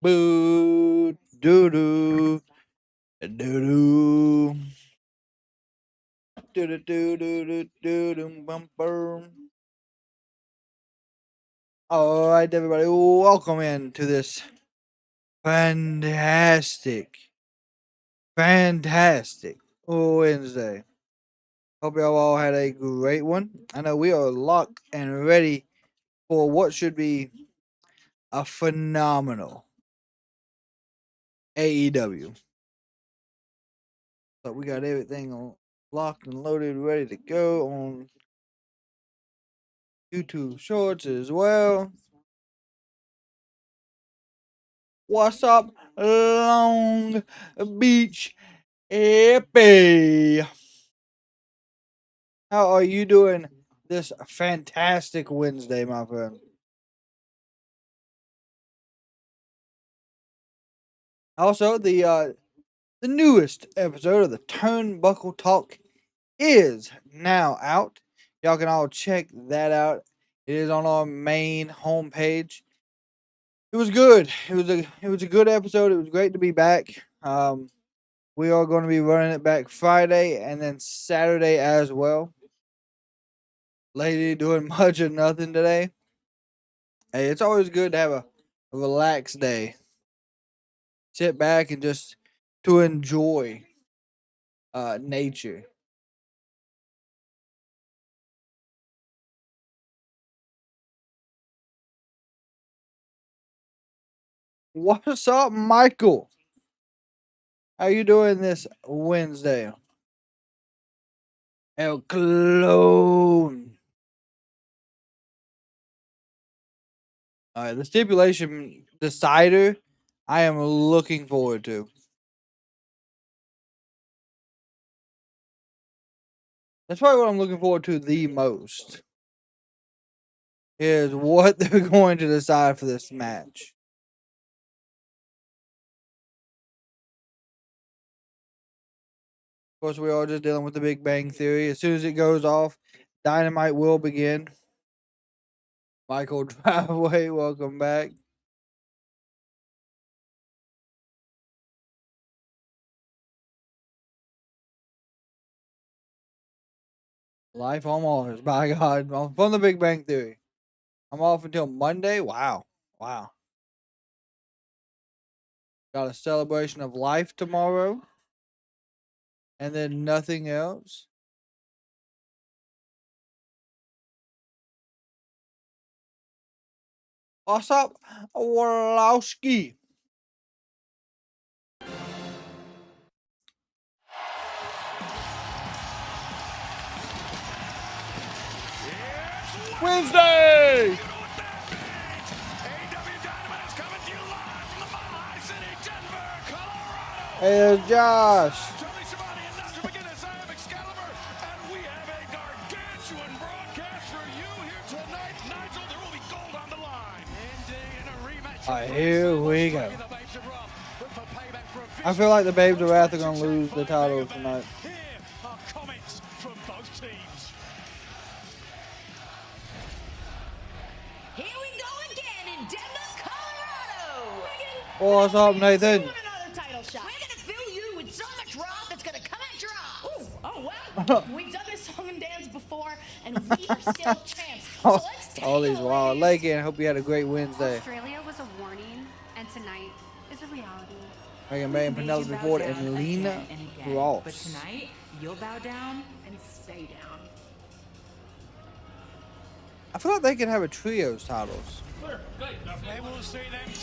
Boo doo doo doo doo doo doo doo doo doo doo bumper. All right, everybody, welcome in to this fantastic Wednesday. Hope y'all all had a great one. I know we are locked and ready for what should be a phenomenal AEW. So we got everything locked and loaded, ready to go on YouTube Shorts as well. What's up, Long Beach Hippie? How are you doing this fantastic Wednesday, my friend? Also, the newest episode of the Turnbuckle Talk is now out. Y'all can all check that out. It is on our main homepage. It was good. It was a good episode. It was great to be back. We are going to be running it back Friday and then Saturday as well. Lady doing much of nothing today. Hey, it's always good to have a relaxed day. Sit back and just to enjoy nature. What's up, Michael? How you doing this Wednesday? El Clone. All right, the stipulation decider, I am looking forward to. That's probably what I'm looking forward to the most. Is what they're going to decide for this match. Of course, we are just dealing with the Big Bang Theory. As soon as it goes off, Dynamite will begin. Michael Driveway, welcome back. Life on Mars, by God. From the Big Bang Theory. I'm off until Monday. Wow. Wow. Got a celebration of life tomorrow. And then nothing else. What's up, Wolowski? Wednesday! AEW Dynamite is coming to you live from the Mile High City, Denver, Colorado. Hey, there's Josh. I am Excalibur, and we have a gargantuan broadcast for you here tonight. Nigel, there will be gold on the line. In a rematch. All right, here we go. I feel like the Babes of Wrath are going to lose the title tonight. Here are comments from both teams. Here we go again in Denver, Colorado. What's up, Nathan? We're gonna fill you with so much rock that's gonna come at your eyes. Oh wow! We've done this song and dance before, and we are still champs. So let's take all these wild legging. I hope you had a great Wednesday. Australia was a warning, and tonight is a reality. Megan Bay and Penelope Ford and Lena Ross. But tonight, you'll bow down and stay down. I feel like they could have a trios titles. And we'll see them 10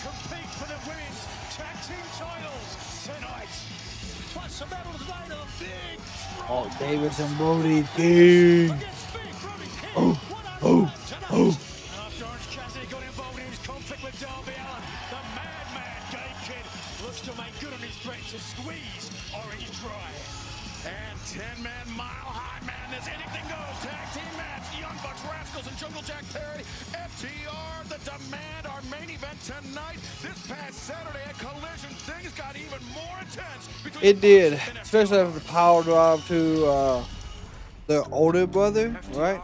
compete for the women's tag team titles tonight. Plus a medal tonight of Big Oh, Davis and Brody King. Oh. After Orange Cassidy got involved in his conflict with Darby Allin, the madman Gabe Kid looks to make good on his threat to squeeze Orange dry. And 10-man Mile High Madness, anything goes, tag team match, Young Bucks, Rascalz, and Jungle Jack Perry, FTR, The Demand, our main event tonight. This past Saturday at Collision, things got even more intense. It did, especially after the power drive to their older brother, right?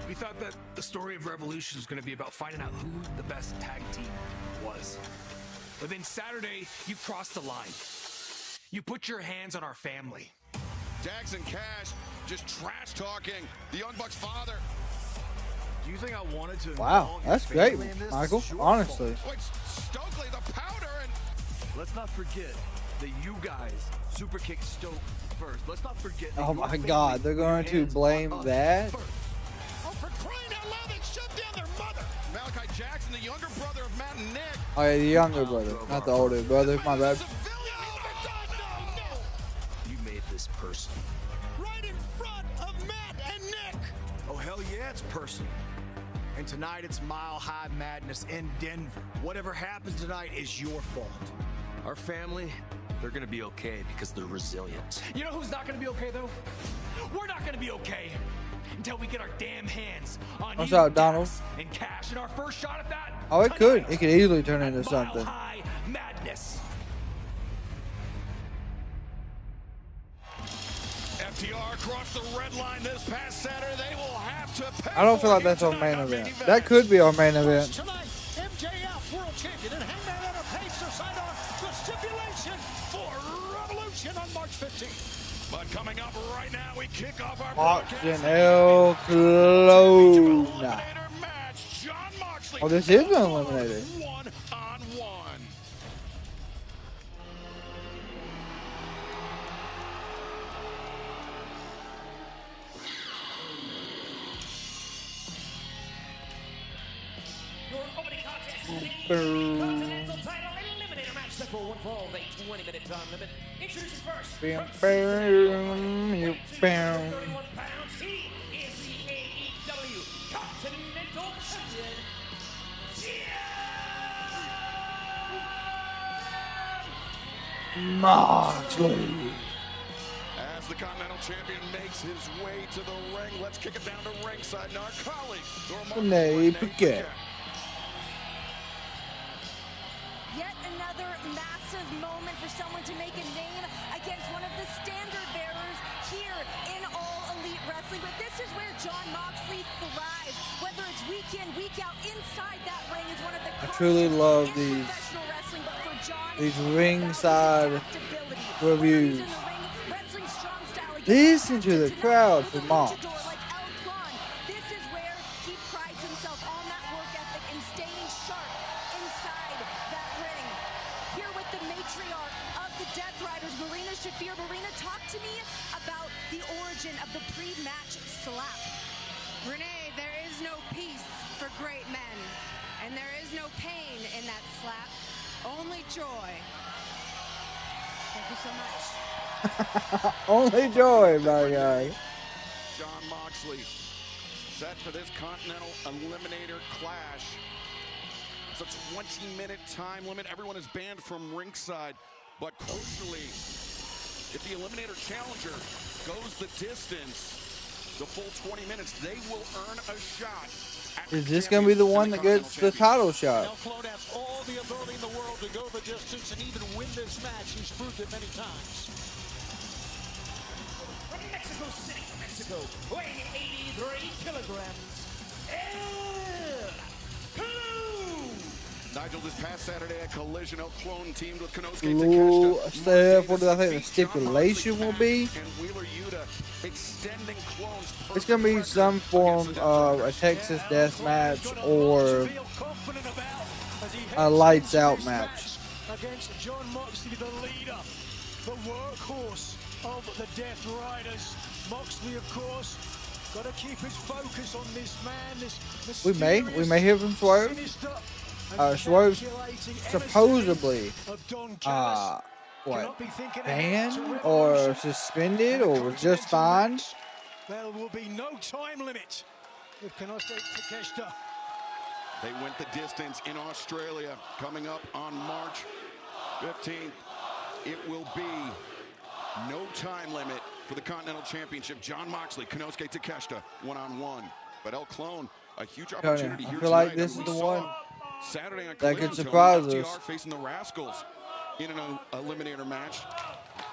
We thought that the story of Revolution was going to be about finding out who the best tag team was. But then Saturday, you crossed the line. You put your hands on our family. Dax and Cash just trash talking the Young Bucks' father. Do you think I wanted to? Wow, that's great, Michael. Honestly. Wait, Stokely, the powder, and Let's not forget that you guys super kicked Stoke first. Let's not forget. That Oh your my family God, they're put your going to hands blame on us that? first. oh, for crying out loud, they shoved down their mother. Malachi Jackson, the younger brother of Matt and Nick. Oh yeah, the younger brother, not the older brother. My bad. Civilian overdone. No. You made this personal. Right in front of Matt and Nick. Oh hell yeah, it's personal. And tonight it's Mile High Madness in Denver. Whatever happens tonight is your fault. Our family, they're gonna be okay because they're resilient. You know who's not gonna be okay though? We're not gonna be okay until we get our damn hands on What's you, up, Donald? Dax and Cash, and our first shot at that. Oh, it could. tonight It could easily turn at into Mile something. High Madness. FTR crossed the red line this past Saturday. They will have to pay. I don't feel like for it that's our tonight main on event. That could be our main event. Tonight, MJF World Champion and Hangman on a pace to sign on the Stipulation for Revolution on March 15th. But coming up right now, we kick off our Mox broadcast. and El Clon. Eliminator match. Jon Moxley. Oh, this is an eliminator. One-on-one. Your opening contest is the Boom. Continental title eliminator match set for one fall with a 20-minute time limit. Introducing first, Bam, from bam, you bam. 31 pounds, he is the AEW Continental Champion, Moxley. As the Continental Champion makes his way to the ring, let's kick it down to ringside. And our colleague, Renee Paquette. Yet another massive moment for someone to make a name against one of the standard bearers here in All Elite Wrestling. But this is where Jon Moxley thrives. Whether it's week in, week out, inside that ring is one of the I truly constants love in these professional wrestling. But for Jon, these it's about his ringside adaptability. reviews. Whether he's in the ring, wrestling strong style against Listen to the tonight, crowd with for a Mox. luchador like El Clon. This is where he prides himself on that work ethic and staying sharp inside that ring. Here with the matriarch of the Death Riders, Marina Shafir. Marina, talk to me about the origin of the pre-match slap. Renee, there is no peace for great men, and there is no pain in that slap, only joy. Thank you so much. Only joy, my guy. Jon Moxley set for this Continental Eliminator Clash. It's a 20-minute time limit. Everyone is banned from ringside, but crucially, if the Eliminator challenger goes the distance, the full 20 minutes, they will earn a shot. Is this going to be the one that gets the title shot? El Clon has all the ability in the world to go the distance and even win this match. He's proved it many times. From Mexico City, Mexico, weighing 83 kilograms, El Clon. Nigel, this past Saturday at Collision, El Clon teamed with Konosuke Ooh, Takeshita. Steph, what do I think the stipulation will be? And Wheeler Yuta extending Clone's It's going to be some form of a Texas death match or a lights out match. Against Jon Moxley, the leader, the workhorse of the Death Riders. Moxley, of course, got to keep his focus on this man. This We may hear from Swerve. Swerve supposedly what, banned or suspended or was just fined. There will be no time limit with Konosuke Takeshita. They went the distance in Australia. Coming up on March 15th, it will be no time limit for the Continental Championship. Jon Moxley, Konosuke Takeshita, one-on-one. But El Clon, a huge opportunity I here feel tonight. like this is We the saw one Saturday on that Collision could Show, surprise FTR us. facing the Rascalz in an eliminator match.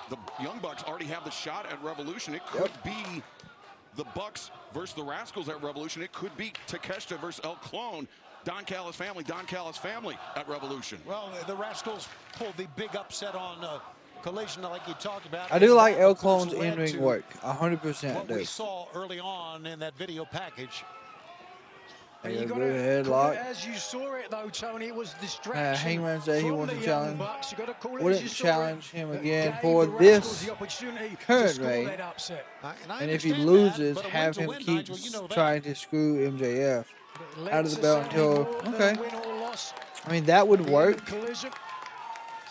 The Young Bucks already have the shot at Revolution. It could be the Bucks versus the Rascalz at Revolution. It could be Takeshita versus El Clon. Don Callis family at Revolution. Well, the Rascalz pulled the big upset on Collision, like you talked about. I do like That, El of course, Clone's led in-ring to work. 100% what do. we saw early on in that video package. They You got a gotta good call headlock. it as you saw it, though, Tony. It was distraction. Hangman said he from wants the to Young challenge. Bucks. You gotta call it as Wouldn't you saw it. challenge him That again gave for the Rascalz this the opportunity to current score reign. that upset. And if he understand loses, that, but a have win's a him win, keep Nigel, you know that. trying to screw MJF But it out of the lets belt us until, more than a okay. win or loss I mean, that would at the work. end of Collision.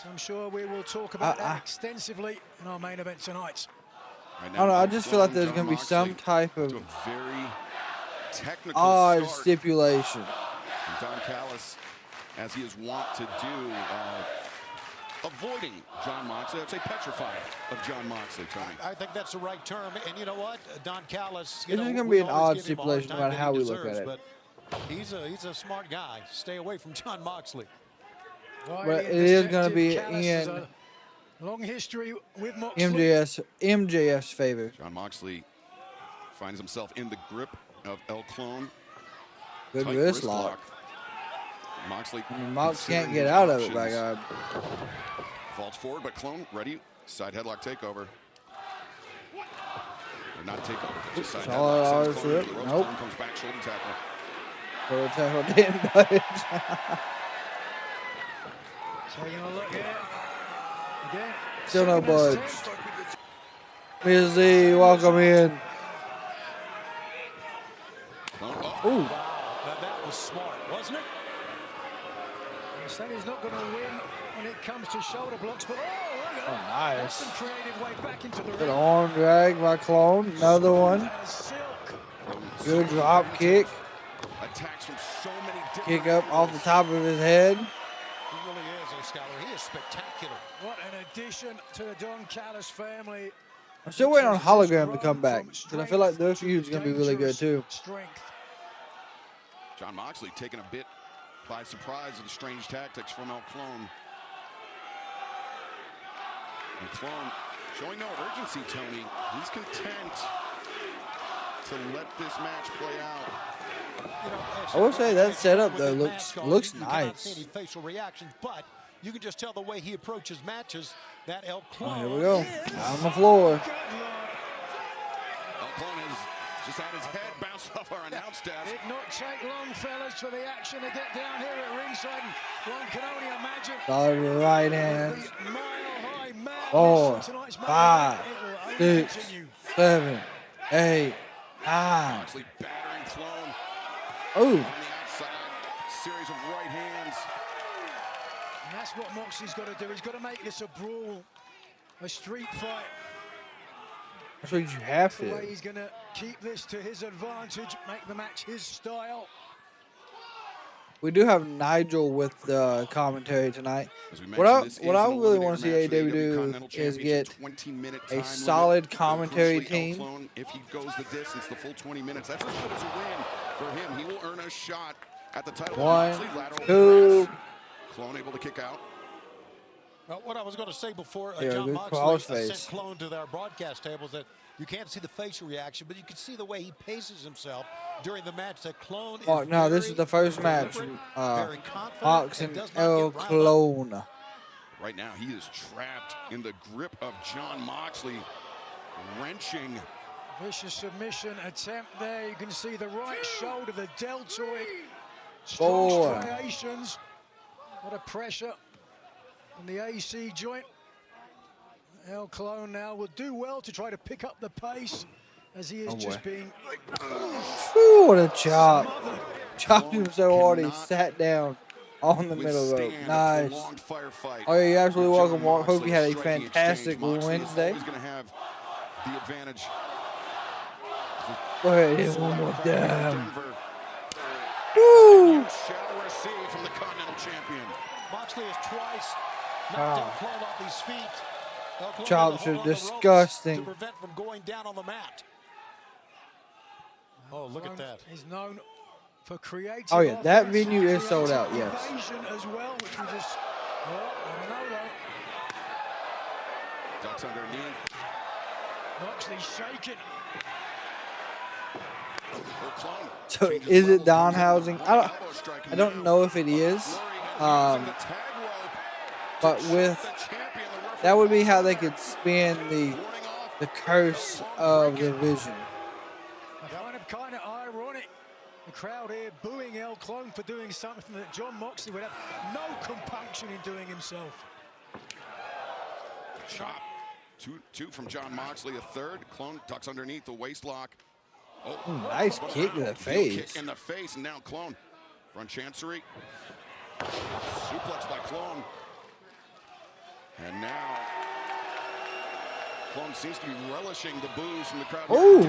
So I'm sure we will talk about that extensively in our main event tonight. Right I now, don't know. I just feel like there's Jon going to be some Moxley type of to a very technical odd start. stipulation. And Don Callis, as he is wont to do, avoiding Jon Moxley. I'd say petrified of Jon Moxley, Tony. I think that's the right term. And you know what? Don Callis, It's just going to be an odd stipulation no matter how we look at it. But he's a smart guy. Stay away from Jon Moxley. But it is going to be in long history with Moxley. MJF's favor. Jon Moxley finds himself in the grip of El Clone. Good Tight wrist lock. Moxley. I mean, Mox can't get out of it, by God. Falls forward, but Clone ready. Side headlock takeover. Or not takeover, just side Solid headlock. arm Sends Clone rip. to the ropes. Nope. Clone comes back, shoulder tackle. Shoulder tackle didn't budge. Taking a look here. Again. Still no second budge. attempt. Miz Z, welcome in. Ooh. Wow, that was smart, wasn't it? He said he's not going to win when it comes to shoulder blocks, but look at that. Nice. That's some creative way back into the Good ring. arm drag by Clone. Another one. As silk. Good drop kick. Attacks from so many different Kick up off the angles. top of his head. He really is a scholar. He is spectacular. What an addition to the Don Callis family. I'm still waiting on Hologram to come back, because I feel like their feud's going to be really good, too. Strength. Jon Moxley taken a bit by surprise of the strange tactics from El Clone. And Clone showing no urgency, Tony. He's content to let this match play out. You know, I will say that setup, though, with a looks mask on, looks you cannot see nice. any facial reactions, but you can just tell the way he approaches matches that El Oh, Clone here we go. is- On the floor. Good Lord. El Clone has just had his head bounce off our announce desk. Did not take long, fellas, for the action to get down here at ringside. And one can only imagine Solid right hand. the mile-high madness 4, of tonight's main 5, event. It will only 6, continue. 7, 8, 9. Moxley battering Clone Ooh. on the outside. Series of right hands. And that's what Moxley's got to do. He's got to make this a brawl, a street fight. That's what you have The way to. he's going to keep this to his advantage, make the match his style. We do have Nigel with the commentary tonight. As we What I mentioned, this is really an want eliminator to see match for the AEW do Continental is Championship, get 20-minute a time solid limit. commentary Crucially, El team. Clone, if he goes the distance, the full 20 minutes, that's as good as a win for him. He will earn a shot at the title. 1, Moxley, lateral 2. press. Clone able to kick out. Well, what I was going to say before Yeah, Jon good Moxley crossface. sent Clone to their broadcast tables, that you can't see the facial reaction, but you can see the way he paces himself during the match. That Clone Oh, is no, this very is the first match. deliberate, very confident, Mox and and does not El get riled up. Clone. Right now, he is trapped in the grip of Jon Moxley, wrenching. Vicious submission attempt there. You can see the right shoulder, the deltoid. Strong 4. striations. What a pressure on the AC joint. El Clone now will do well to try to pick up the pace as he is just being Whew, what a chop. smothered. Chopped him so hard he Cannot sat down on the middle rope. Withstand a Nice. prolonged firefight. Oh, you're absolutely Jon welcome, Mark. Hope you had a Moxley striking fantastic exchange. Moxley is Wednesday. always going to have the advantage. Go ahead, hit one more time. Denver Woo! shall receive from the Continental Champion. Moxley has twice knocked Wow. El Clone off his feet. El Clone Chops had to are hold on the ropes disgusting. to prevent from going down on the mat. Oh, look at that. He's known for creative. Oh, yeah, that offense, venue is sold out, creative yes. evasion as well, which we just, well, I don't know though. Ducks underneath. Moxley shaking. So is it Don housing? I don't know if it is. But with that would be how they could spin the curse of the vision. I find it kind of ironic. The crowd here booing El Clon for doing something that Jon Moxley would have no compunction in doing himself. Chop. Two from Jon Moxley, a third. Clon tucks underneath the waist lock. Oh, nice kick to the face. Kick in the face, and now Clon. Front chancery. Suplex by Clon. And now Clon seems to be relishing the boos from the crowd. Ooh,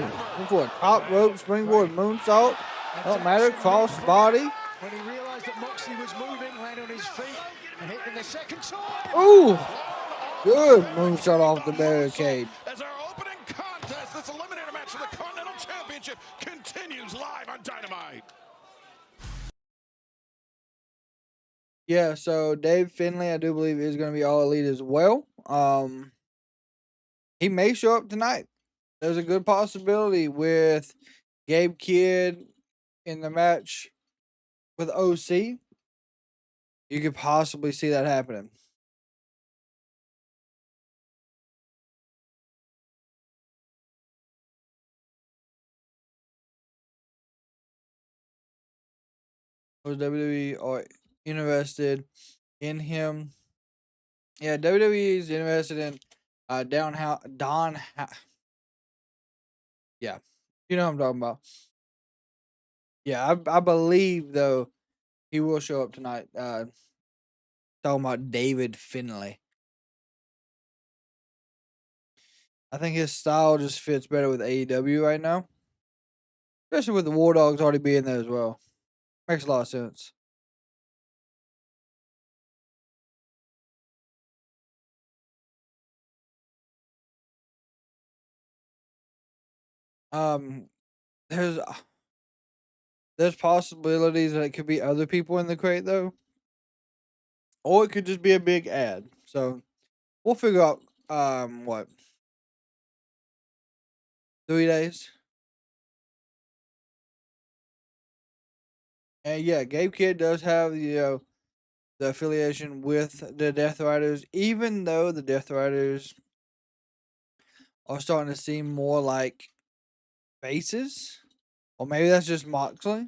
for a top rope springboard moonsault. Don't matter, cross body. When he realized that Moxley was moving, landed on his feet and hit in the second time. Ooh, good moonsault off the barricade. As our opening contest, this eliminator match for the Continental Championship continues live on Dynamite. Yeah, so Dave Finlay, I do believe, is going to be All Elite as well. He may show up tonight. There's a good possibility with Gabe Kidd in the match with OC. You could possibly see that happening. Was WWE or interested in him? Yeah, WWE is interested in yeah, you know what I'm talking about. Yeah, I believe though he will show up tonight. Talking about David Finlay. I think his style just fits better with AEW right now, especially with the War Dogs already being there as well. Makes a lot of sense. There's possibilities that it could be other people in the crate though, or it could just be a big ad. So we'll figure out what 3 days. And yeah, Gabe Kidd does have the affiliation with the Death Riders, even though the Death Riders are starting to seem more like faces. Or maybe that's just Moxley.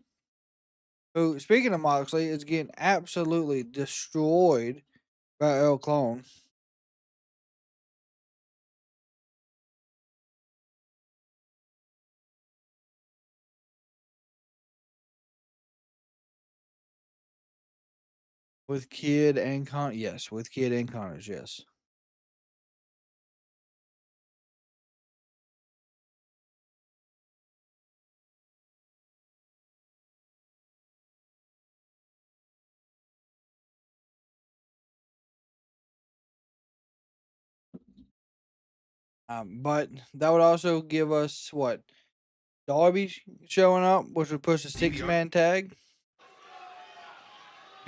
Who, speaking of Moxley, is getting absolutely destroyed by El Clon. With Kidd and Connors, yes. With Kidd and Connors, yes. But that would also give us what? Darby showing up, which would push a 6-man tag.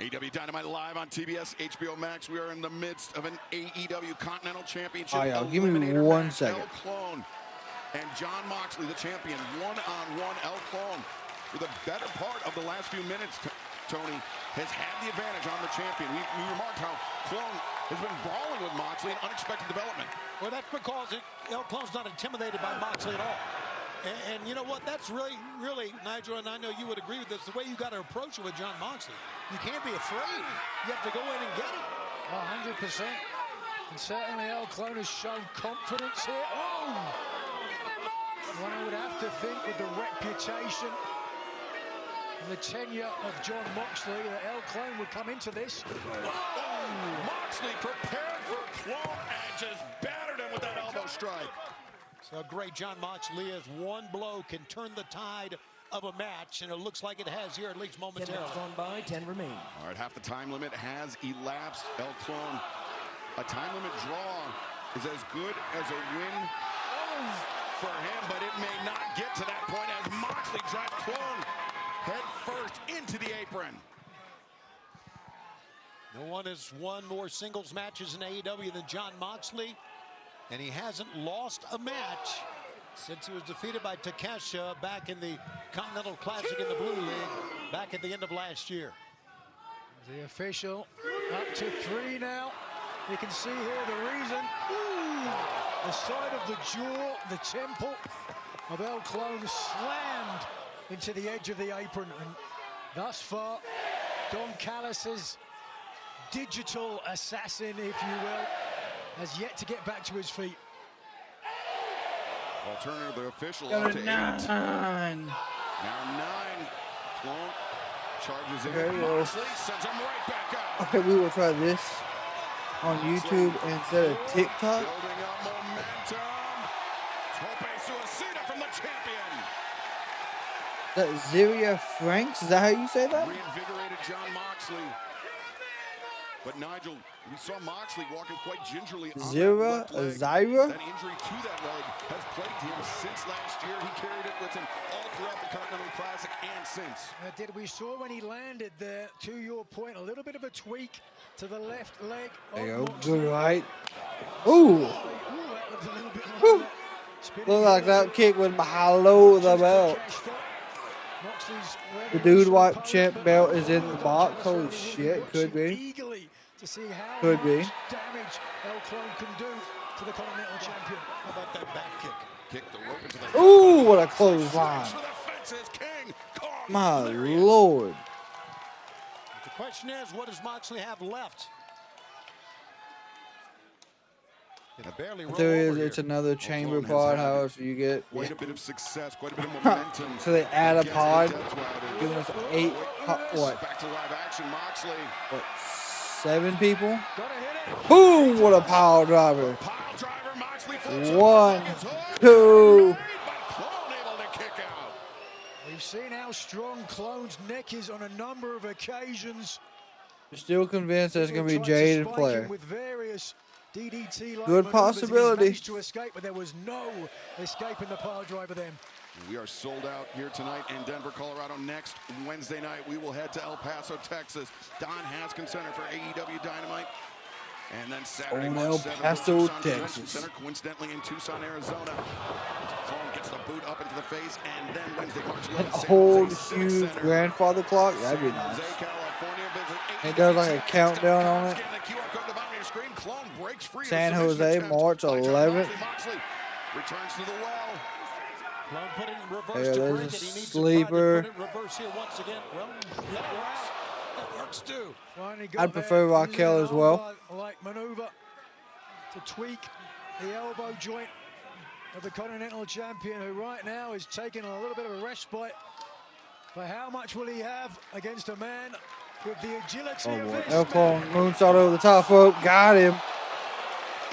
AEW Dynamite live on TBS, HBO Max. We are in the midst of an AEW Continental Championship. Oh, yeah, give me 1 second. El Clon and Jon Moxley, the champion, one-on-one. El Clon, for the better part of the last few minutes, Tony, has had the advantage on the champion. We remarked how Clon has been brawling with Moxley, an unexpected development. Well, that's because El Clon's not intimidated by Moxley at all. And you know what? That's really, Nigel, and I know you would agree with this, the way you got to approach it with Jon Moxley. You can't be afraid. You have to go in and get it. 100%. And certainly El Clon has shown confidence here. Oh! One I would have to think with the reputation and the tenure of Jon Moxley that El Clon would come into this. Oh! Moxley prepared for Clon and just battered him with that elbow strike. So great Jon Moxley, as one blow can turn the tide of a match, and it looks like it has here, at least momentarily. 10 minutes gone by, 10 remain. All right, half the time limit has elapsed. El Clon, a time limit draw is as good as a win for him, but it may not get to that point as Moxley drives Clon head first into the apron. No one has won more singles matches in AEW than Jon Moxley, and he hasn't lost a match Since he was defeated by Takesha back in the Continental Classic in the Blue League back at the end of last year. The official up to 3 now. You can see here the reason. Ooh, the side of the jaw, the temple of El Clon slammed into the edge of the apron. And thus far, Don Callis' digital assassin, if you will, has yet to get back to his feet. Alternative, the official Go up to to 8. 9. Now 9. Clone charges in. Okay, well. Moxley sends him right back out. Okay, we will try this on YouTube instead of TikTok. Building up momentum. Tope Suicida from the champion. That Ziria Franks, is that how you say that? Reinvigorated Jon Moxley. But Nigel, we saw Moxley walking quite gingerly on Zira, that left leg. Zyra? That injury to that leg has plagued him since last year. He carried it with him all throughout the Continental Classic and since. We saw when he landed there, to your point, a little bit of a tweak to the left leg. There you go, good right. Ooh! Look like that kick went below the belt. The dude wipe champ belt is in the box. Holy shit, could be. To see how Could be. much damage El Clon can do to the Continental Champion. How about that back kick? Kick the rope into the Ooh, what a clothesline. for the fences. King Kong. My lord. The question is, what does Moxley have left? Barely roll There is, over it's here. another chamber has pod, had however you get. Quite a bit of success, quite a bit of momentum. So they add a against the pod, Death Riders. giving us 8, what, Back to live action, Moxley. 7 people? Gotta hit it. Boom, what a power driver. Pile driver, Moxley. 1, 2. But Clone able to kick out. We've seen how strong Clone's neck is on a number of occasions. You're still convinced there's going to be Tried to Jade spike Flair. him with various DDT-like Good maneuvers, and he's possibility. managed to escape, but there was no escaping the power driver then. We are sold out here tonight in Denver, Colorado. Next Wednesday night, we will head to El Paso, Texas. Don Haskins Center for AEW Dynamite. And then Saturday, On March El 7th, Paso, Tucson Convention Texas. Center, coincidentally in Tucson, Arizona. Clone gets the boot up into the face, and then Wednesday, March 11th, An San old, Jose Civic huge Center. grandfather clock? That'd be San nice. Jose, California. Visit It does like a countdown on it. Scan the QR code at the bottom of your screen. Clone breaks free of San the submission Jose, attempt March by Jon 11th. Moxley returns to the well. Clone put it in reverse Yeah, to there's break a it. He needs sleeper. to try to put it in reverse here once again. Well, that works. That works too. Finally got I'd prefer there, Raquel using as an well. armbar-like maneuver to tweak the elbow joint of the Continental Champion, who right now is taking a little bit of a respite. But how much will he have against a man with the agility Oh of boy, this El man? Clone moonsault over the top rope. Got him.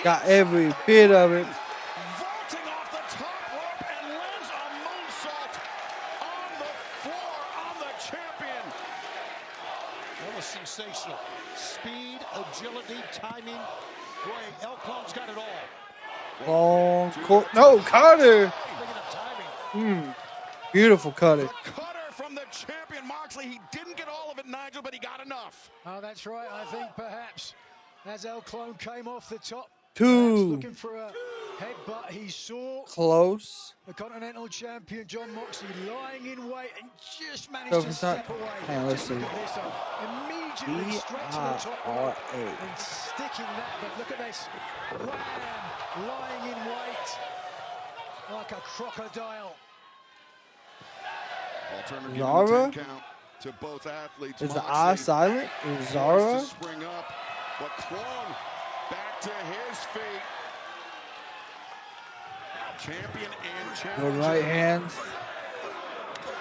Got every bit of it. Vaulting off the top rope and lands a moonsault on the floor on the champion. That was sensational. Speed, agility, timing. Boy, El Clone's got it all. Long no, cutter. Big enough timing. Beautiful cutter. The cutter from the champion Moxley. He didn't get all of it, Nigel, but he got enough. Oh, that's right. I think perhaps as El Clone came off the top, Two. perhaps looking for a headbutt, he saw Close. the Continental Champion Jon Moxley lying in wait and just managed Go to for step some- away. Hang on, let's Just look see. at this, immediately straight to the top rope B-I-R-A. and sticking that. But look at this, wham, lying in wait like a crocodile. Alternative Zara? 10 count to both athletes. Is the Moxley eye silent? Is forced to Zara? spring up, but Clone back to his feet. Champion and Good challenger right hands.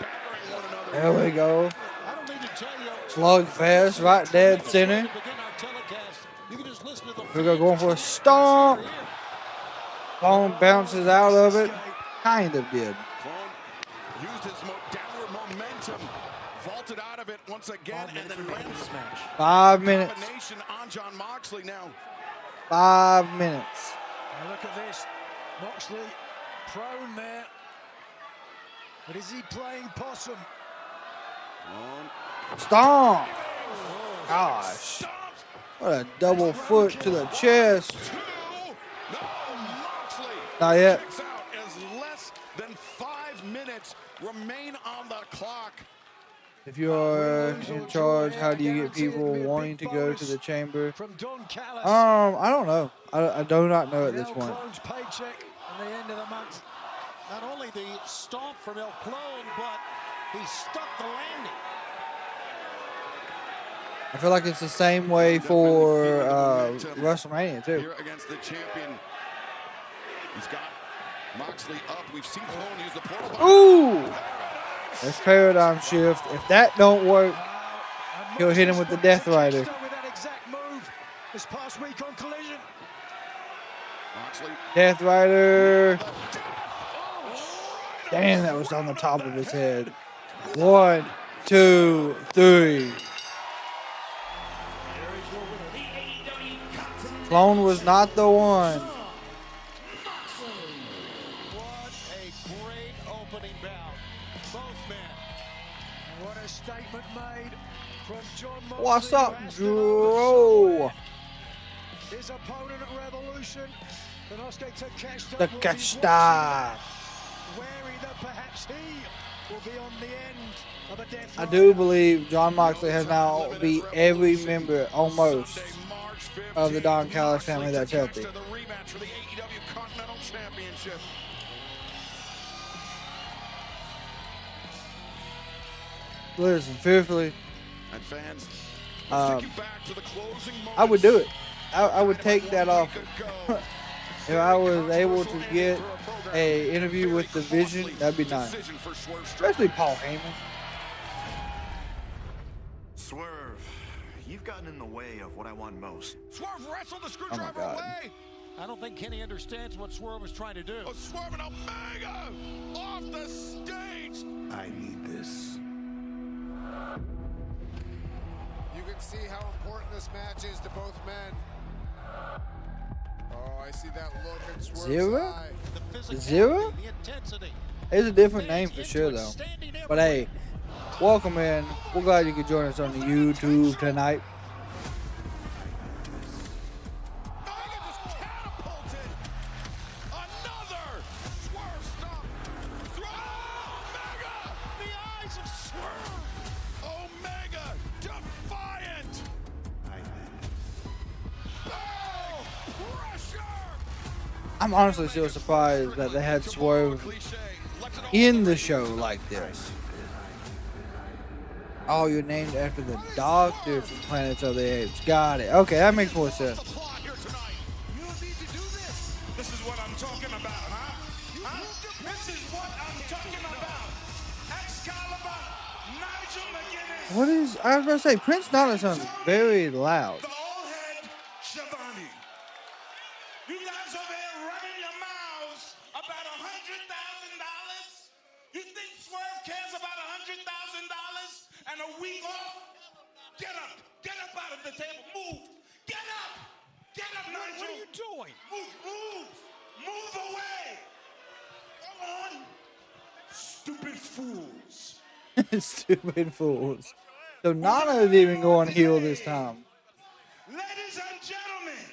battering one another. There we go. I don't need to tell you. Slugfest, right dead center. To begin our telecast, you can just listen to the We're going for a stomp. Clone bounces out of it. Kind of did. Clone used his downward momentum, vaulted out of it once again, and then lands this match. 5 minutes. Combination on Jon Moxley now. 5 minutes. Now look at this, Moxley prone there. But is he playing possum? Clone Stomp. Gosh. What a double foot to the chest. No, Moxley Not yet. kicks out as less remain on the clock. If you are in charge, how do you get people wanting to go to the chamber? From Don Callis. I don't know. I do not know at this point. Clone's paycheck at the end of the month. Not only the stomp from El Clone, but he stuck the landing. I feel like it's the same way for WrestleMania too. Here against the champion. He's got Moxley up. We've seen Clone use the portal. Ooh! That's paradigm shift. If that don't work, he'll hit him with the Death Rider. With that exact move this past week on Collision. Moxley. Death Rider. Damn, that was on the top of his head. 1, 2, 3. Clone was not the one. What a great opening bout. Both men. What a statement made from Jon Moxley. What's up, Drew? His opponent at Revolution, Konosuke The Takeshita. Wary that perhaps he will be on the end of a death I do believe Jon Moxley has now beat every member almost of the Don Callis family that's healthy. The rematch for the AEW Continental Championship. Listen, fearfully, And fans, let's take you back to the closing I would do it. moments. I would take that off. If I was able to get a interview with the Vision, that'd be nice. Especially Paul Heyman. Swerve, you've gotten in the way of what I want most. Swerve wrestled the Oh screwdriver my God. away. I don't think Kenny understands what Swerve was trying to do. A Swerve and Omega off the stage. I need this. You can see how important this match is to both men. Oh, I see that look in Swerve's Zero? eye. The physicality, Zero? the intensity. It's a different name for sure, though. But hey, welcome in. We're glad you could join us on the YouTube tonight. Omega just catapulted. Another Swerve stomp. Omega. The eyes of Swerve. Omega defiant. Oh, pressure. I'm honestly still surprised that they had Swerve in the show like this. Oh, you're named after the doctor from Planets of the Apes. Got it. Okay, that makes more sense. This is what I'm talking about, huh? This is what I'm talking about. Excalibur, Nigel McGuinness. What is... I was going to say, Prince Nana sounds very loud. The all-head Shivani. You guys over here running your mouths about $100,000? You think Swerve cares about $100,000 and a week off? Get up out of the table, move. Get up, Nigel. What are you doing? Move away. Go on. Stupid fools. Stupid fools. So Nana is even going heel this time. Ladies and gentlemen,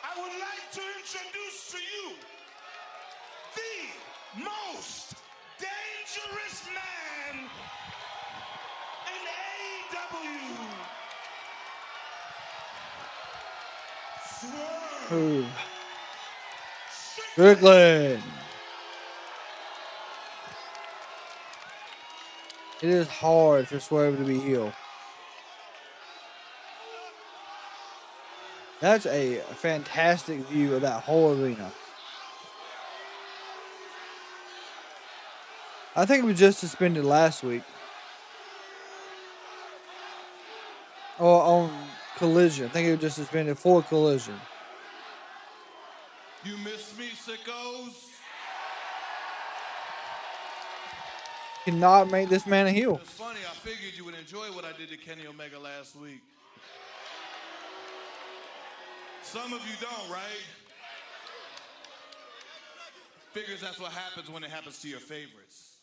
I would like to introduce to you the most dangerous man in AEW. Swerve. Who? Strickland. It is hard for Swerve to be heel. That's a fantastic view of that whole arena. I think it was just suspended last week. Or on Collision. I think it was just suspended for Collision. You miss me, sickos? Cannot make this man a heel. It's funny, I figured you would enjoy what I did to Kenny Omega last week. Some of you don't, right? Figures that's what happens when it happens to your favorites.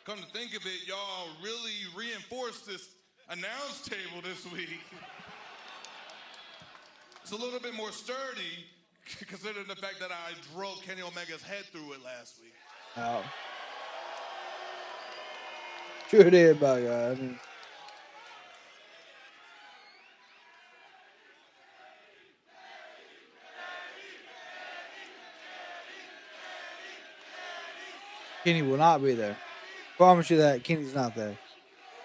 Come to think of it, y'all really reinforced this announce table this week. It's a little bit more sturdy considering the fact that I drove Kenny Omega's head through it last week. Oh. Sure did, by God. I mean, Kenny will not be there. Promise you that Kenny's not there.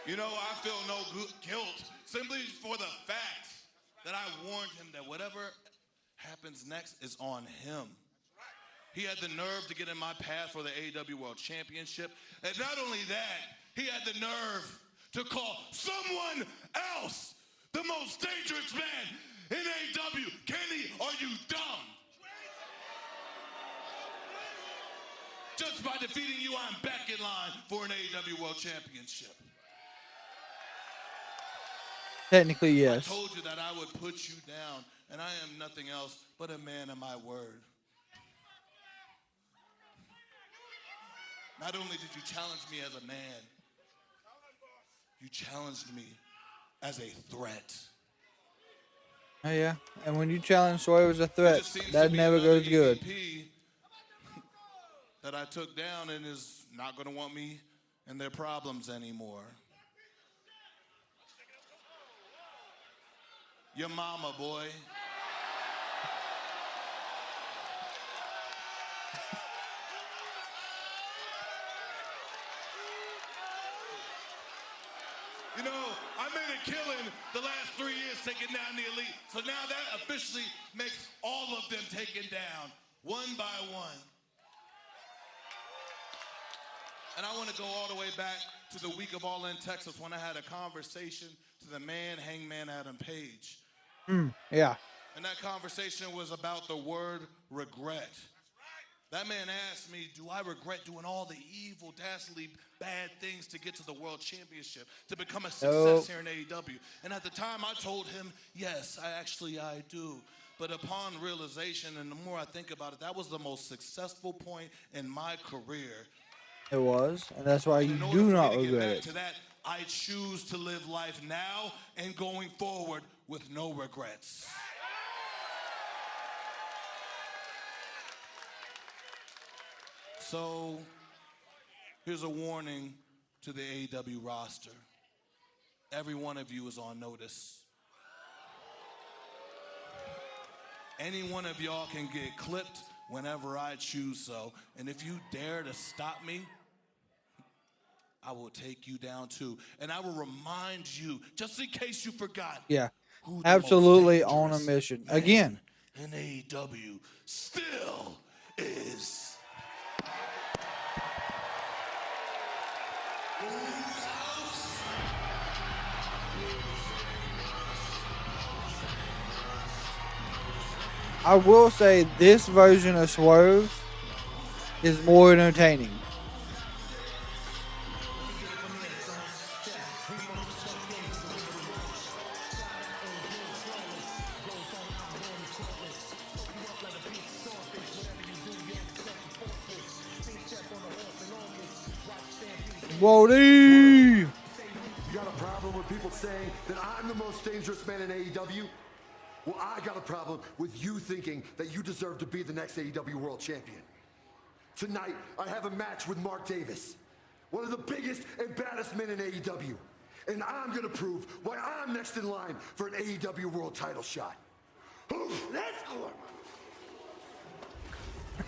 You know, I feel no guilt simply for the fact that I warned him that whatever happens next is on him. He had the nerve to get in my path for the AEW World Championship. And not only that, he had the nerve to call someone else the most dangerous man in AEW. Kenny, are you dumb? Just by defeating you, I'm back in line for an AEW World Championship. Technically, yes. I told you that I would put you down, and I am nothing else but a man of my word. Not only did you challenge me as a man, you challenged me as a threat. Oh, yeah. And when you challenge Swerve as a threat, that never goes good. That I took down and is not going to want me and their problems anymore. Your mama, boy. You know, I made a killing the last 3 years taking down the Elite. So now that officially makes all of them taken down, one by one. And I want to go all the way back to the week of All In Texas when I had a conversation to the man, Hangman Adam Page. Yeah. And that conversation was about the word regret. That man asked me, do I regret doing all the evil, dastardly, bad things to get to the World Championship, to become a success here in AEW? And at the time, I told him, yes, I do. But upon realization, and the more I think about it, that was the most successful point in my career. It was, and that's why you do not regret it. To that, I choose to live life now and going forward with no regrets. So, here's a warning to the AEW roster. Every one of you is on notice. Any one of y'all can get clipped whenever I choose so. And if you dare to stop me, I will take you down too. And I will remind you, just in case you forgot. Yeah, absolutely on a mission. Again. And AEW still is. I will say this version of Swerve is more entertaining. Brody! You got a problem with people saying that I'm the most dangerous man in AEW? Well, I got a problem with you thinking that you deserve to be the next AEW World Champion. Tonight, I have a match with Mark Davis, one of the biggest and baddest men in AEW. And I'm going to prove why I'm next in line for an AEW World title shot. Let's go!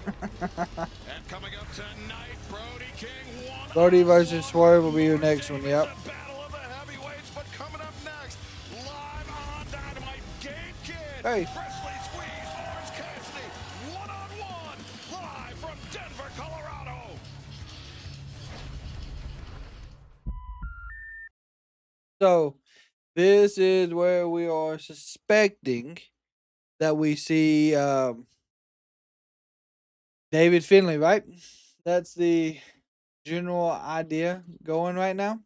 And coming up tonight, Brody King won. Brody versus Swerve will be your next one, yep. Battle of the heavyweights, but coming up next, live on Dynamite, Gabe Kidd. Hey. Presley Squeeze, Orange Cassidy, one-on-one, live from Denver, Colorado. So, this is where we are suspecting that we see David Finlay, right? That's the general idea going right now.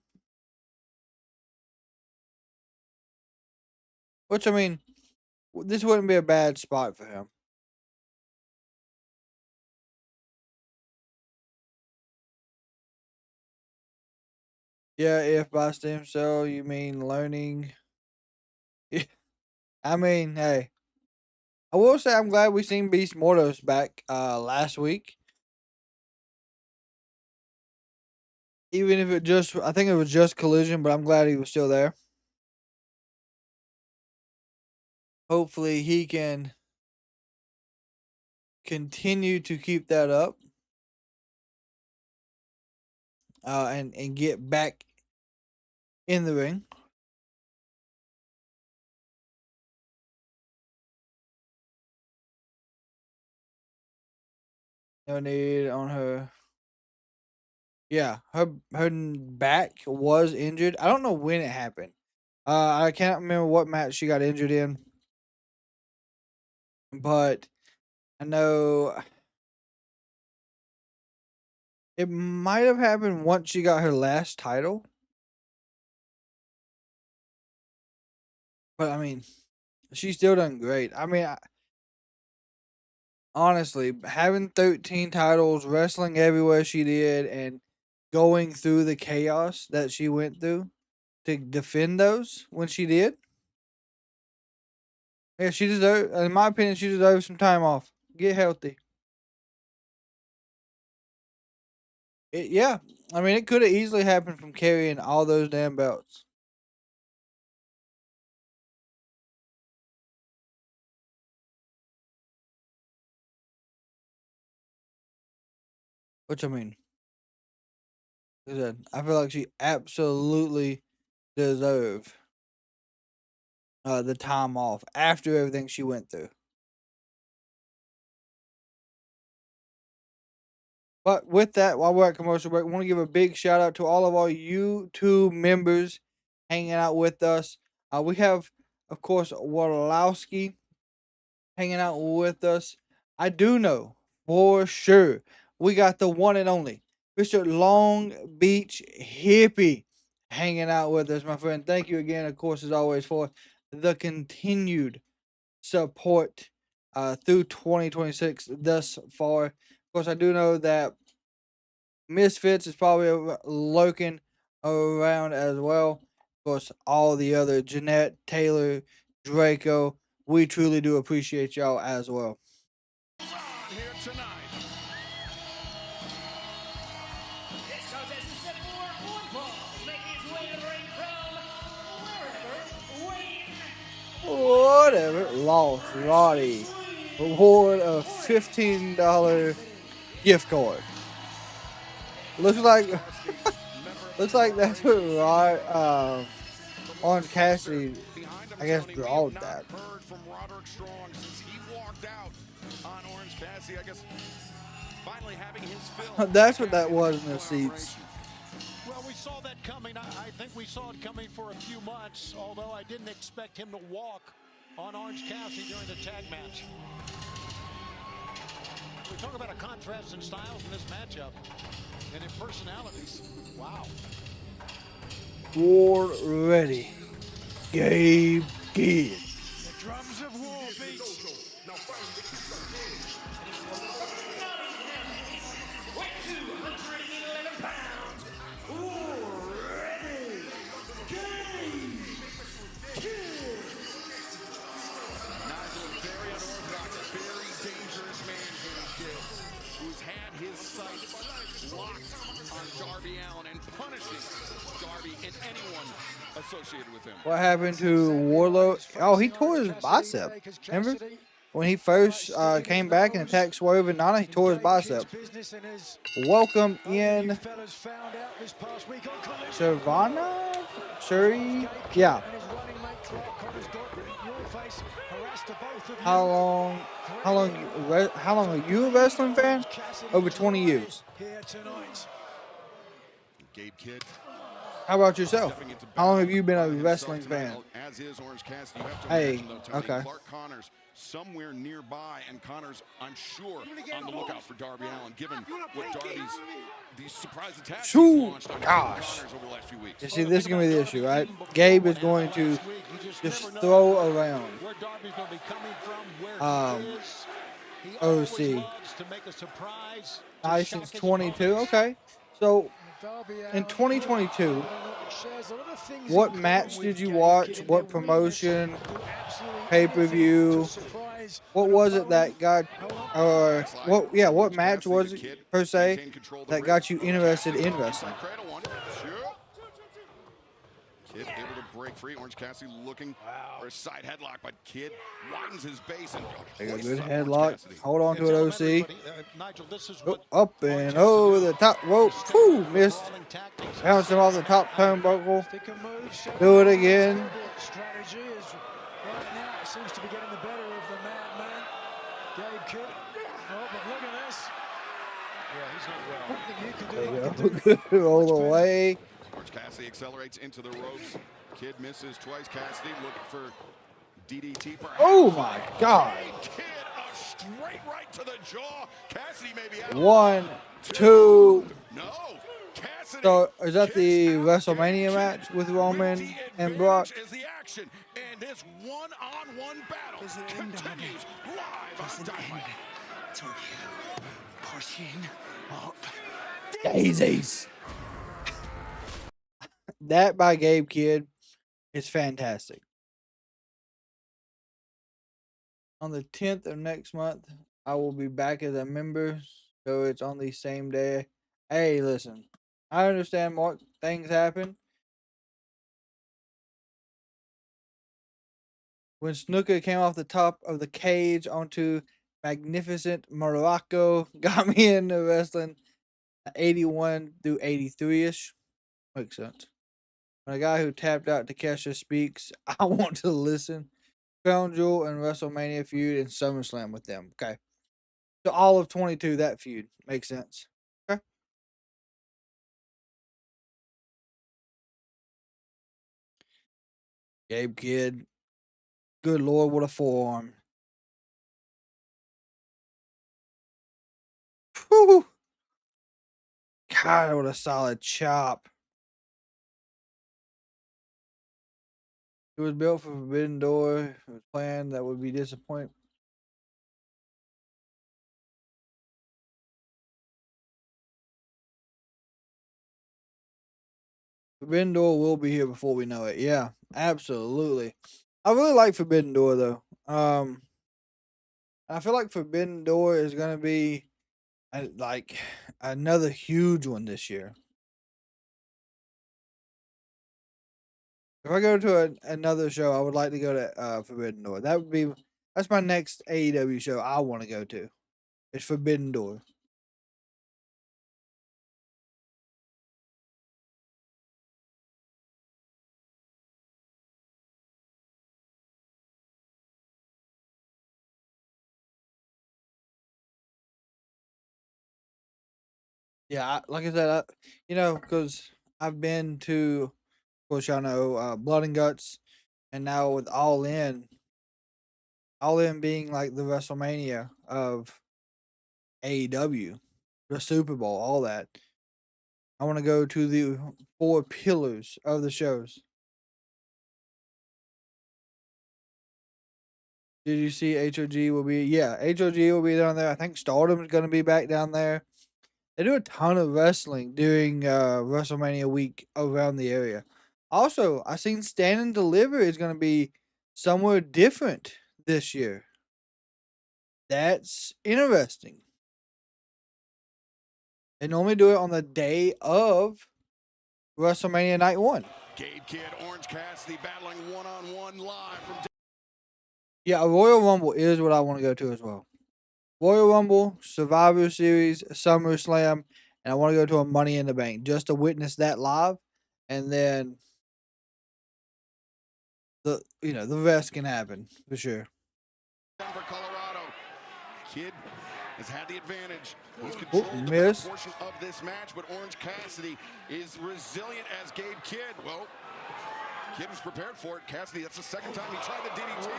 Which, I mean, this wouldn't be a bad spot for him. Yeah, if by stem cell you mean learning. I mean, hey. I will say I'm glad we seen Beast Mortos back last week. Even if I think it was just Collision, but I'm glad he was still there. Hopefully he can continue to keep that up. And get back in the ring. No need on her. Yeah, her back was injured. I don't know when it happened. I can't remember what match she got injured in, but I know it might have happened once she got her last title. But I mean, she's still done great. I mean, honestly, having 13 titles, wrestling everywhere she did, and going through the chaos that she went through to defend those when she did. Yeah, she deserved, in my opinion, she deserves some time off. Get healthy. Yeah, I mean, it could have easily happened from carrying all those damn belts. Which, I mean, like I said, I feel like she absolutely deserved the time off after everything she went through. But with that, while we're at commercial break, I want to give a big shout out to all of our YouTube members hanging out with us. We have, of course, Wallowski hanging out with us. I do know for sure we got the one and only Mr. Long Beach Hippie hanging out with us, my friend. Thank you again, of course, as always, for the continued support through 2026 thus far. Of course, I do know that Misfits is probably lurking around as well. Of course, all the other Jeanette, Taylor, Draco, we truly do appreciate y'all as well. Here tonight. This contest is set for one fall, making his way to the ring from wherever, Whatever. Lost Roddy. Reward of $15 gift card. Looks like that's what Orange Cassidy, I guess, drawed that. Heard from Roderick Strong since he walked out on Orange Cassidy. I guess finally having his fill. That's what that was in the seats. Well, we saw that coming. I think we saw it coming for a few months, although I didn't expect him to walk on Orange Cassidy during the tag match. We talk about a contrast in styles in this matchup and in personalities. Wow. War ready. Gabe Kid. the drums of war beat. Weight 211 pounds. Ready. Gabe Kid. Nigel, very unorthodox, a very dangerous man, Gabe Kidd, who's had his sights locked on Darby Allin and punishing Darby and anyone associated with him. What happened to Warlow? Oh, he tore his bicep. Remember? When he first came back and attacked Swerve and Nana, he tore his bicep. Welcome in Shavana? Shuri? Yeah. How long are you a wrestling fan? Over 20 years. Gabe Kidd. How about yourself? How long have you been a wrestling fan? As is Orange Cassidy. You have to Hey, imagine, though, Tony, okay. Clark Connors somewhere nearby, and Connors, I'm sure, on the lookout for Darby Allin, given what Darby's these surprise attacks he's Shoo, launched on gosh. Connors over the last few weeks. You see, this is going to be the issue, right? Gabe is going to just throw around. Where Darby's going to be coming from, where he is. He OC. always loves to make a surprise. Nice since 22. Okay. So, in 2022, what match did you watch? What promotion? Pay-per-view? what was it that got, or what match was it per se that got you interested in wrestling? Kid able to break free. Orange Cassidy looking for a side headlock, but Kid widens his base and Take a good headlock. Hold on to it, OC. Up and over the top rope. Whew, missed. Bounced him off the top turnbuckle. Do it again. Strategy is right now. It seems to be getting the better of the madman, Gabe Kidd. Oh, but look at this. Yeah, he's not well. Good all the way. Orange Cassidy accelerates into the ropes. Kid misses twice. Cassidy looking for DDT. Oh my God! Kid, a straight right to the jaw. Cassidy may be out. 1, 2. No. Cassidy. So is that the WrestleMania match with Roman and Brock? Is the action, and this one-on-one battle continues live on Dynamite. Pushing up. Daisies. That by Gabe Kidd is fantastic. On the 10th of next month, I will be back as a member, so it's on the same day. Hey, listen, I understand what things happen. When Snuka came off the top of the cage onto Magnificent Morocco, got me into wrestling 81 through 83-ish. Makes sense. When a guy who tapped out Takesha speaks, I want to listen. Crown Jewel and WrestleMania feud and SummerSlam with them. Okay. So all of 22, that feud. Makes sense. Okay. Gabe Kidd. Good Lord, what a forearm. Whew. God, what a solid chop. It was built for Forbidden Door. It was planned that would be disappointing. Forbidden Door will be here before we know it. Yeah, absolutely. I really like Forbidden Door though. I feel like Forbidden Door is gonna be like another huge one this year. If I go to another show, I would like to go to Forbidden Door. That's my next AEW show I want to go to. It's Forbidden Door. Yeah, like I said, because I've been to, of course, y'all know, Blood and Guts, and now with All In being like the WrestleMania of AEW, the Super Bowl, all that. I want to go to the 4 pillars of the shows. Did you see HOG will be? Yeah, HOG will be down there. I think Stardom is going to be back down there. They do a ton of wrestling during WrestleMania week around the area. Also, I seen Stand and Deliver is going to be somewhere different this year. That's interesting. They normally do it on the day of WrestleMania Night 1. Gabe Kidd, Orange Cassidy battling one-on-one live from. Yeah, a Royal Rumble is what I want to go to as well. Royal Rumble, Survivor Series, SummerSlam, and I want to go to a Money in the Bank just to witness that live, and then the rest can happen for sure. Denver, Colorado. Kidd has had the advantage. He's controlled the portion of this match, but Orange Cassidy is resilient as Gabe Kidd. Well, Kidd was prepared for it. Cassidy, that's the second time he tried the DDT.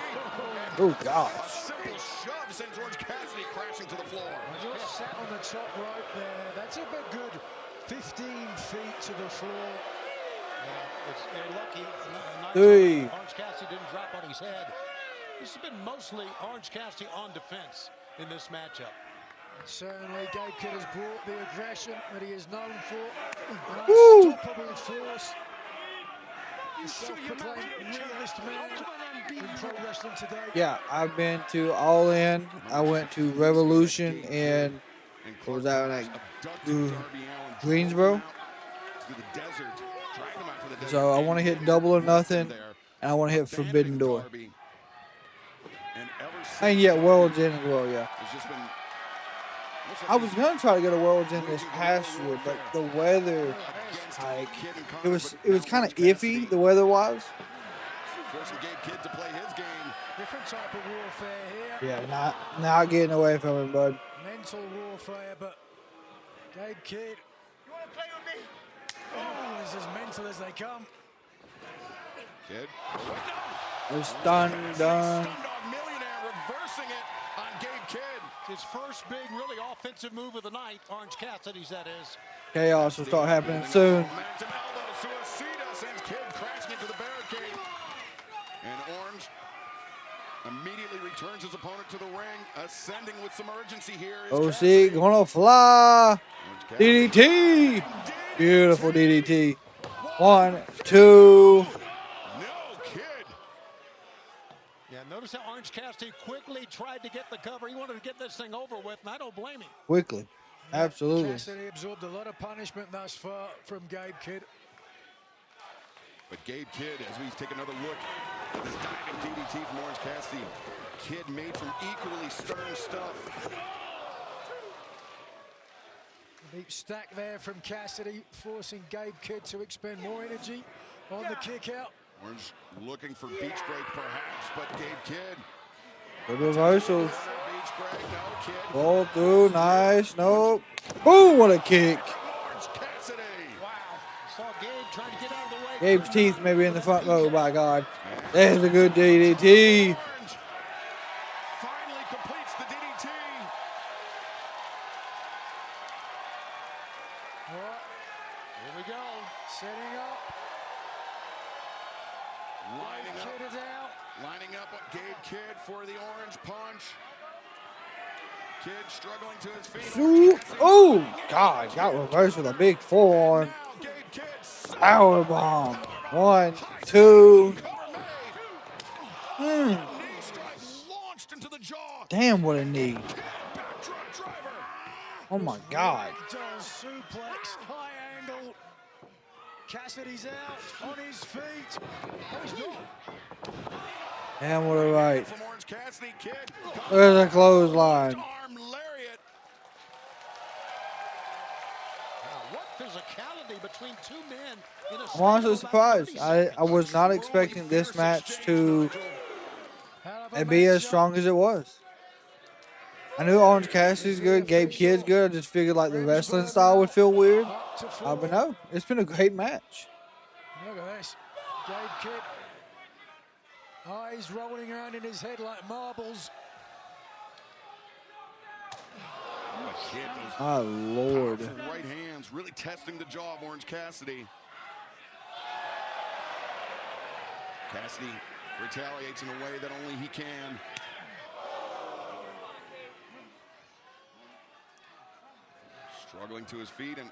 Oh, gosh. A simple shove sends Orange Cassidy crashing to the floor. Just sat on the top right there. That's a good 15 feet to the floor. They're lucky. 3. Orange Cassidy didn't drop on his head. This has been mostly Orange Cassidy on defense in this matchup. Certainly, Gabe Kidd has brought the aggression that he is known for. Woo! Unstoppable force. The self-proclaimed realist man in pro wrestling today. Yeah, I've been to All In. I went to Revolution and what was that one? Greensboro. So I want to hit Double or Nothing, and I want to hit Forbidden Door. And yeah, World's End as well. Yeah. I was gonna try to go to World's End this past year, but the weather, like, it was kind of iffy. The weather wise. Forcing Gabe Kidd to play his game. Different type of warfare here. Yeah, not getting away from him, bud. Mental warfare, but Gabe Kidd. You want to play with me? Oh, is as mental as they come. Kidd. It's done. Millionaire reversing it on Gabe Kidd. His first big, really offensive move of the night. Orange Cassidy's, that is. Chaos will start happening soon. Momentum elbow, Suicida sends Kidd crashing into the barricade. And Orange immediately returns his opponent to the ring, ascending with some urgency here. OC gonna fly. DDT. Beautiful DDT. 1, 2. Yeah, notice how Orange Cassidy quickly tried to get the cover. He wanted to get this thing over with, and I don't blame him. Quickly. Absolutely. Cassidy absorbed a lot of punishment thus far from Gabe Kidd. But Gabe Kidd, as we take another look at this diving DDT from Orange Cassidy, Kidd made from equally stern stuff. Deep stack there from Cassidy, forcing Gabe Kidd to expend more energy on the kick out. Orange looking for beach break perhaps, but Gabe Kidd. Good reversals. Beach break, no, Kidd. Roll through, nice, nope. Boom, what a kick. Orange Cassidy. Wow, saw Gabe trying to get out of the way. Gabe's teeth may be in the front row, by God. There's a good DDT. Orange finally completes the DDT. Here we go. Setting up. Lining up Gabe Kidd for the orange punch. Kidd struggling to his feet. Oh, God, got reversed with a big forearm. Power bomb. 1, 2. Damn, what a knee. Oh, my God. Suplex, high angle. Cassidy's out on his feet. Oh, he's not. Damn, what a right. From Orange Cassidy, Kidd. There's a clothesline. Arm lariat. What physicality between two men. I'm honestly surprised. I was not expecting this match to be as strong as it was. I knew Orange Cassidy's good, Gabe Kidd's good. I just figured like the wrestling style would feel weird. But no, it's been a great match. Look at this. Gabe Kidd. Eyes rolling around in his head like marbles. My Lord. Right hands really testing the jaw of Orange Cassidy. Cassidy retaliates in a way that only he can. Struggling to his feet and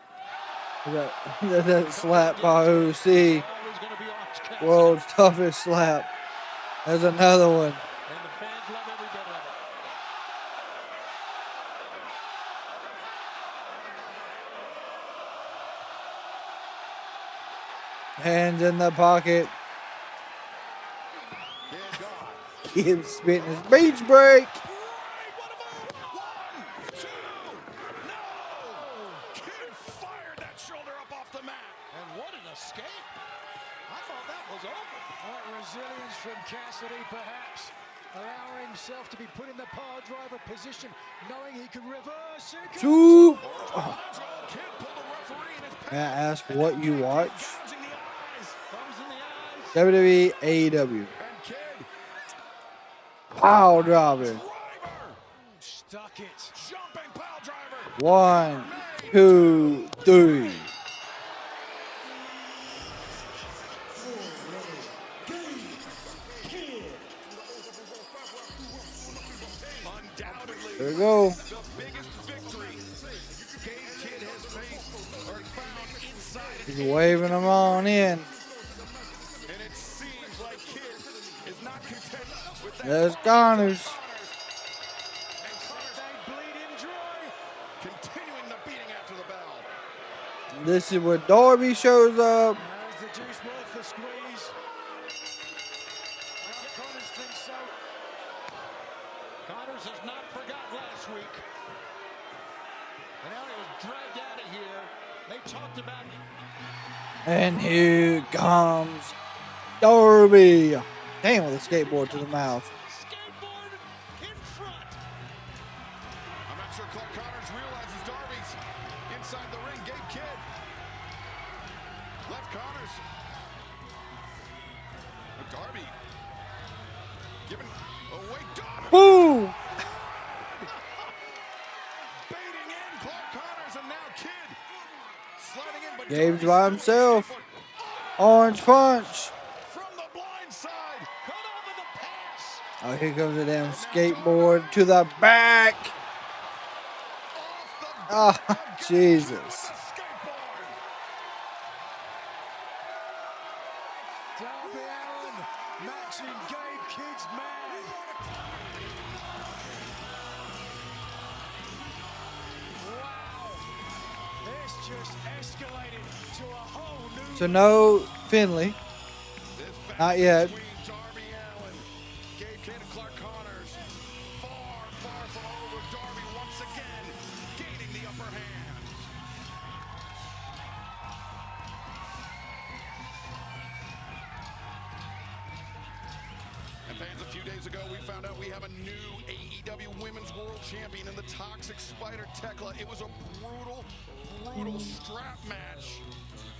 that slap by OC. World's toughest slap. There's another one. And the fans love every bit of it. Hands in the pocket. Kidd spitting his beach break. Resilience from Cassidy, perhaps allowing himself to be put in the power driver position, knowing he can reverse it. May I ask what you watch? WWE, AEW. Power driver. Stuck it. 1, 2, 3. There we go. He's waving them on in. And it seems like Kidd is not There's Connors. Continuing the beating after the bell. This is where Darby shows up. There's the juice worth the squeeze. Connors thinks so. Connors has not forgotten last week. And now he was dragged out of here. They talked about it. And here comes Darby. Damn, with a skateboard to the mouth. Skateboard in front. I'm not sure Clark Connors realizes Darby's inside the ring. Gabe Kidd left Connors. But Darby giving away Darby. Boom! Baiting in Clark Connors and now Kidd sliding in. But Gabe's by himself. Orange punch. from the blind side. Cut over the pass. Oh, here comes a damn skateboard to the back. Oh, Jesus. Darby Allin matching Gabe Kidd's man. Wow. This just escalated to a whole new So no Finley. Not yet. Darby Allin, Gabe Kidd, and Clark Connors. Far from over. Darby once again gaining the upper hand. And fans, a few days ago, we found out we have a new AEW Women's World Champion in the Toxic Spider Tekla. It was a brutal strap match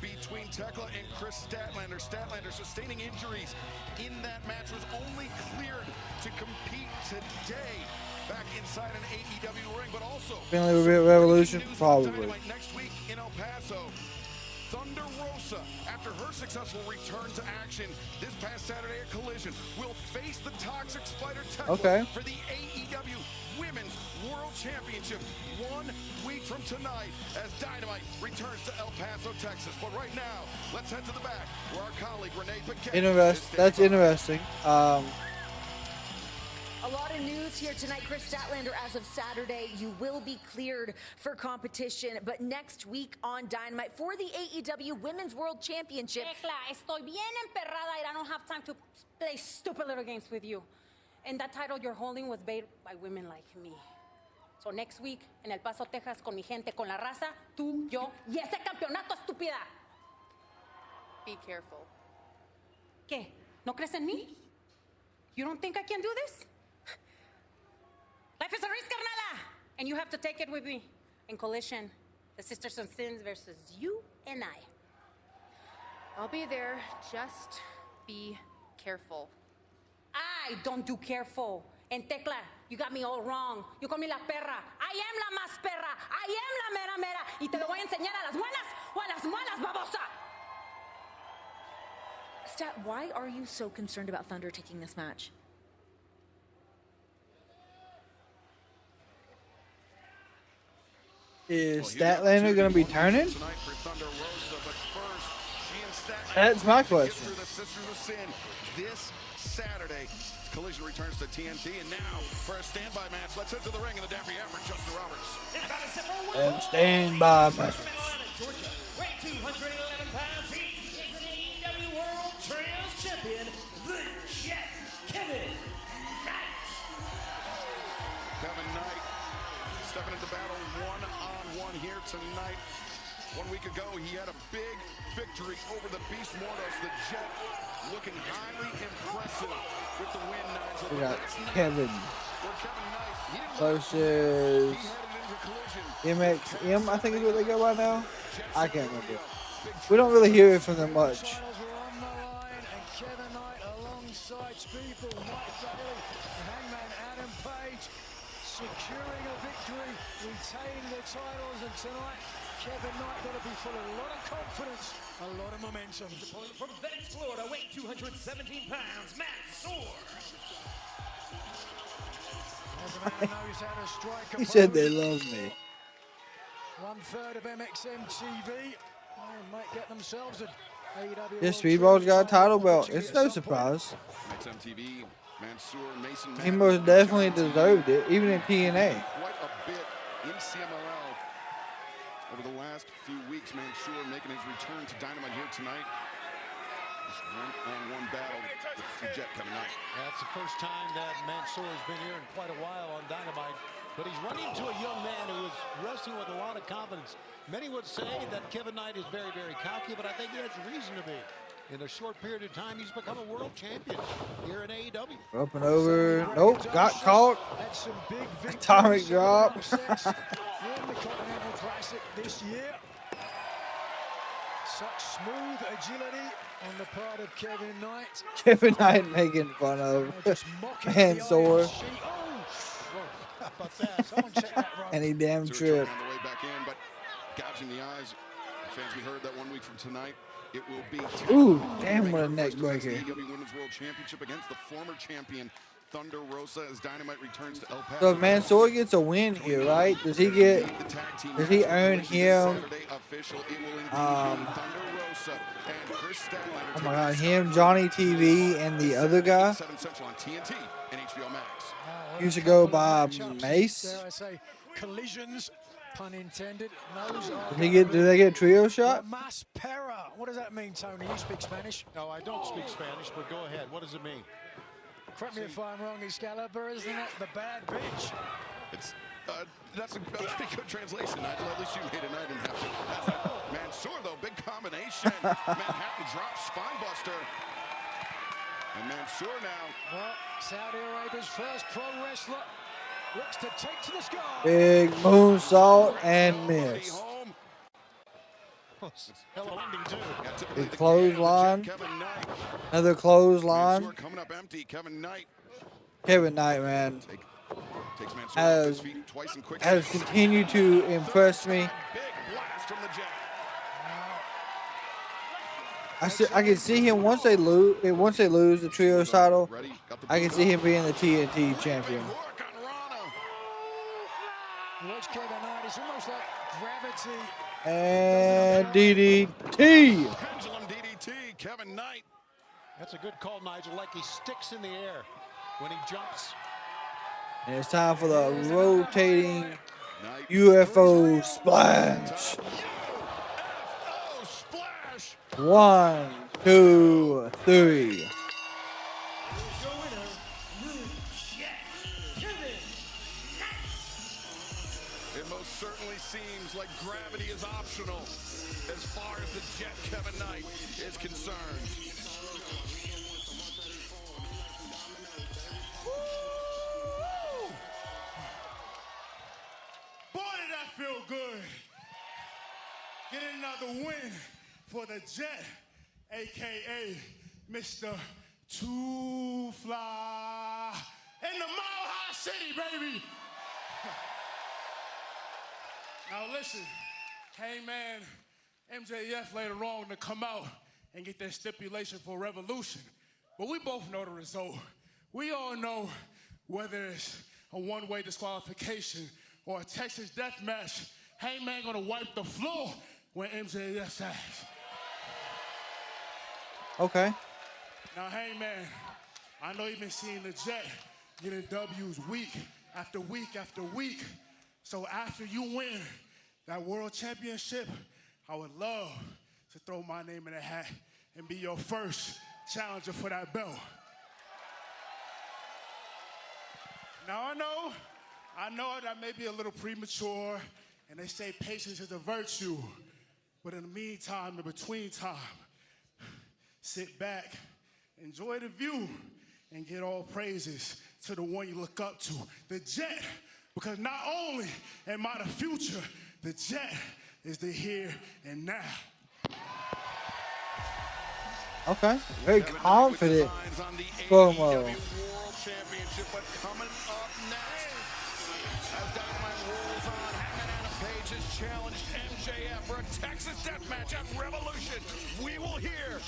between Tekla and Chris Statlander. Statlander sustaining injuries in that match, was only cleared to compete today back inside an AEW ring, but also Finley will be at Revolution, probably. Dynamite next week in El Paso. Thunder Rosa, after her successful return to action this past Saturday at Collision, will face the Toxic Spider Tekla for the AEW Women's World Championship 1 week from tonight as Dynamite returns to El Paso, Texas. But right now, let's head to the back where our colleague Renee Paquette That's interesting. A lot of news here tonight. Chris Statlander, as of Saturday, you will be cleared for competition. But next week on Dynamite for the AEW Women's World Championship. Tekla, estoy bien emperrada and I don't have time to play stupid little games with you. And that title you're holding was made by women like me. So next week, en El Paso, Texas, con mi gente, con la raza, tú, yo, y ese campeonato, estúpida. Be careful. ¿Qué? ¿No crees en mí? You don't think I can do this? Life is a risk, carnala. And you have to take it with me. In Collision, the Sisters of Sins versus you and I. I'll be there. Just be careful. I don't do careful. And Tekla, you got me all wrong. You call me la perra. I am la más perra. I am la mera mera. Y te lo voy a enseñar a las buenas o a las malas, babosa. Stat, why are you so concerned about Thunder taking this match? Is Statlander going to be turning? That's my question. This Saturday, Collision returns to TNT, and now for a standby match, let's head to the ring in the Daffy Hammer, Justin Roberts. And standby match. Weight 211 pounds, he is an AEW World Trios Champion, the Jet, Kevin Knight. Kevin Knight stepping into battle one-on-one here tonight. 1 week ago, he had a big victory over the Beast Mortos, the Jet, looking highly impressive with the win. Nigel. We got Kevin versus MXM, I think is what they go by now. I can't remember. We don't really hear it from them much. Kevin Knight alongside Speedball, Mike Bailey, Hangman Adam Page, securing a victory, retaining the titles, and tonight Kevin Knight got to be full of a lot of confidence, a lot of momentum. From Venice, Florida, weight 217 pounds, Matt Soar. He said they love me. 1/3 of MXM TV. They might get themselves a AEW This World Speedball's got a Champion title title belt. eventually It's at no some point. surprise. MTV, Mansoor, Mason He Madden, most definitely John deserved TV, it, even in TNA. quite a bit in CMLL over the last few weeks. Mansoor making his return to Dynamite here tonight. This one-on-one battle with the Jet Kevin Knight. That's the first time that Mansoor has been here in quite a while on Dynamite. But he's running into a young man who is wrestling with a lot of confidence. Many would say that Kevin Knight is very, very cocky, but I think he has reason to be. In a short period of time, he's become a world champion here in AEW. Up and over. Nope. Got caught. Had some big Atomic victories, drop. upsets in the Continental Classic this year. Such smooth agility on the part of Kevin Knight. Kevin Knight making fun of Mansoor. How about that? Someone check that rope. And he damn Mansoor tripped. on the way back in, but gouging the eyes. Fans, we heard that 1 week from tonight, it will be. Ooh, damn, what a neck breaker. AEW Women's World Championship against the former champion Thunder Rosa as Dynamite returns to El Paso. So if Mansoor gets a win here, right? Does he earn him oh my god, him, Johnny TV, and the other guy? You should go by Mace. Dare I say collisions, pun intended. Do they get a trio shot? Mas Pera. What does that mean, Tony? You speak Spanish? No, I don't speak Spanish, but go ahead. What does it mean? Correct me if I'm wrong, Excalibur, isn't it? The bad bitch. It's that's a pretty good translation, Nigel. At least you made it. I didn't have to. That's Mansoor, though, big combination. Manhattan drop spine buster. And Mansoor now. Well, Saudi Arabia's first pro wrestler looks to take to the sky. Big moonsault and miss. Big clothesline. Another clothesline. Coming up empty. Kevin Knight. Kevin Knight, man, has continued to impress me. I can see him once they lose the trio title. I can see him being the TNT champion. Watch Kevin Knight. It's almost like gravity. And DDT. Pendulum DDT. Kevin Knight. That's a good call, Nigel. Like he sticks in the air when he jumps. And it's time for the rotating UFO splash. 1, 2, 3. It most certainly seems like gravity is optional as far as the Jet Kevin Knight is concerned. Boy, did that feel good. Getting another win for the Jet, a.k.a. Mr. Two Fly in the Mile High City, baby. Now listen, Hangman, MJF later on to come out and get that stipulation for Revolution. But we both know the result. We all know whether it's a one-way disqualification or a Texas death match, Hangman gonna wipe the floor when MJF's ass. Okay. Now, Hangman, I know you've been seeing the Jet getting W's week after week after week. So after you win that world championship, I would love to throw my name in the hat and be your first challenger for that belt. Now, I know that may be a little premature, and they say patience is a virtue. But in the meantime, in between time, sit back, enjoy the view, and get all praises to the one you look up to, the Jet. Because not only am I the future, the Jet is the here and now. Okay. Very confident promo. Championship, but coming up next, as Dynamite rolls on, Hangman Page has challenged MJF for a Texas deathmatch at Revolution. We will hear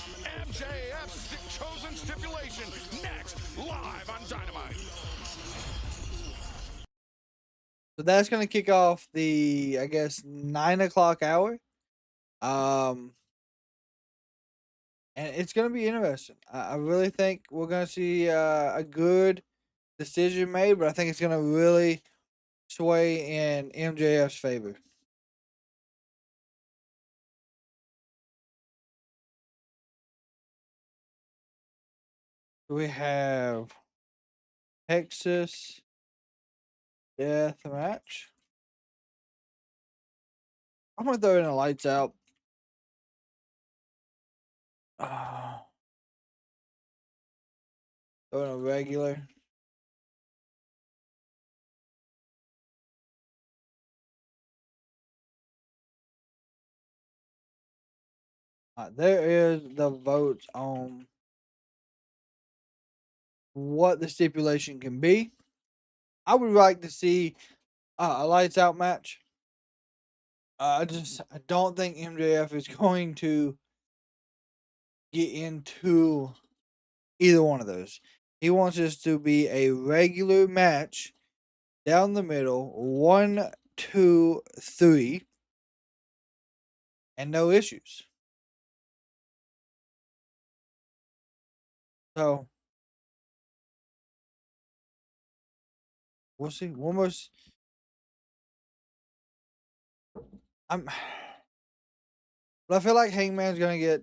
MJF's chosen stipulation next, live on Dynamite. So that's gonna kick off the, I guess, 9 o'clock hour. and it's going to be interesting. I really think we're going to see a good decision made, but I think it's going to really sway in MJF's favor. We have Texas Death Match. I'm going to throw in a lights out. Throw in a regular. There is the votes on what the stipulation can be. I would like to see a lights out match. I don't think MJF is going to get into either one of those. He wants this to be a regular match down the middle, 1, 2, 3, and no issues. So we'll see. Almost. But I feel like Hangman's gonna get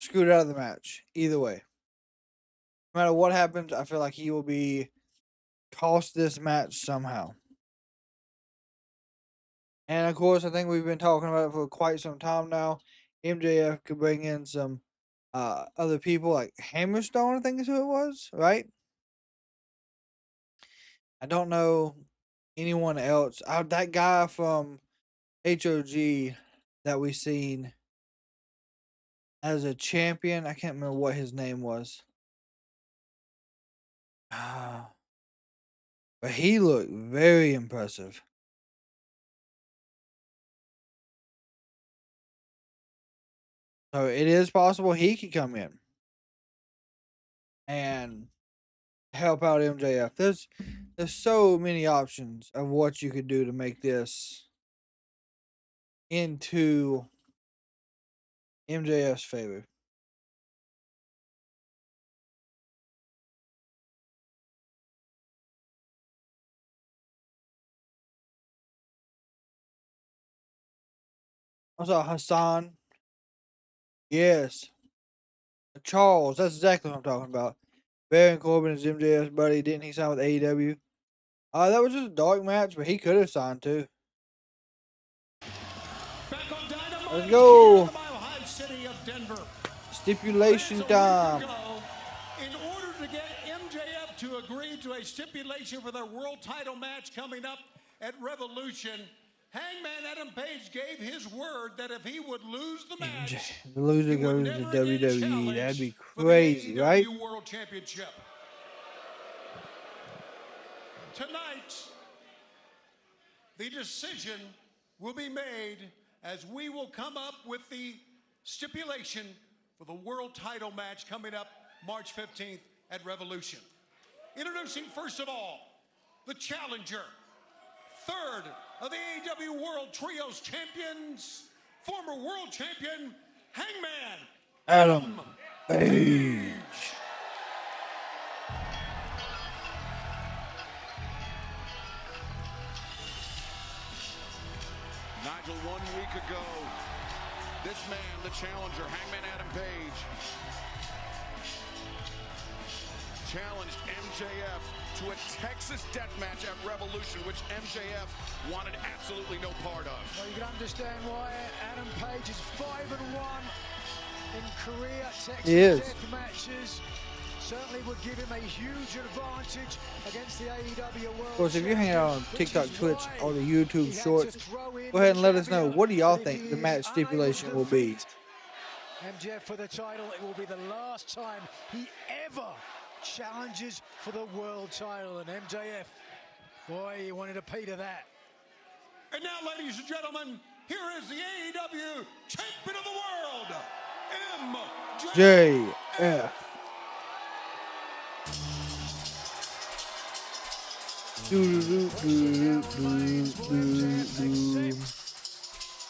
screwed out of the match either way. No matter what happens, I feel like he will be cost this match somehow. And of course, I think we've been talking about it for quite some time now. MJF could bring in some other people like Hammerstone, I think is who it was, right? I don't know anyone else. That guy from HOG that we seen as a champion, I can't remember what his name was. But he looked very impressive. So it is possible he could come in and help out MJF. There's so many options of what you could do to make this into MJF's favor. Also, Hassan. Yes. Charles. That's exactly what I'm talking about. Baron Corbin is MJF's buddy. Didn't he sign with AEW? That was just a dark match, but he could have signed too. Let's go. Stipulation time. In order to get MJF to agree to a stipulation for their world title match coming up at Revolution, Hangman Adam Page gave his word that if he would lose the match, the loser goes to WWE. That'd be crazy, right? World Championship. Tonight, the decision will be made as we will come up with the stipulation for the world title match coming up March 15th at Revolution. Introducing first of all, the challenger, third of the AEW World Trios Champions, former world champion, Hangman Adam Page. Nigel, 1 week ago, this man, the challenger, Hangman Adam Page, challenged MJF to a Texas death match at Revolution, which MJF wanted absolutely no part of. Well, you can understand why Adam Page is 5-1 in career Texas death matches. Certainly would give him a huge advantage against the AEW World. Of course, if you're hanging out on TikTok, Twitch, or the YouTube Shorts, go ahead and let us know. What do y'all think the match stipulation will be? MJF for the title. It will be the last time he ever challenges for the world title. And MJF, boy, he wanted a piece of that. And now, ladies and gentlemen, here is the AEW Champion of the World, MJF.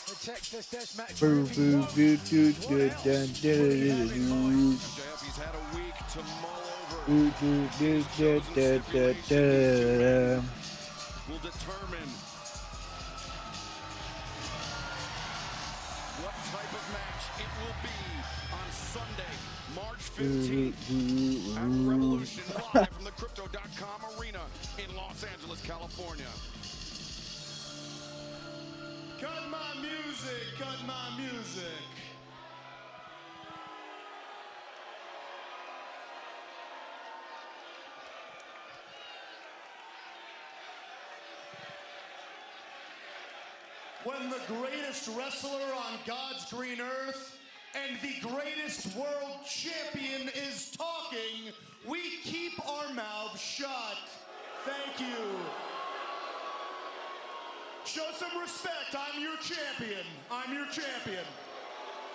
The Texas death match. Boo, boo, doo, doo, doo, dun, doo, doo, doo. He's had a week to mull over. Doo, doo, doo, doo, doo, doo, doo. Will determine what type of match it will be on Sunday, March 15th at Revolution, live from the Crypto.com Arena in Los Angeles, California. Cut my music, cut my music. When the greatest wrestler on God's green earth and the greatest world champion is talking, we keep our mouths shut. Thank you. Show some respect. I'm your champion. I'm your champion.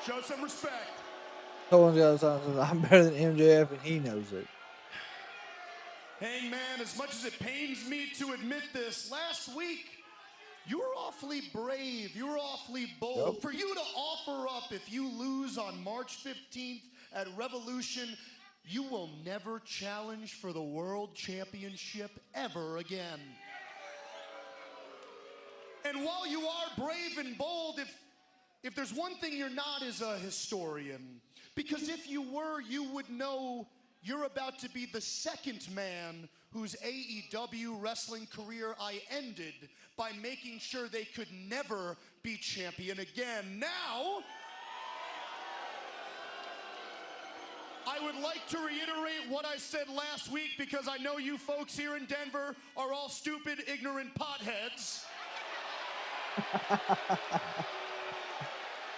Show some respect. Someone's got to say, I'm better than MJF, and he knows it. Hangman, as much as it pains me to admit this, last week, you were awfully brave. You were awfully bold. Yep. For you to offer up if you lose on March 15th at Revolution, you will never challenge for the World Championship ever again. And while you are brave and bold, if there's one thing you're not is a historian. Because if you were, you would know you're about to be the second man whose AEW wrestling career I ended by making sure they could never be champion again. Now, I would like to reiterate what I said last week because I know you folks here in Denver are all stupid, ignorant potheads.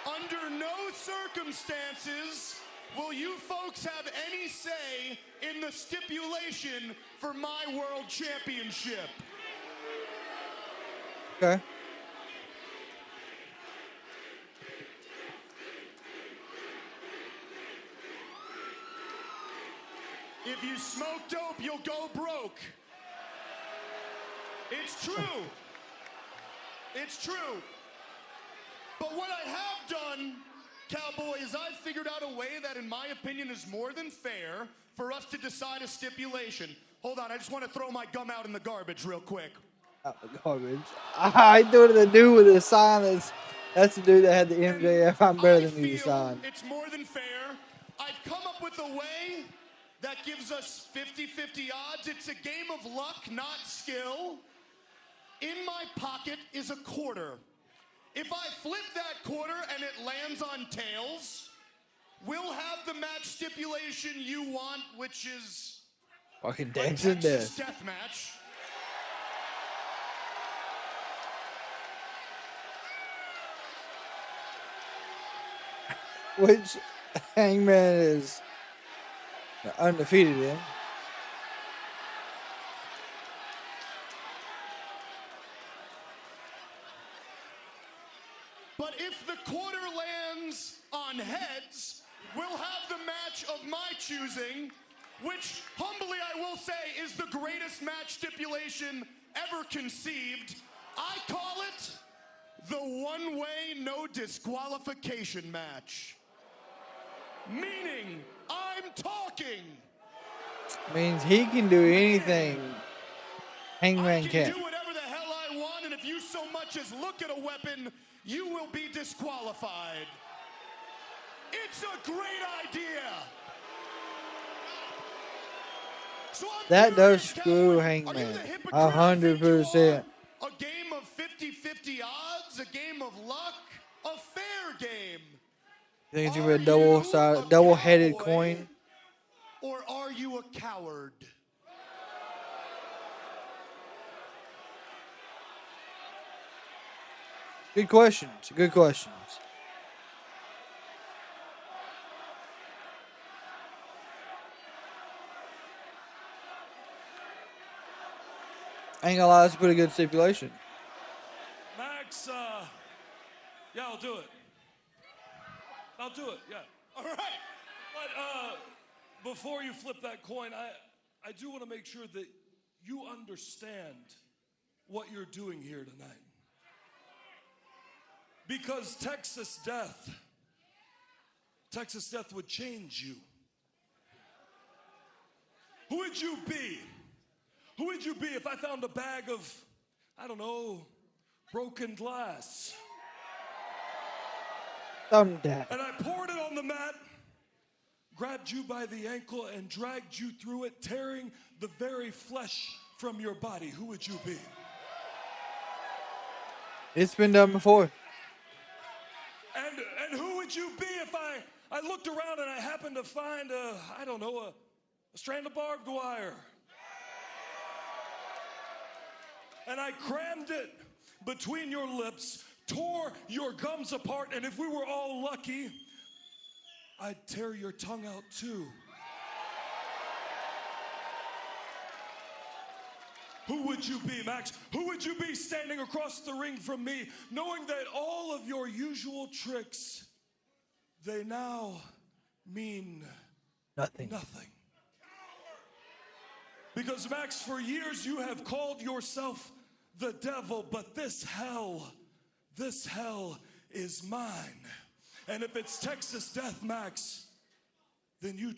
Under no circumstances will you folks have any say in the stipulation for my world championship. Okay. If you smoke dope, you'll go broke. It's true. It's true. But what I have done, Cowboy, is I've figured out a way that, in my opinion, is more than fair for us to decide a stipulation. Hold on, I just want to throw my gum out in the garbage real quick. Out the garbage. I thought the dude with the sign that's the dude that had the MJF I'm better than you sign. It's more than fair. I've come up with a way that gives us 50-50 odds. It's a game of luck, not skill. In my pocket is a quarter. If I flip that quarter and it lands on tails, we'll have the match stipulation you want, which is Fucking a dancing Texas death. death match. Which Hangman is undefeated in. But if the quarter lands on heads, we'll have the match of my choosing, which humbly I will say is the greatest match stipulation ever conceived. I call it the one-way no disqualification match. Meaning, I'm talking. Means he can do anything Hangman I can can't. do whatever the hell I want, and if you so much as look at a weapon, you will be disqualified. It's a great idea. So I'm That does curious, screw Cowboy, Hangman. are you the hypocrite I think you 100%. are? A game of 50-50 odds, a game of luck, a fair game. You think it's gonna be a double-headed coin? Or are you a coward? Good questions. Good questions. I ain't gonna lie, that's a pretty good stipulation. Max, yeah, I'll do it. I'll do it, yeah. All right. But before you flip that coin, I do want to make sure that you understand what you're doing here tonight. Because Texas Death would change you. Who would you be? Who would you be if I found a bag of, I don't know, broken glass? Thumb that. And I poured it on the mat, grabbed you by the ankle, and dragged you through it, tearing the very flesh from your body. Who would you be? It's been done before. And who would you be if I looked around and I happened to find a strand of barbed wire? And I crammed it between your lips, tore your gums apart, and if we were all lucky, I'd tear your tongue out too. Who would you be, Max? Who would you be standing across the ring from me, knowing that all of your usual tricks, they now mean nothing? Because, Max, for years you have called yourself the devil, but this hell is mine. And if it's Texas Death, Max, then you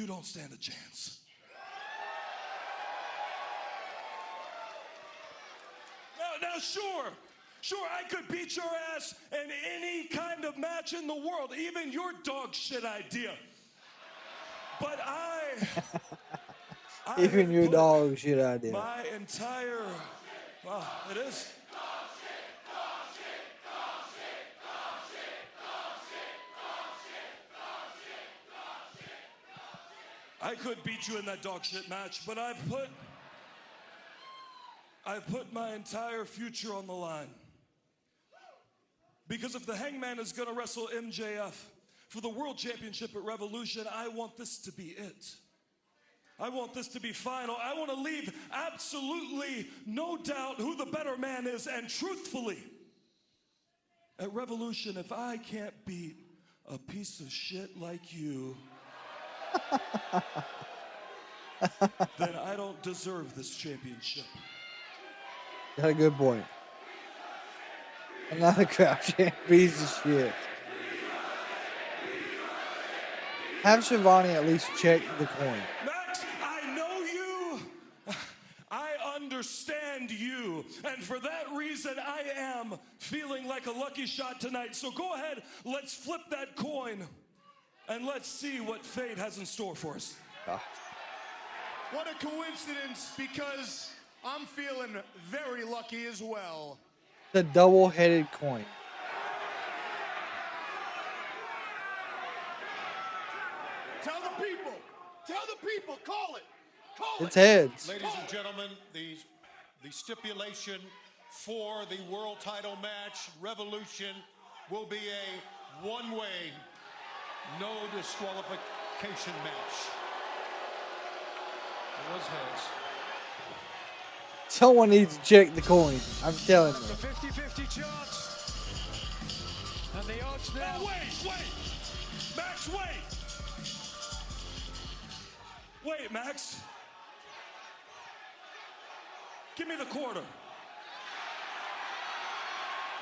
don't stand a chance. Now, sure, I could beat your ass in any kind of match in the world, even your dog shit idea. But even your dog shit idea. My entire, it is. I could beat you in that dog shit match, but I've put my entire future on the line. Because if the Hangman is going to wrestle MJF for the World Championship at Revolution, I want this to be it. I want this to be final. I want to leave absolutely no doubt who the better man is. And truthfully, at Revolution, if I can't beat a piece of shit like you, then I don't deserve this championship. Got a good point. I'm not a crouching piece of shit. Have Shivani at least check the coin. Max, I know you. I understand you. And for that reason, I am feeling like a lucky shot tonight. So go ahead, let's flip that coin, and let's see what fate has in store for us. What a coincidence, because I'm feeling very lucky as well. The double-headed coin. Tell the people, call it. It's heads. Ladies and gentlemen, the stipulation for the world title match, Revolution, will be a one-way, no disqualification match. It was heads. Someone needs to check the coin. I'm telling you. It's a 50-50 chance. And the odds now. Oh, wait. Max, wait. Wait, Max. Give me the quarter.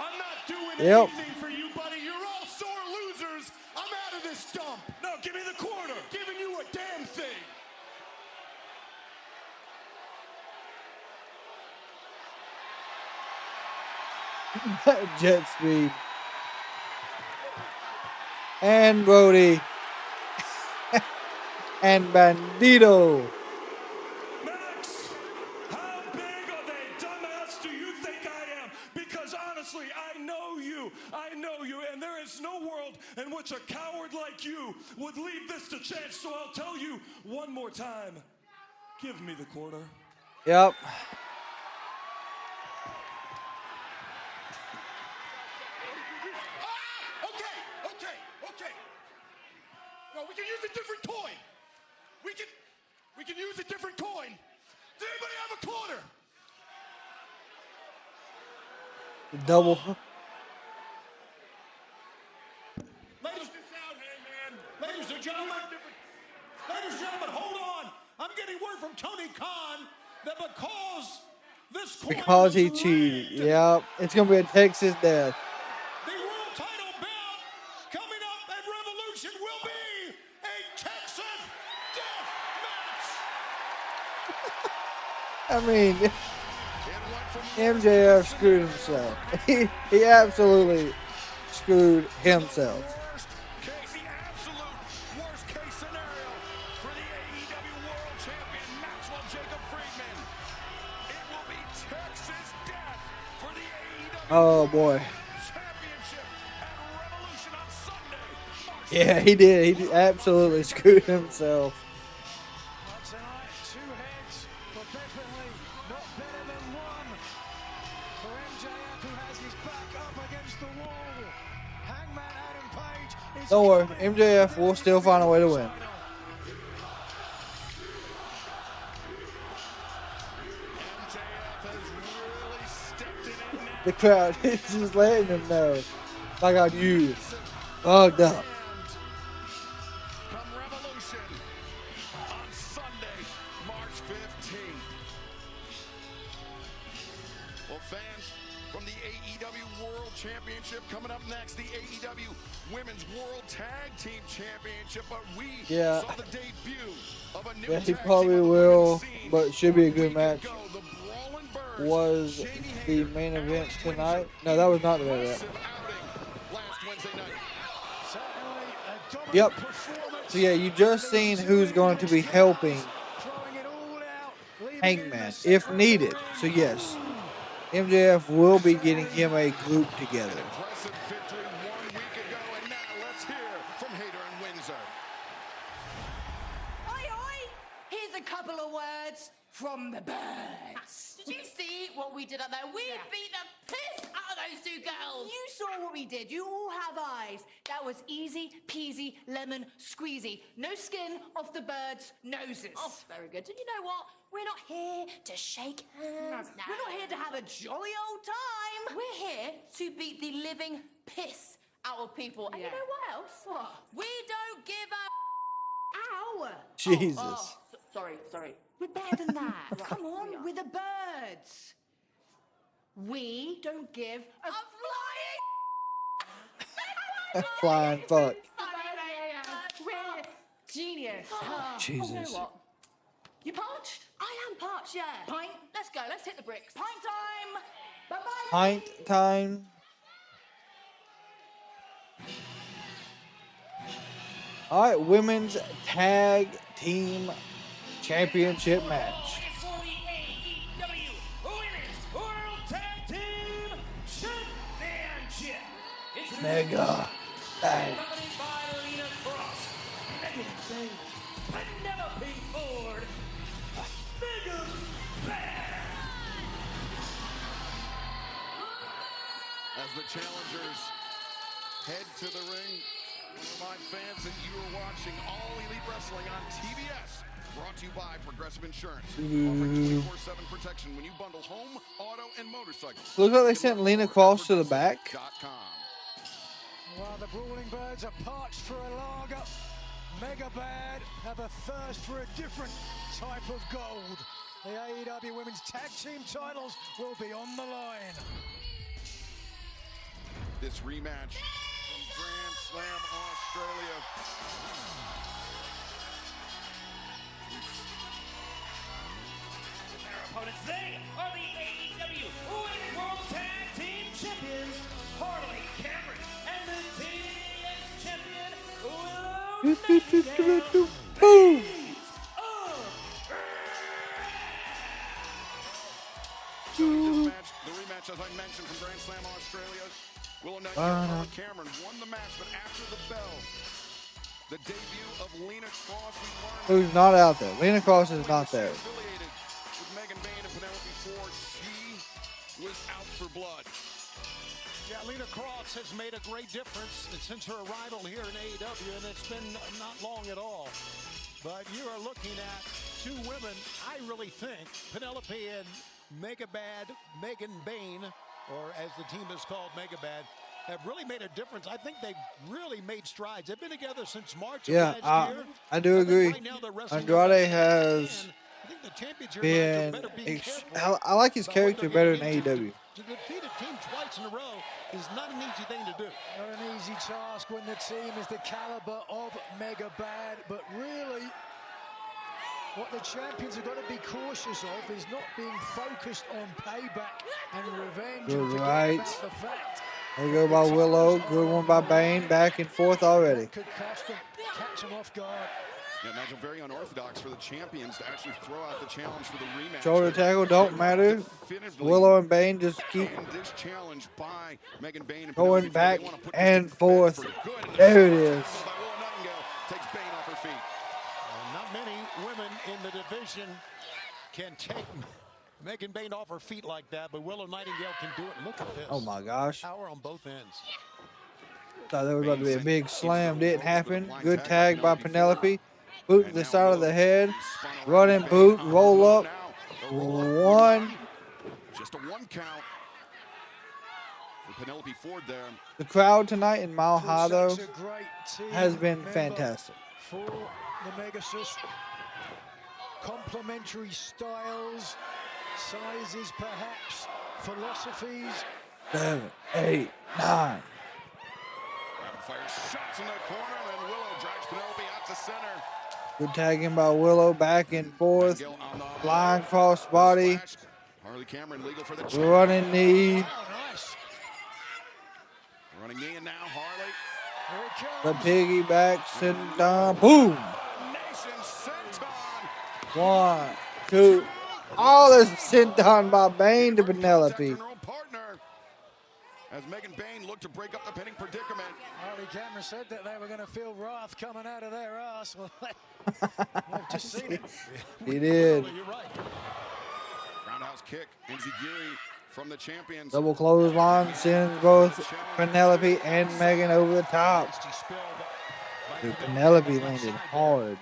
I'm not doing Yep. anything for you, buddy. You're all sore losers. I'm out of this dump. No, give me the quarter. Giving you a damn thing. Jet speed. And Brody. And Bandito. Max, how big of a dumbass do you think I am? Because honestly, I know you, and there is no world in which a coward like you would leave this to chance. So I'll tell you one more time, give me the quarter. Yep. Okay. No, we can use a different coin. We can use a different coin. Does anybody have a quarter? The double. Ladies and gentlemen, hold on. I'm getting word from Tony Khan that because This coin because he was cheated. rigged. Yep, it's gonna be a Texas death. The world title bout coming up at Revolution will be a Texas death match. I mean, MJF screwed himself. He absolutely screwed himself. The absolute worst case scenario for the AEW World Champion Maxwell Jacob Friedman. It will be Texas death for the AEW Oh boy. Championship at Revolution on Sunday. Yeah, he did. He absolutely screwed himself. Tonight, two heads, but definitely not better than one. For MJF, who has his back up against the wall. Hangman Adam Page is Don't worry, MJF will still find a way to win. The crowd is just letting him know. Like on you. Bugged up. Come Revolution on Sunday, March 15th. Well, fans, from the AEW World Championship coming up next, the AEW Women's World Tag Team Championship. But we Yeah. saw the debut of a new Yeah, he tag probably team on the will, women's scene. but should be a good match. The Brawling Birds, Was the main event tonight? No, that was not the main event. last Wednesday night. Yep. So yeah, you just seen who's going to be helping Hangman if needed. So yes, MJF will be getting him a group together. Impressive victory 1 week ago, and now let's hear from Hader and Windsor. Oi, oi! Here's a couple of words from the birds. Did you see what we did up there? We beat the piss out of those two girls. You saw what we did. You all have eyes. That was easy peasy lemon squeezy. No skin off the birds' noses. Oh, very good. And you know what? We're not here to shake hands. No. We're not here to have a jolly old time. We're here to beat the living piss out of people. And you know what else? What? We don't give a... Ow! Jesus. Sorry. We're better than that. Come on, we're the birds. We don't give a Flying fuck. We're genius. Jesus. You know what? You parched? I am parched, yeah. Pint? Let's go. Let's hit the bricks. Pint time. Bye-bye. Pint time. All right, women's tag team championship match. It's for the AEW Women's World Tag Team Championship. It's Mega. Bang. accompanied by Lena Cross, Megan Bain, Penelope Ford, Mega Bear. As the challengers head to the ring, remind fans that you are watching All Elite Wrestling on TBS. Brought to you by Progressive Insurance. Offering 24/7 protection when you bundle home, auto, and motorcycles. Looks like they sent Lena Cross to the back. While the Brawling Birds are parched for a lager, Mega Bad have a thirst for a different type of gold. The AEW Women's Tag Team titles will be on the line. This rematch from Grand Slam Australia. Their opponents, they are the AEW Women's World Tag Team Champions, Harley Cameron, and the TNT Champion, Willow Boom. The rematch, as I mentioned, from Grand Slam Australia. Willow Knight and Harley Cameron won the match, but after the bell, the debut of Lena Cross, we learned Who's not out there? Lena Cross is not there. affiliated with Megan Bain and Penelope Ford. She was out for blood. Yeah, Lena Cross has made a great difference since her arrival here in AEW, and it's been not long at all. But you are looking at two women, I really think, Penelope and Megabad, Megan Bain, or as the team is called, Megabad, have really made a difference. I think they've really made strides. They've been together since March of Yeah, last year. I do agree. Right now they're wrestling Andrade has the champions here been. better be careful I like his about what character they're better getting than into. AEW. To defeat a team twice in a row is not an easy thing to do. Not an easy task when the team is the caliber of Mega Bad, but really, what the champions have got to be cautious of is not being focused on payback and revenge. Good And forget right. about the fact There you go by Willow. Good one by Bane. Back and forth already. that could cost them, catch them off guard. Yeah, imagine very unorthodox for the champions to actually throw out the challenge for the rematch. Shoulder tackle don't matter. Willow and Bane just keep this challenge by Megan Bane and going back and forth. There it is. Takes Bane off her feet. Not many women in the division can take Megan Bane off her feet like that, but Willow Nightingale can do it. Look at this. Oh my gosh. Power on both ends. Thought that was about to be a big slam. Didn't happen. Good tag by Penelope. Boot to the side of the head. Running boot. Roll up. One. Just a one count for Penelope Ford there. The crowd tonight in Mile High, though, Such a great team has been member fantastic. For the Megasus. Complementary styles, sizes perhaps, philosophies. 7, 8, 9. Fire shots in the corner, and then Willow drives Penelope out to center. Good tagging by Willow. Back and forth. Flying cross body. Harley Cameron legal for the Running knee. Running knee, and now Harley. The piggyback. Sitting down. Boom. 1, 2. Oh, there's a senton by Bane to Penelope. As Megan Bane looked to break up the pinning predicament. Harley Cameron said that they were going to feel wrath coming out of their ass. Well, they've just seen it. He did. You're right. Roundhouse kick. Enziguri from the champions. Double clothesline sends both Penelope and Megan over the top. Dude, Penelope landed hard.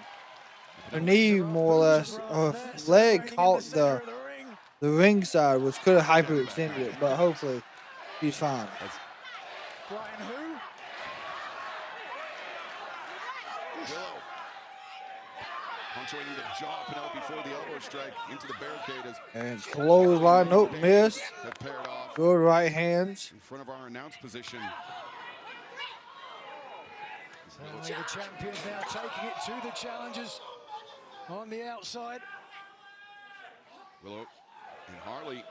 Her knee, more or less, her leg caught the ringside, which could have hyperextended it, but hopefully she's fine. Brian who? Willow. Punctuating the jaw, Penelope for the elbow strike into the barricade. And clothesline, nope, missed. That paired off. Good right hands. In front of our announce position. Certainly the champions now taking it to the challengers on the outside. Willow and Harley,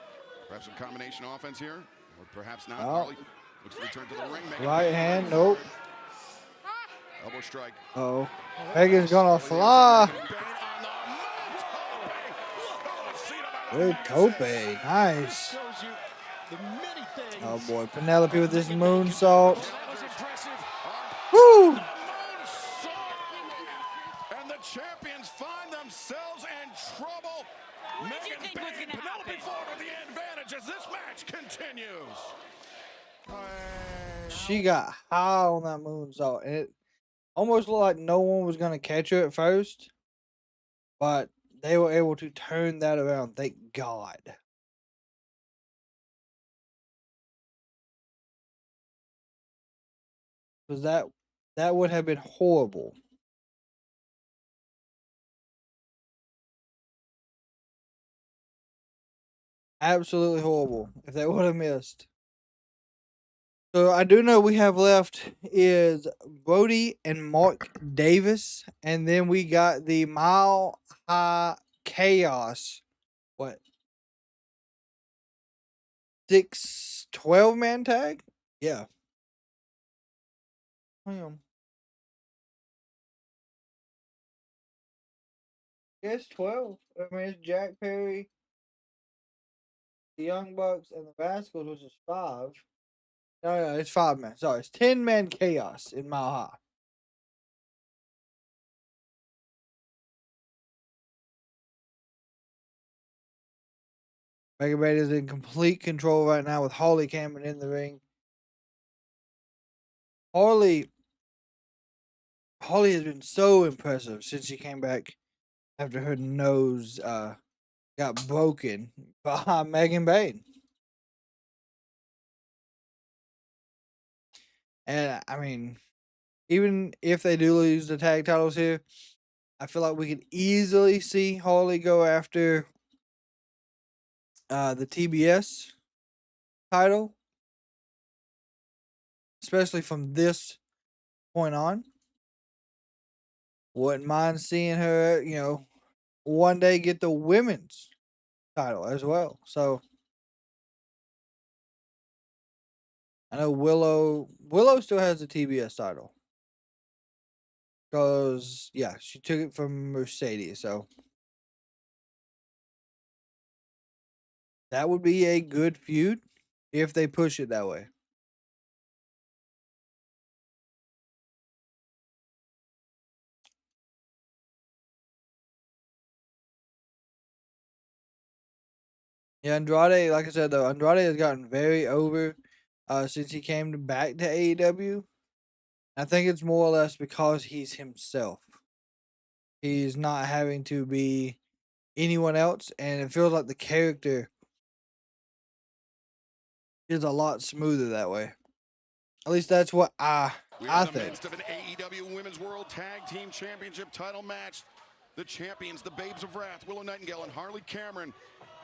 perhaps some combination offense here, or perhaps not. Oh. Harley looks to return to the ring. Megan Right Bane. hand, nope. Elbow strike. Uh-oh. Megan's gonna fly. Good tope. Nice. Oh boy, Penelope with this moonsault. Woo! And the champions find themselves in trouble. Megan Bane, Penelope Ford with the advantage as this match continues. She got high on that moonsault, and it almost looked like no one was gonna catch her at first, but they were able to turn that around. Thank God. Because that would have been horrible. Absolutely horrible if they would have missed. So I do know we have left is Brody and Mark Davis, and then we got the Mile High Chaos. What? 12-man tag? Yeah. Hang on. It's 12. I mean, it's Jack Perry, the Young Bucks, and the Rascalz, which is 5. No, it's 5-man. Sorry, it's 10-man chaos in Mile High. Mega Bane is in complete control right now with Harley Cameron in the ring. Harley has been so impressive since she came back after her nose got broken by Megan Bane. And I mean, even if they do lose the tag titles here, I feel like we could easily see Harley go after the TBS title, especially from this point on. Wouldn't mind seeing her, one day get the women's title as well. So I know Willow still has the TBS title. Because, yeah, she took it from Mercedes. So that would be a good feud if they push it that way. Yeah, Andrade, like I said, though, Andrade has gotten very over since he came back to AEW. I think it's more or less because he's himself. He's not having to be anyone else, and it feels like the character is a lot smoother that way. At least that's what I in the think. midst of an AEW Women's World Tag Team Championship title match. The champions, the Babes of Wrath, Willow Nightingale and Harley Cameron,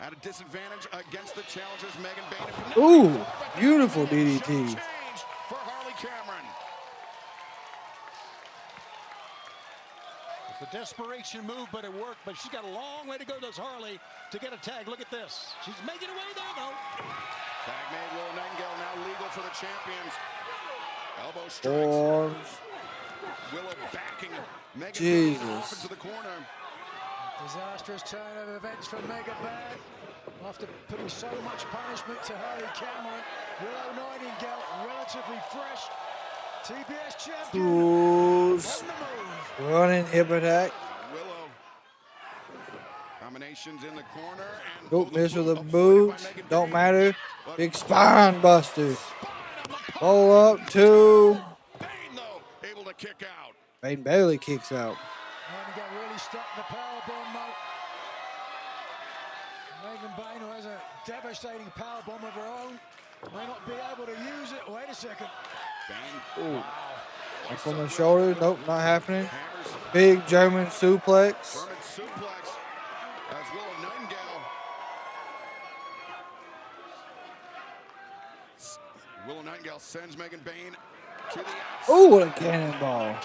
at a disadvantage against the challengers Megan Bain and Ooh, beautiful DDT. For Harley Cameron. It's a desperation move, but it worked. But she's got a long way to go, does Harley, to get a tag. Look at this. She's making her way there, though. Tag made. Willow Nightingale now legal for the champions. Elbow strikes. Willow backing Megan Bain off into the corner. Disastrous turn of events for Mega Bad. After putting so much punishment to Harley Cameron, Willow Nightingale, relatively fresh TBS champion. Running hip attack. Willow. Combinations in the corner. And Don't miss with the boots. Don't matter. Big spine buster. Roll up two. Able to kick out. Bain barely kicks out. Nightingale really stuck the powerbomb, though. Megan Bain, who has a devastating powerbomb of her own, may not be able to use it. Wait a second. Bain. Ooh. Up on the shoulder. Nope, not happening. Big German suplex. German suplex as Willow Nightingale. Willow Nightingale sends Megan Bain to the outside. Ooh, what a cannonball.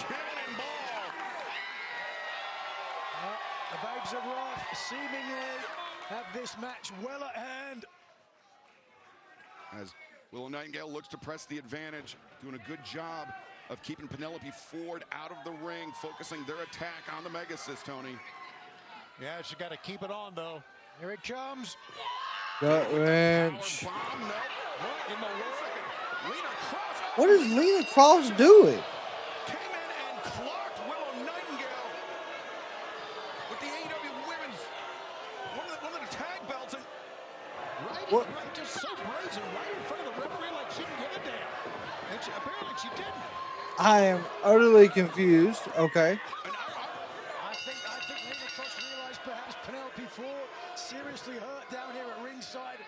The Babes of Wrath seemingly have this match well at hand. As Willow Nightingale looks to press the advantage, doing a good job of keeping Penelope Ford out of the ring, focusing their attack on the Megasis, Tony. Yeah, she got to keep it on, though. Here it comes. Gut wrench. What in the world? Lena Cross. What is Lena Cross doing? Came in and clocked Willow Nightingale with the AEW Women's one of the tag belts. And What? Right, just so brazen, right in front of the referee like she didn't give a damn. And apparently she didn't. I am utterly confused. Okay. I think Lena Cross realized perhaps Penelope Ford seriously hurt down here at ringside.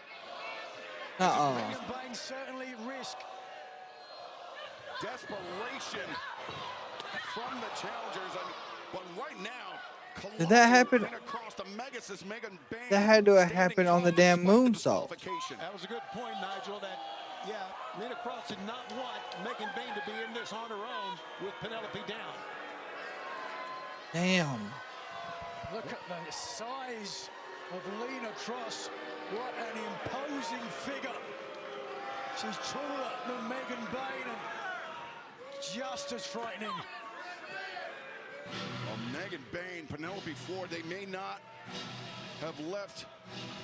Megan Bain certainly risk. Desperation from the challengers, but right now, Did that happen? That had to have happened on the damn moonsault. That was a good point, Nigel. That Lena Cross did not want Megan Bain to be in this on her own with Penelope down. Damn. Look at the size of Lena Cross. What an imposing figure. She's taller than Megan Bain and just as frightening. Well, Megan Bain, Penelope Ford, they may not have left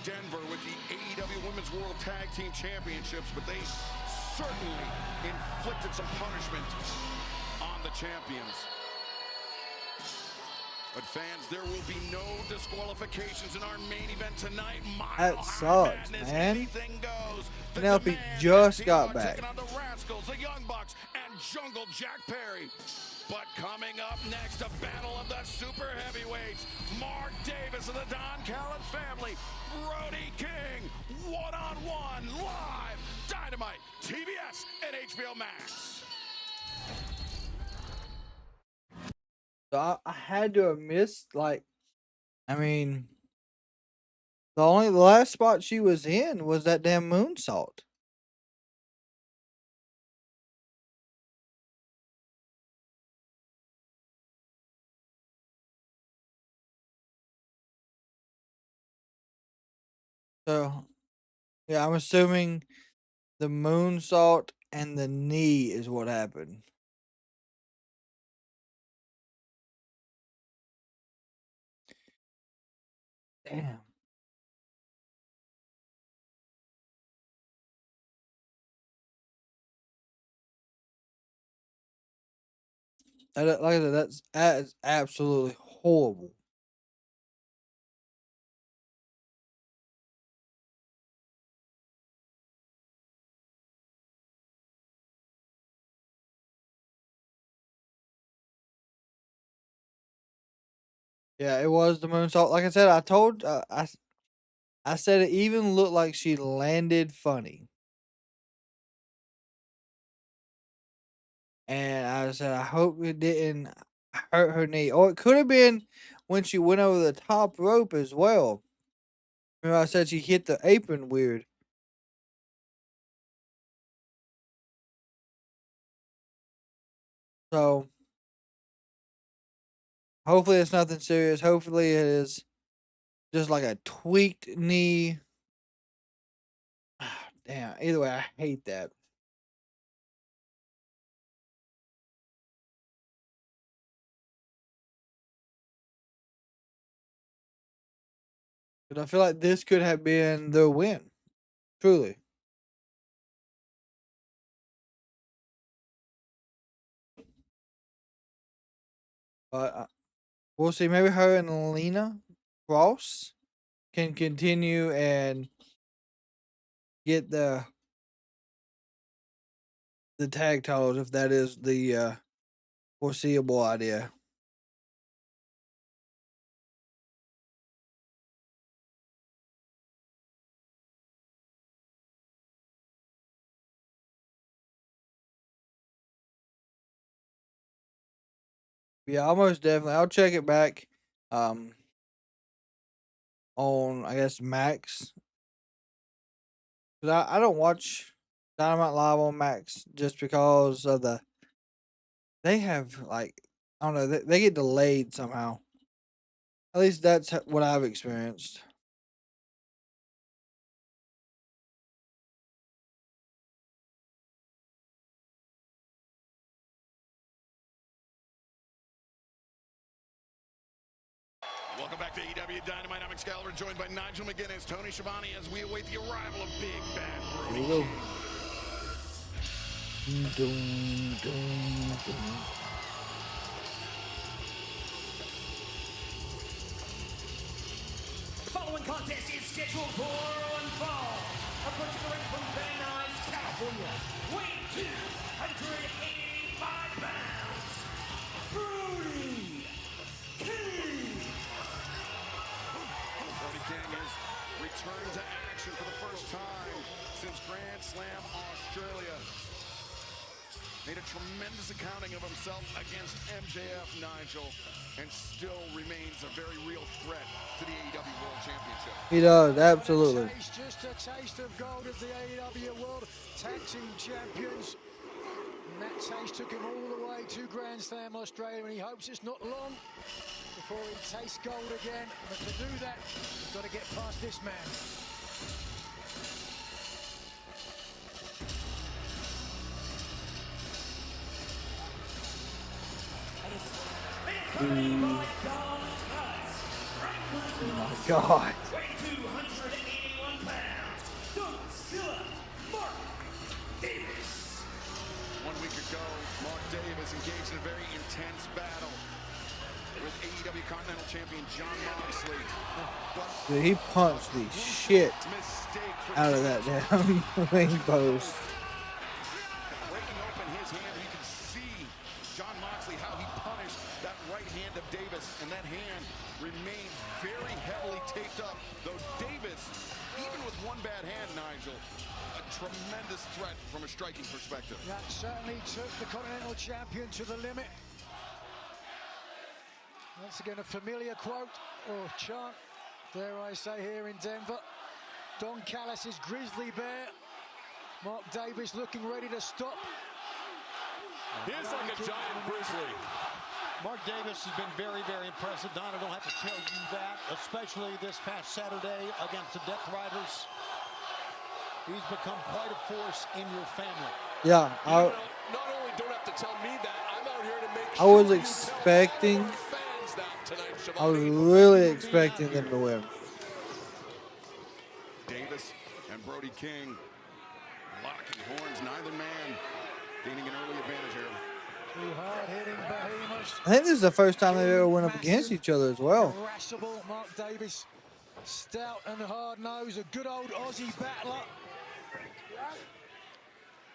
Denver with the AEW Women's World Tag Team Championships, but they certainly inflicted some punishment on the champions. But fans, there will be no disqualifications in our main event tonight. That sucks, Madness, man. anything goes. The Penelope just got are back. taking on the Rascalz, the Young Bucks, and Jungle Jack Perry. But coming up next, a battle of the super heavyweights. Mark Davis of the Don Callis family. Brody King, one-on-one, live. Dynamite, TBS, and HBO Max. So I had to have missed, like, I mean, the last spot she was in was that damn moonsault. So, yeah, I'm assuming the moonsault and the knee is what happened. Damn. Like I said, that is absolutely horrible. Yeah, it was the moonsault. Like I said, I said it even looked like she landed funny. And I said, I hope it didn't hurt her knee. Or it could have been when she went over the top rope as well. Remember, I said she hit the apron weird. So, hopefully it's nothing serious. Hopefully it is just like a tweaked knee. Damn. Either way, I hate that. But I feel like this could have been the win. Truly. But we'll see. Maybe her and Lena Cross can continue and get the tag titles if that is the foreseeable idea. Yeah, almost definitely. I'll check it back. On I guess Max. Cause I don't watch Dynamite Live on Max just because of they have like I don't know they get delayed somehow. At least that's what I've experienced. Welcome back to AEW Dynamite. I'm Excalibur, joined by Nigel McGuinness, Tony Schiavone, as we await the arrival of Big Bad Brody. Here we go. Dun, dun, dun. The following contest is scheduled for one fall. Approaching from Van Nuys, California, weighing 285 pounds, Brody King. Brody King has returned to action for the first time since Grand Slam Australia. Made a tremendous accounting of himself against MJF, Nigel, and still remains a very real threat to the AEW World Championship. He does, absolutely. Just a taste of gold as the AEW World Tag Team Champions. And that taste took him all the way to Grand Slam Australia, and he hopes it's not long before he tastes gold again. But to do that, he's got to get past this man. Oh my God. 281 pounds, Godzilla Mark Davis. 1 week ago, Mark Davis engaged in a very intense battle with AEW Continental Champion Jon Moxley. Dude, he punched the shit out of that damn wing post. Breaking open his hand, you can see Jon Moxley how he punished that right hand of Davis, and that hand remains very heavily taped up. Though Davis, even with one bad hand, Nigel, a tremendous threat from a striking perspective. That certainly took the Continental Champion to the limit. Once again, a familiar quote or chant, dare I say, here in Denver. Don Callis' grizzly bear. Mark Davis looking ready to stop. He is like a giant grizzly. Mark Davis has been very, very impressive. Don, I don't have to tell you that, especially this past Saturday against the Death Riders. He's become quite a force in your family. Yeah, Not only don't have to tell me that, I'm out here to make I was expecting. I was really expecting them to win. Davis and Brody King locking horns. Neither man gaining an early advantage here. Two hard-hitting behemoths. I think this is the first time they've ever went up against each other as well. Irascible Mark Davis, stout and hard-nosed, a good old Aussie battler.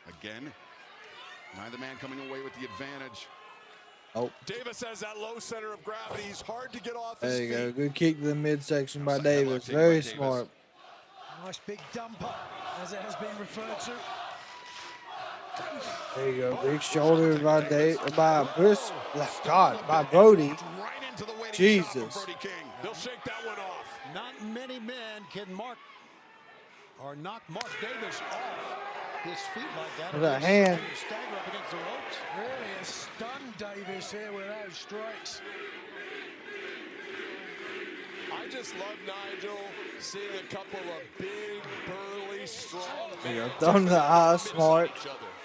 Again, neither man coming away with the advantage. Oh. Davis has that low center of gravity. He's hard to get off There his you feet. go. Good kick to the midsection by Davis. Very smart. Nice big dumper, as it has been referred to. There you go. Big shoulder by by Brody. Jesus. They'll shake that one off. Not many men can knock Mark Davis off his feet like that. With a hand. Stagger up against the ropes. Really has stunned Davis here with those strikes. I just love Nigel seeing a couple of big, burly, strong There you men. go. Thumb to the eye, smart.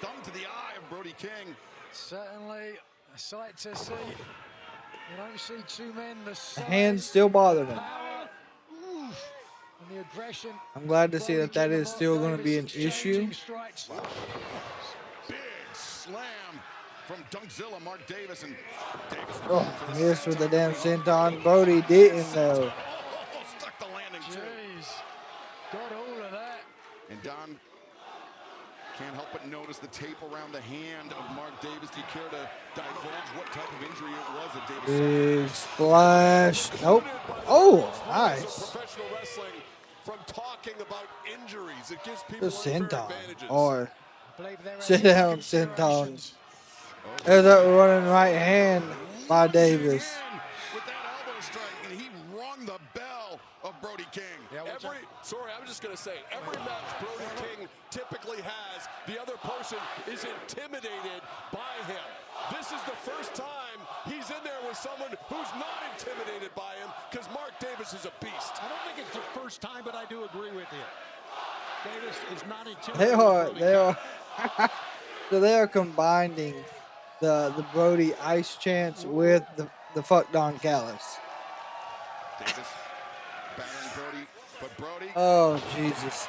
Thumb to the eye of Brody King. Certainly a sight to see. You don't see two men the The size, hand still bothered him. power, and the aggression. I'm glad to see that is still going to be an issue. Big slam from Dunkzilla, Mark Davis, and Davis. Oh, missed with the damn senton. Brody didn't though. Stuck the landing too. Jeez, got all of that. And Don can't help but notice the tape around the hand of Mark Davis. Do you care to divulge what type of injury it was that Davis Big splash. Nope. Oh, nice. Professional wrestling, from talking about injuries, it gives people The unfair senton advantages. or sit down senton. There's that running right hand by Davis. with that elbow strike, and he rung the bell of Brody King. I'm just going to say, every match Brody King typically has, the other person is intimidated by him. This is the first time he's in there with someone who's not intimidated by him, because Mark Davis is a beast. I don't think it's the first time, but I do agree with you. Davis is not intimidated. They are. So they are combining the Brody ice chants with the fuck Don Callis. Davis battering Brody, but Brody. Oh Jesus!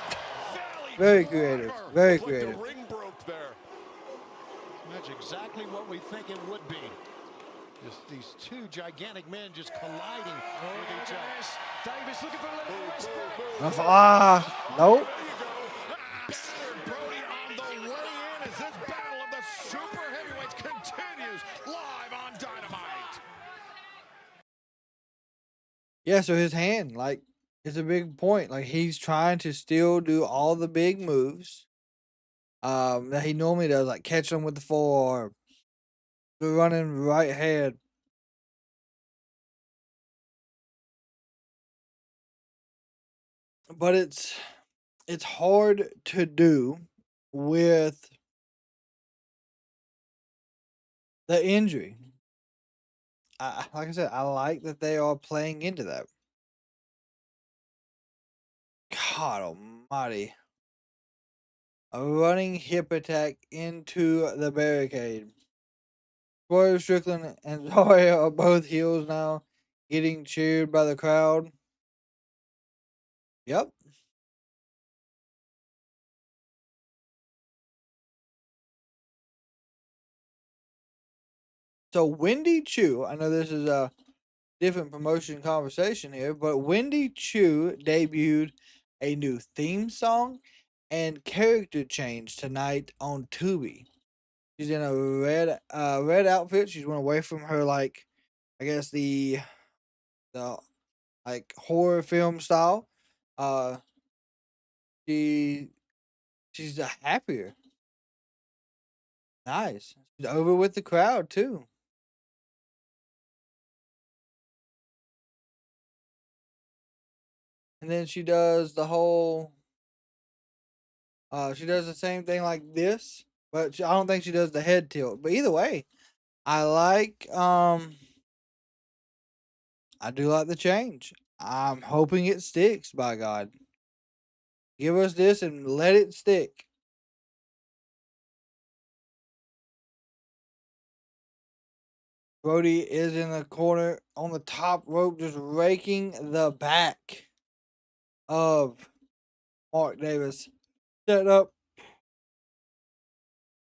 Very creative. Very creative. The ring broke there. That's exactly what we think it would be. Just these two gigantic men just colliding with each other. Davis looking for a little respect. Nope. Brody on the way in as this battle of the super heavyweights continues live on Dynamite. Yeah. So his hand, like, is a big point. Like he's trying to still do all the big moves, that he normally does, like catch them with the forearm, the running right hand. But it's hard to do with the injury. Like I said, I like that they are playing into that. God almighty. A running hip attack into the barricade. Roy Strickland and Zoya are both heels now, getting cheered by the crowd. Yep. So Wendy Chu, I know this is a different promotion conversation here, but Wendy Chu debuted a new theme song and character change tonight on Tubi. She's in a red outfit. She's went away from her, like, I guess the like horror film style. She's happier. Nice. She's over with the crowd too. and then she does the whole. She does the same thing like this, but I don't think she does the head tilt. But either way, I like. I do like the change. I'm hoping it sticks. By God, give us this and let it stick. Brody is in the corner on the top rope, just raking the back of Mark Davis. Set up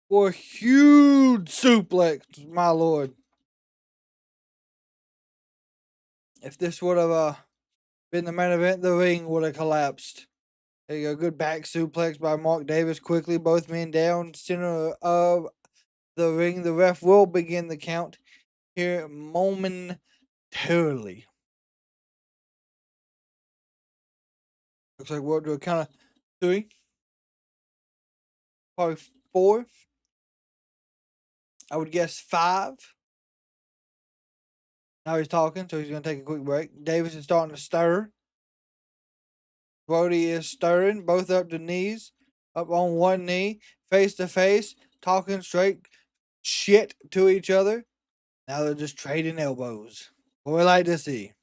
for a huge suplex, my lord. If this would have been the main event, the ring would have collapsed. There you go. Good back suplex by Mark Davis. Quickly, both men down. Center of the ring. The ref will begin the count here momentarily. Looks like we'll do a count of 3. Probably 4. I would guess 5. Now he's talking, so he's going to take a quick break. Davis is starting to stir. Brody is stirring, both up to knees, up on one knee, face to face, talking straight shit to each other. Now they're just trading elbows. What we like to see.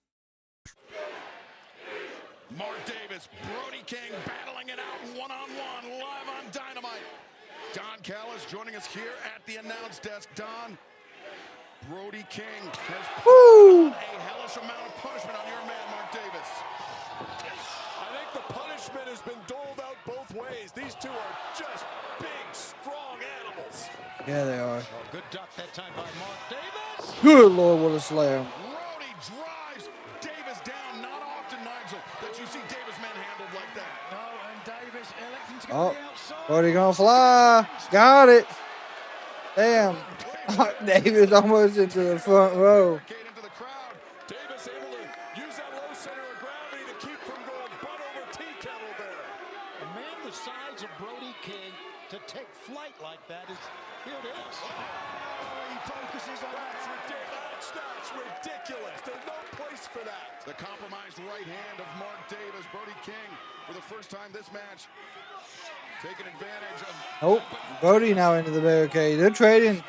Mark Davis, Brody King battling it out one-on-one live on Dynamite. Don Callis joining us here at the announce desk. Don, Brody King has put a hellish amount of punishment on your man, Mark Davis. I think the punishment has been doled out both ways. These two are just big, strong animals. Yeah, they are. Oh, good duck that time by Mark Davis. Good Lord, what a slam. Brody drives Davis down. Not often, Nigel, that you see Davis manhandled like that. No, and Davis electing to go Oh, the outside. Brody gonna fly. Got it. Damn. Davis almost into the front row. Davis able to use that low center of gravity to keep from going butt over tea kettle there. A man the size of Brody King to take flight like that is, here it is. Oh, he focuses on that. That's ridiculous. There's no place for that. The compromised right hand of Mark Davis. Brody King, for the first time this match, taking advantage of... Oh, Brody now into the barricade. They're trading.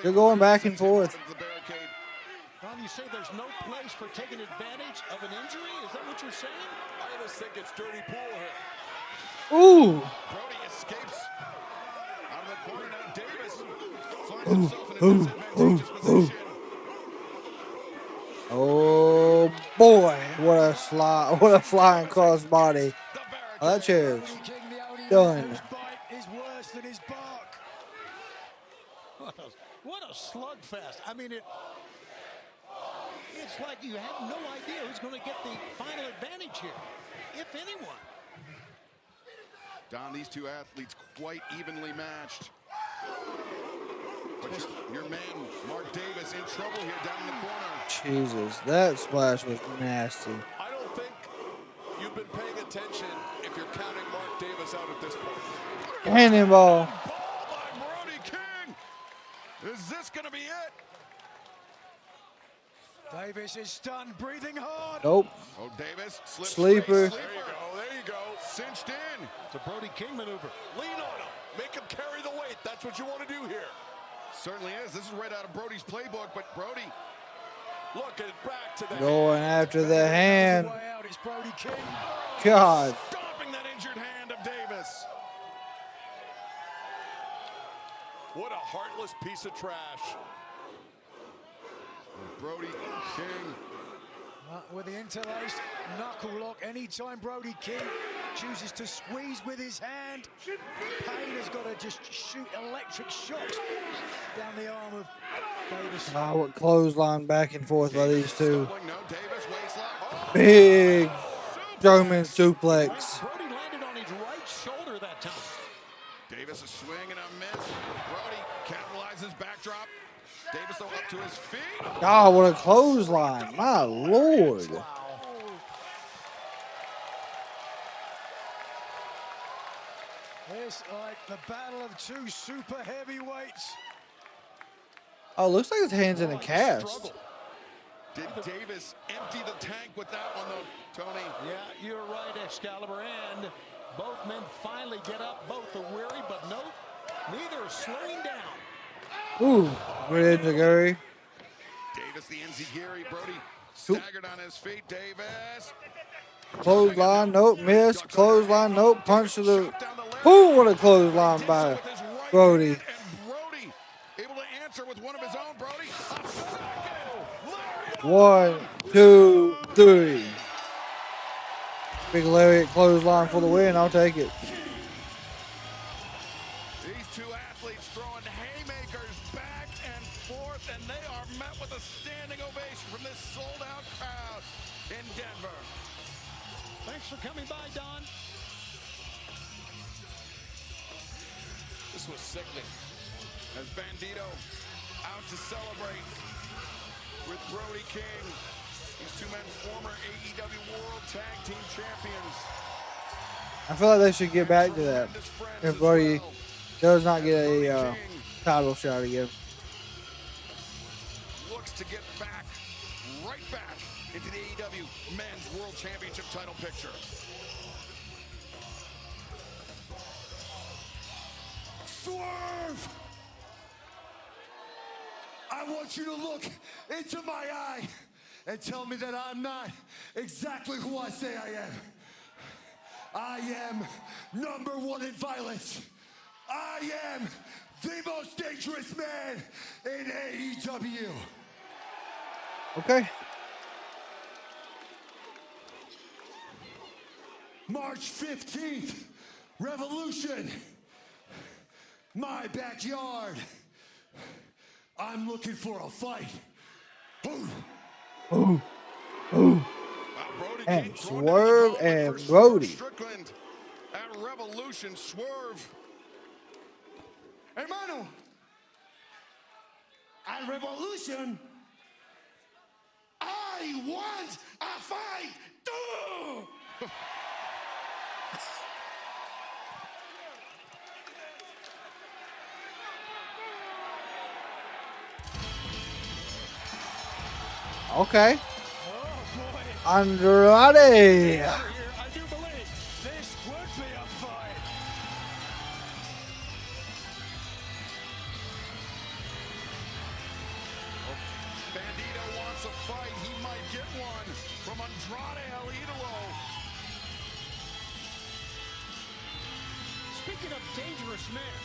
They're going back and forth. Don, you say there's no place for taking advantage of an injury? Is that what you're saying? I just think it's dirty pool here. Ooh. Brody escapes out of the corner. Now Davis finds himself in a disadvantageous position. Oh boy, what a flying crossbody. Oh, that chair is done. Is worse than his bark. What a slugfest. I mean, it's like you have no idea who's going to get the final advantage here, if anyone. Don, these two athletes quite evenly matched. But your man, Mark Davis, in trouble here down in the corner. Jesus, that splash was nasty. I don't think you've been paying attention if you're counting Mark Davis out at this point. Cannonball. Ball by Brody King. Is this going to be it? Davis is stunned, breathing hard. Nope. Oh, Davis slips. Sleeper. There you go. There you go. Cinched in. It's a Brody King maneuver. Lean on him. Make him carry the weight. That's what you want to do here. Certainly is. This is right out of Brody's playbook, but Brody looking back to the going after the hand. Way out, it's Brody King. God. Stomping that injured hand of Davis. What a heartless piece of trash. Brody King. With the interlaced knuckle lock, anytime Brody King chooses to squeeze with his hand, Payne has got to just shoot electric shocks down the arm of Davis. Oh, what clothesline back and forth by these two. No, Davis, waistlock. Big German suplex. Brody landed on his right shoulder that time. Davis a swing and a miss. Brody capitalizes backdrop. Davis though up to his feet. Oh, what a clothesline. My Lord. It's like the battle of two super heavyweights. Oh, looks like his hand's in a cast. Did Davis empty the tank with that one, though, Tony? Yeah, you're right, Excalibur. And both men finally get up. Both are weary, but no, neither are slowing down. Ooh, good Gary. Davis, the Enziguri. Brody staggered on his feet. Davis. Clothesline, nope, miss. Clothesline, nope. Punch to the. Boom, what a clothesline by Brody. Brody able to answer with one of his own. Brody. 1, 2, 3. Big lariat clothesline for the win. I'll take it. These two athletes throwing haymakers back and forth, and they are met with a standing ovation from this sold-out crowd in Denver. Thanks for coming by, Don. This was sickening. As Bandito out to celebrate with Brody King. These two men, former AEW World Tag Team Champions. I feel like they should get back to that. If Brody does not get a title shot again. Looks to get back, right back into the AEW Men's World Championship title picture. Swerve! I want you to look into my eye and tell me that I'm not exactly who I say I am. I am #1 in violence. I am the most dangerous man in AEW. Okay. March 15th, Revolution, my backyard. I'm looking for a fight. Ooh. And Swerve and Brody. Strickland at Revolution. Swerve. Hermano, at Revolution, I want a fight. Okay. Andrade. I do believe this would be a fight. Bandito wants a fight. He might get one from Andrade El Idolo. Speaking of dangerous men,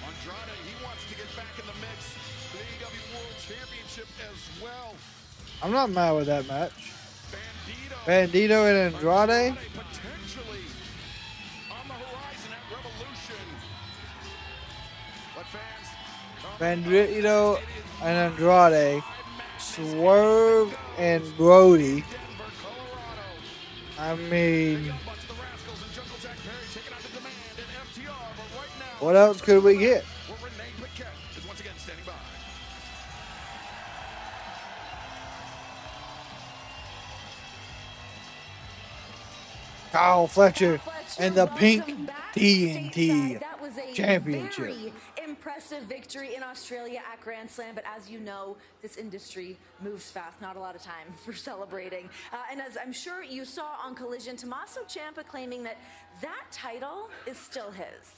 Andrade, he wants to get back in the mix for the AEW World Championship as well. I'm not mad with that match. Bandito and Andrade. Potentially on the horizon at Revolution. But fans, Bandito and Andrade. Swerve and Brody. I mean, what else could we get? Kyle Fletcher and the pink TNT Championship. Very impressive victory in Australia at Grand Slam, but as you know, this industry moves fast, not a lot of time for celebrating. And as I'm sure you saw on Collision, Tommaso Ciampa claiming that that title is still his.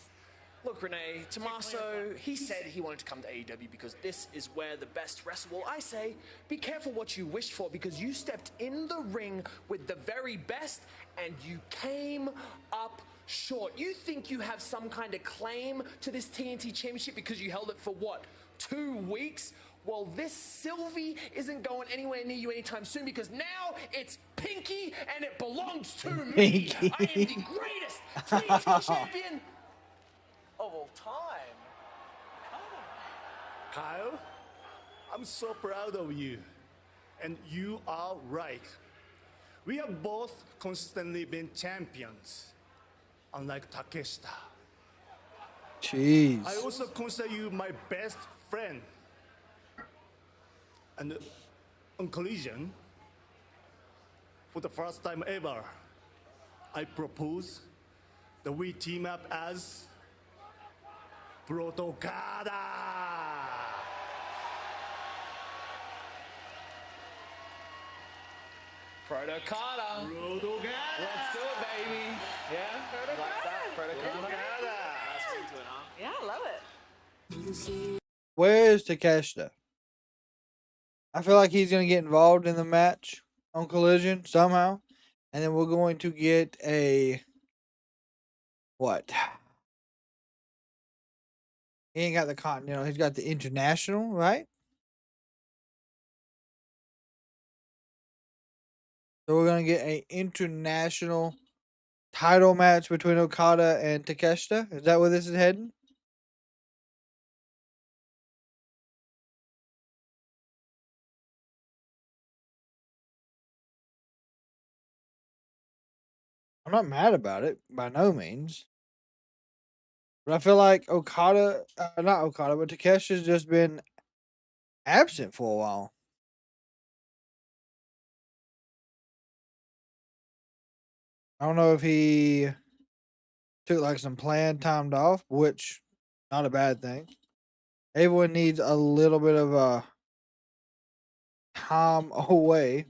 Look, Renee, Tommaso, he said he wanted to come to AEW because this is where the best wrestle. Well, I say, be careful what you wish for because you stepped in the ring with the very best and you came up short. You think you have some kind of claim to this TNT Championship because you held it for what, 2 weeks? Well, this Sylvie isn't going anywhere near you anytime soon because now it's Pinky and it belongs to me. I am the greatest TNT champion of all time. Kyle, I'm so proud of you. And you are right. We have both consistently been champions, unlike Takeshita. Jeez. I also consider you my best friend. And on Collision, for the first time ever, I propose that we team up as Protocada. Protocada. Let's do it, baby. Yeah? Like that. Protocada. That's into it, huh? Yeah, I love it. Where is Takeshita? I feel like he's going to get involved in the match on Collision somehow. And then we're going to get a... What? He ain't got the Continental. He's got the International, right? So we're going to get an international title match between Okada and Takeshita. Is that where this is heading? I'm not mad about it, by no means. But I feel like Okada, not Okada, but Takeshi's just been absent for a while. I don't know if he took like some planned time off, which not a bad thing. Everyone needs a little bit of a time away.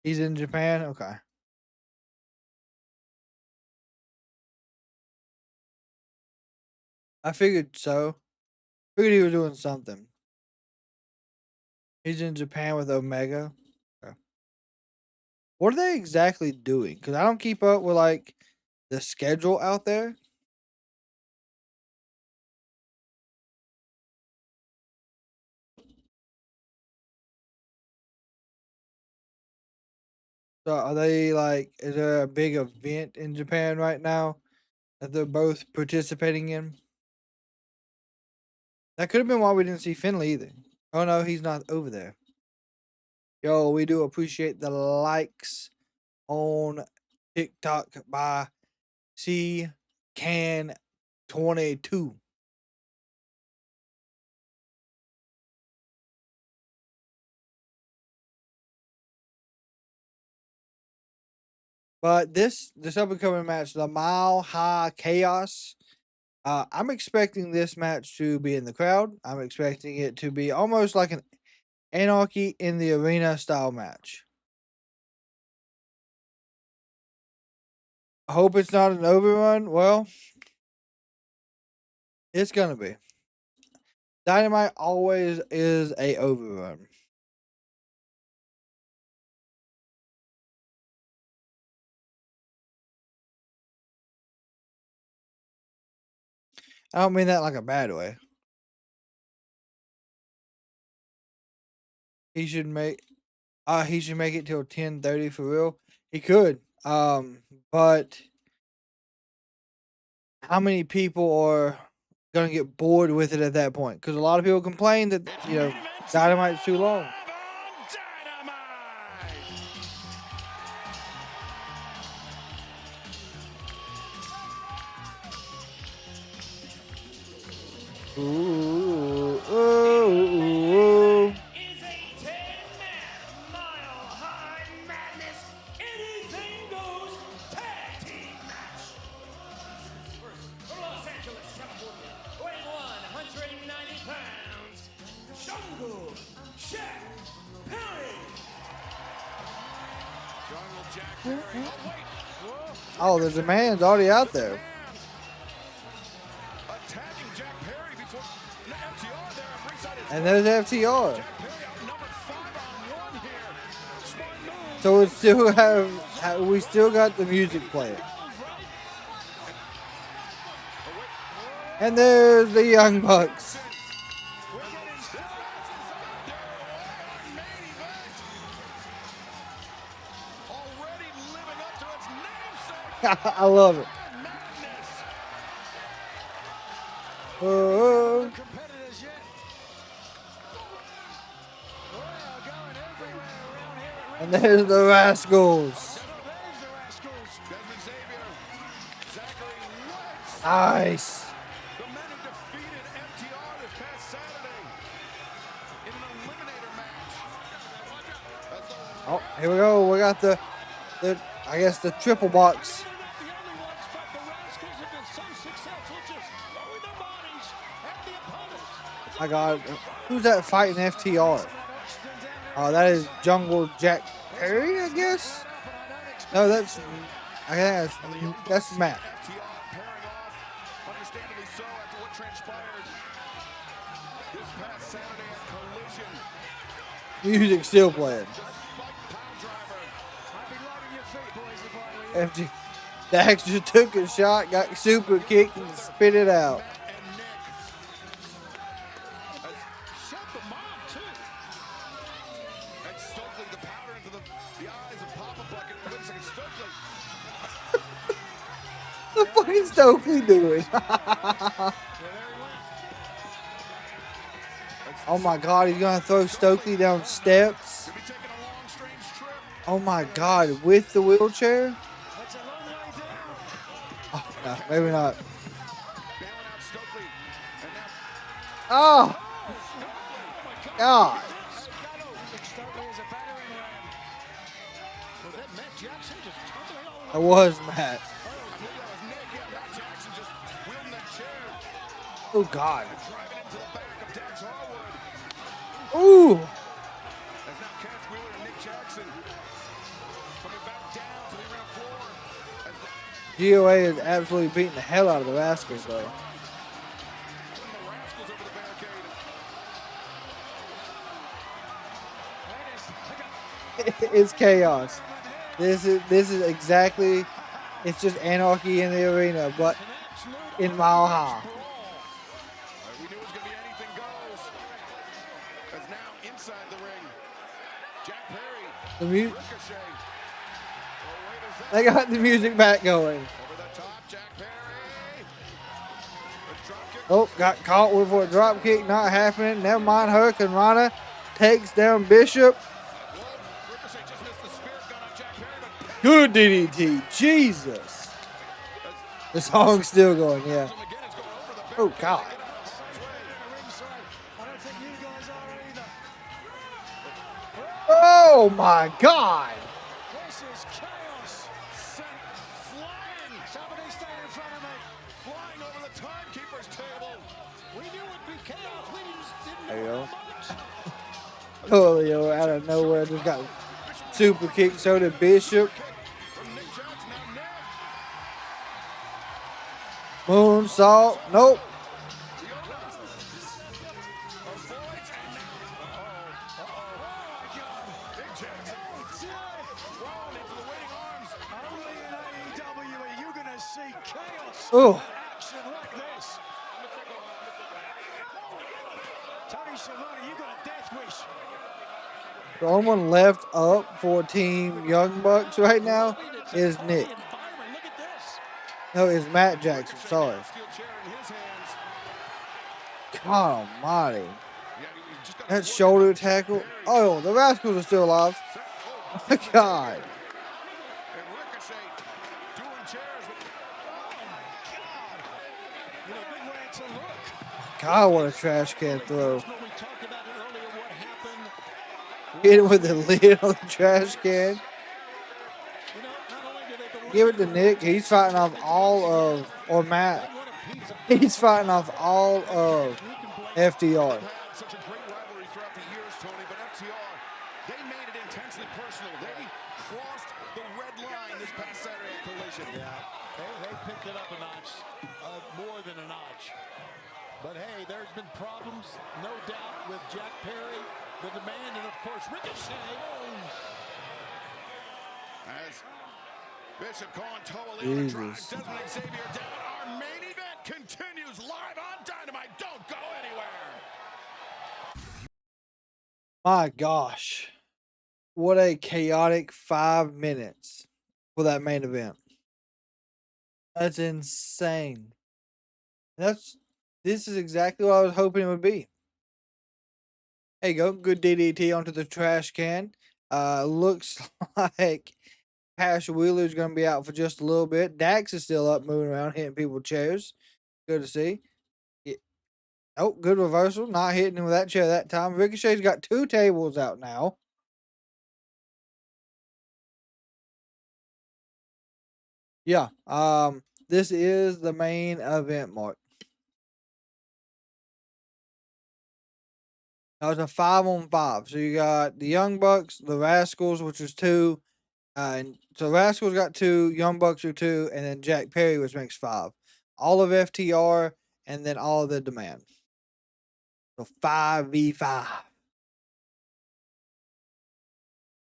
He's in Japan? Okay. I figured so. Figured he was doing something. He's in Japan with Omega. Okay. What are they exactly doing? Because I don't keep up with like the schedule out there. So are they like, is there a big event in Japan right now that they're both participating in? That could have been why we didn't see Finley either. Oh no, he's not over there. Yo, we do appreciate the likes on TikTok by CCan22. But this up and coming match, the Mile High Chaos, I'm expecting this match to be in the crowd. I'm expecting it to be almost like an Anarchy in the Arena style match. I hope it's not an overrun. Well, it's gonna be. Dynamite always is a overrun. I don't mean that like a bad way. He should make it till 10:30 for real. He could. But how many people are gonna get bored with it at that point? Because a lot of people complain that Dynamite's too long. Ooh, ooh, ooh. Oh, the demand's already out there. And there's FTR. So we still we still got the music playing. And there's the Young Bucks. I love it. Oh. And there's the Rascalz. Nice. Oh, here we go. We got the I guess the triple box. My God, who's that fighting FTR? Oh, that is Jungle Jack Perry, I guess. No, that's I guess that's Matt. Understandably so after what transpired this past Saturday at Collision. Music still playing. FG Dax just took a shot, got super kicked, and spit it out. What the fuck is Stokely doing? Oh my God, he's gonna throw Stokely down steps. Oh my God, with the wheelchair? Oh, no, maybe not. Oh God. It was Matt. Oh God. Ooh. GOA is absolutely beating the hell out of the Rascalz though. It's chaos. This is exactly. It's just anarchy in the arena, but in Mile High. We knew it was going to be anything goes. As now inside the ring, Jack Perry. Ricochet. They got the music back going. Over the top, Jack Perry. Oh, got caught with a drop kick, not happening. Never mind. Hurricane Rana takes down Bishop. Good DDT. Jesus. The song's still going, yeah. Oh, God. Oh, my God. This is chaos. Sent flying. Somebody stay in front of me. Flying over the timekeeper's table. We knew it'd be chaos. We just didn't There you know go. Oh, yo, out of nowhere, just got super kicked. So did Bishop. Moonsault. Nope. Oh. action like this. Tony Schiavone, you got a death wish. The only one left up for Team Young Bucks right now is Nick. No, it's Matt Jackson. Sorry. God almighty. That shoulder tackle. Oh, the Rascalz are still alive. Oh my God. God, what a trash can throw. Hit it with the lid on the trash can. Give it to Nick. He's fighting off all of, or Matt. He's fighting off all of FDR. Such a great rivalry throughout the years, Tony, but FTR, they made it intensely personal. They crossed the red line this past Saturday at Collision. Yeah, they picked it up a notch, more than a notch. But hey, there's been problems, no doubt, with Jack Perry, the demand, and of course Ricochet. As Bishop going Toa drives Desmond Xavier down. Our main event continues live on Dynamite. Don't go anywhere. My gosh. What a chaotic 5 minutes for that main event. That's insane. This is exactly what I was hoping it would be. There you go. Good DDT onto the trash can. Looks like Cash Wheeler's going to be out for just a little bit. Dax is still up, moving around, hitting people with chairs. Good to see. Oh, good reversal. Not hitting him with that chair that time. Ricochet's got 2 tables out now. Yeah. This is the main event, Mark. That was a 5-on-5. So you got the Young Bucks, the Rascalz, which was 2. And so Rascalz got 2, Young Bucks are 2, and then Jack Perry, which makes 5. All of FTR, and then all of the Demand. So 5v5.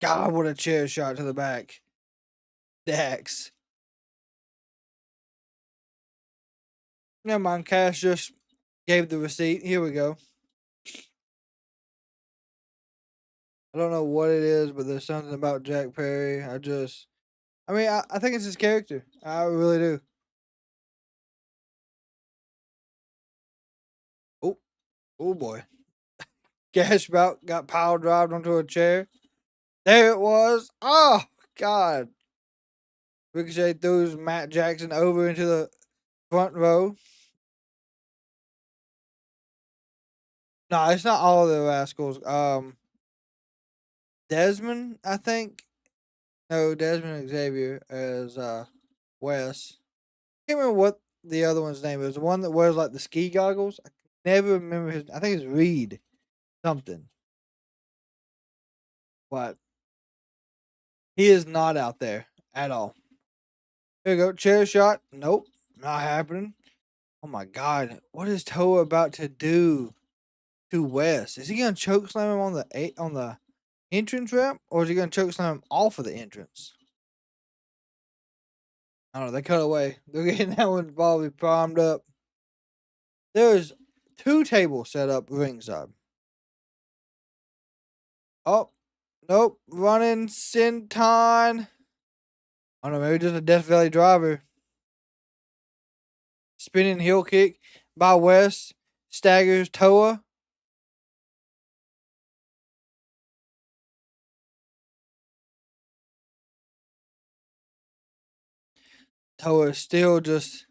God, what a chair shot to the back. Dax. Never mind, Cash just gave the receipt. Here we go. I don't know what it is, but there's something about Jack Perry. I think it's his character. I really do. Oh boy. Cash about got pile drived onto a chair. There it was. Oh, God. Ricochet throws Matt Jackson over into the front row. No, it's not all of the Rascalz. Desmond, I think. No, Desmond and Xavier as Wes. I can't remember what the other one's name is. The one that wears like the ski goggles. I never remember his. I think it's Reed something. But he is not out there at all. Here we go. Chair shot. Nope. Not happening. Oh my God. What is Toa about to do to Wes? Is he gonna choke slam him on the entrance ramp? Or is he gonna choke slam him off of the entrance? I don't know. They cut away. They're getting that one probably primed up. There's 2 tables set up ringside. Oh, nope. Running Senton. I don't know. Maybe just a Death Valley driver. Spinning heel kick by West. Staggers Toa. Toa still just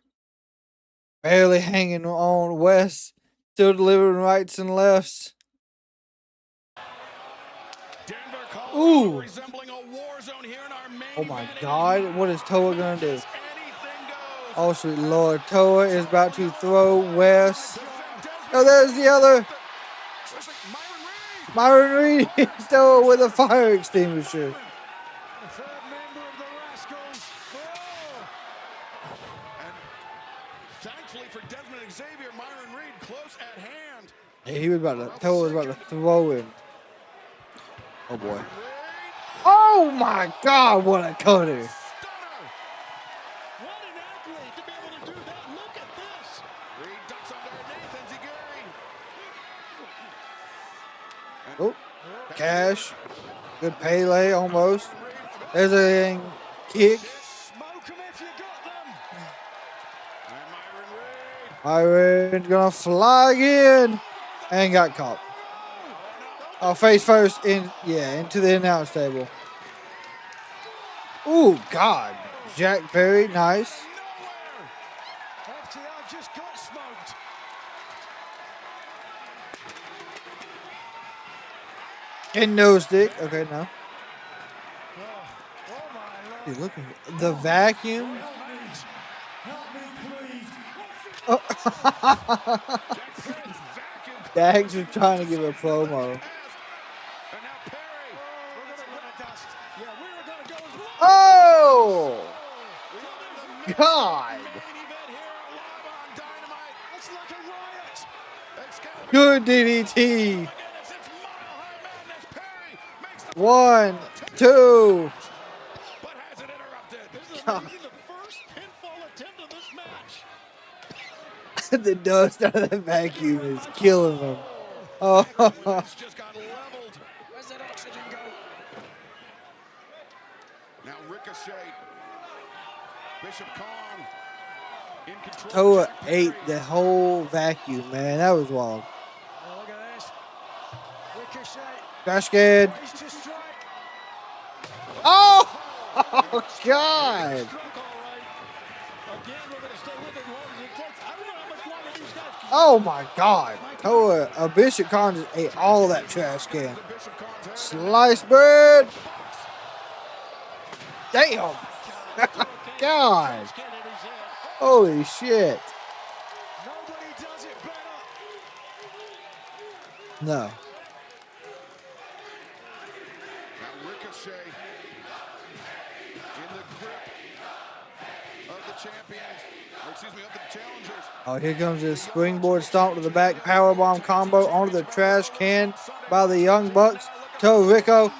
barely hanging on West. Still delivering rights and lefts. Ooh. Oh my God. What is Toa going to do? Oh, sweet Lord. Toa is about to throw West. Oh, there's the other. Myron Reed. Toa with a fire extinguisher. Thankfully for Desmond and Xavier, Myron Reed close at hand. Hey, Toa was about to throw him. Oh boy. Oh my God, what a cutter. Oh, Cash. Good Pele almost. There's a kick. Myron gonna fly again and got caught. Oh, face first into the announce table. Ooh, God. Jack Perry, nice. And no stick. Okay, no. He's looking for the vacuum. Oh. Dax was trying to give a promo. Oh! God! Good DDT. 1, 2. God. The dust out of the vacuum is killing them. Oh. Now Ricochet. Bishop Kong in control. Toa ate the whole vacuum, man. That was wild. Oh, look at this. Ricochet. Got scared. Oh! Oh, God. Oh, my God. Toa, a Bishop Kong just ate all that trash can. Sliced bread. Damn. God. Holy shit. No. Ricochet in the grip of the champions, or excuse me, of the challengers. Oh, here comes this springboard stomp to the back, powerbomb combo onto the trash can by the Young Bucks to Ricochet.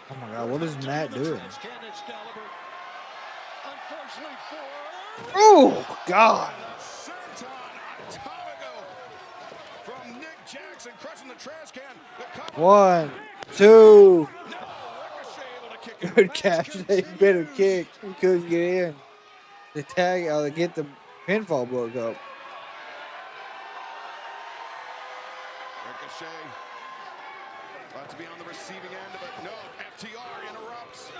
Oh my God, what is Matt doing? Oh God! From Nick Jackson crushing the trash can. 1, 2. Good catch. They better kick. He couldn't get in. The tag, they get the pinfall broke up. Ricochet about to be on the receiving end of it. No, FTR interrupts.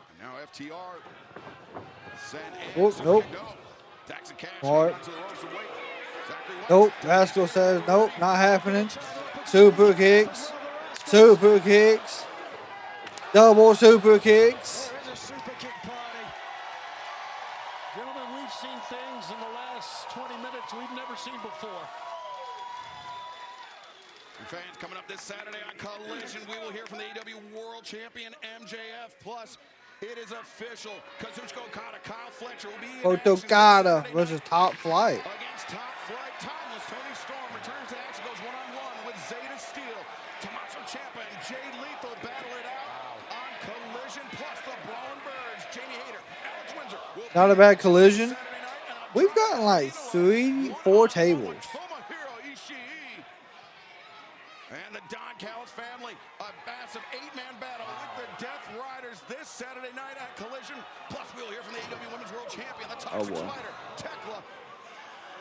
And now FTR sent in. Oh, nope. Smart. Nope. Rascalz says nope, not happening. Super kicks. Super kicks. Double super kicks. There is a super kick party. Gentlemen, we've seen things in the last 20 minutes we've never seen before. And fans, coming up this Saturday on Collision, we will hear from the AEW World Champion MJF. Plus, it is official. Kazuchika Okada, Kyle Fletcher will be in Okada versus Top Flight. against Top Flight. Timeless Tony Storm returns to action, goes one-on-one with Zeta Steel. Tommaso Ciampa and Jay Lethal battle it out on Collision. Plus the Brawling Birds, Jamie Hayter, Alex Windsor. Not a bad collision. We've gotten like 3, 4 tables. And the Don Callis family, a massive 8-man battle with the Death Riders this Saturday night at Collision. Plus, we'll hear from the AEW Women's World Champion, the Toxic Spider, Tekla.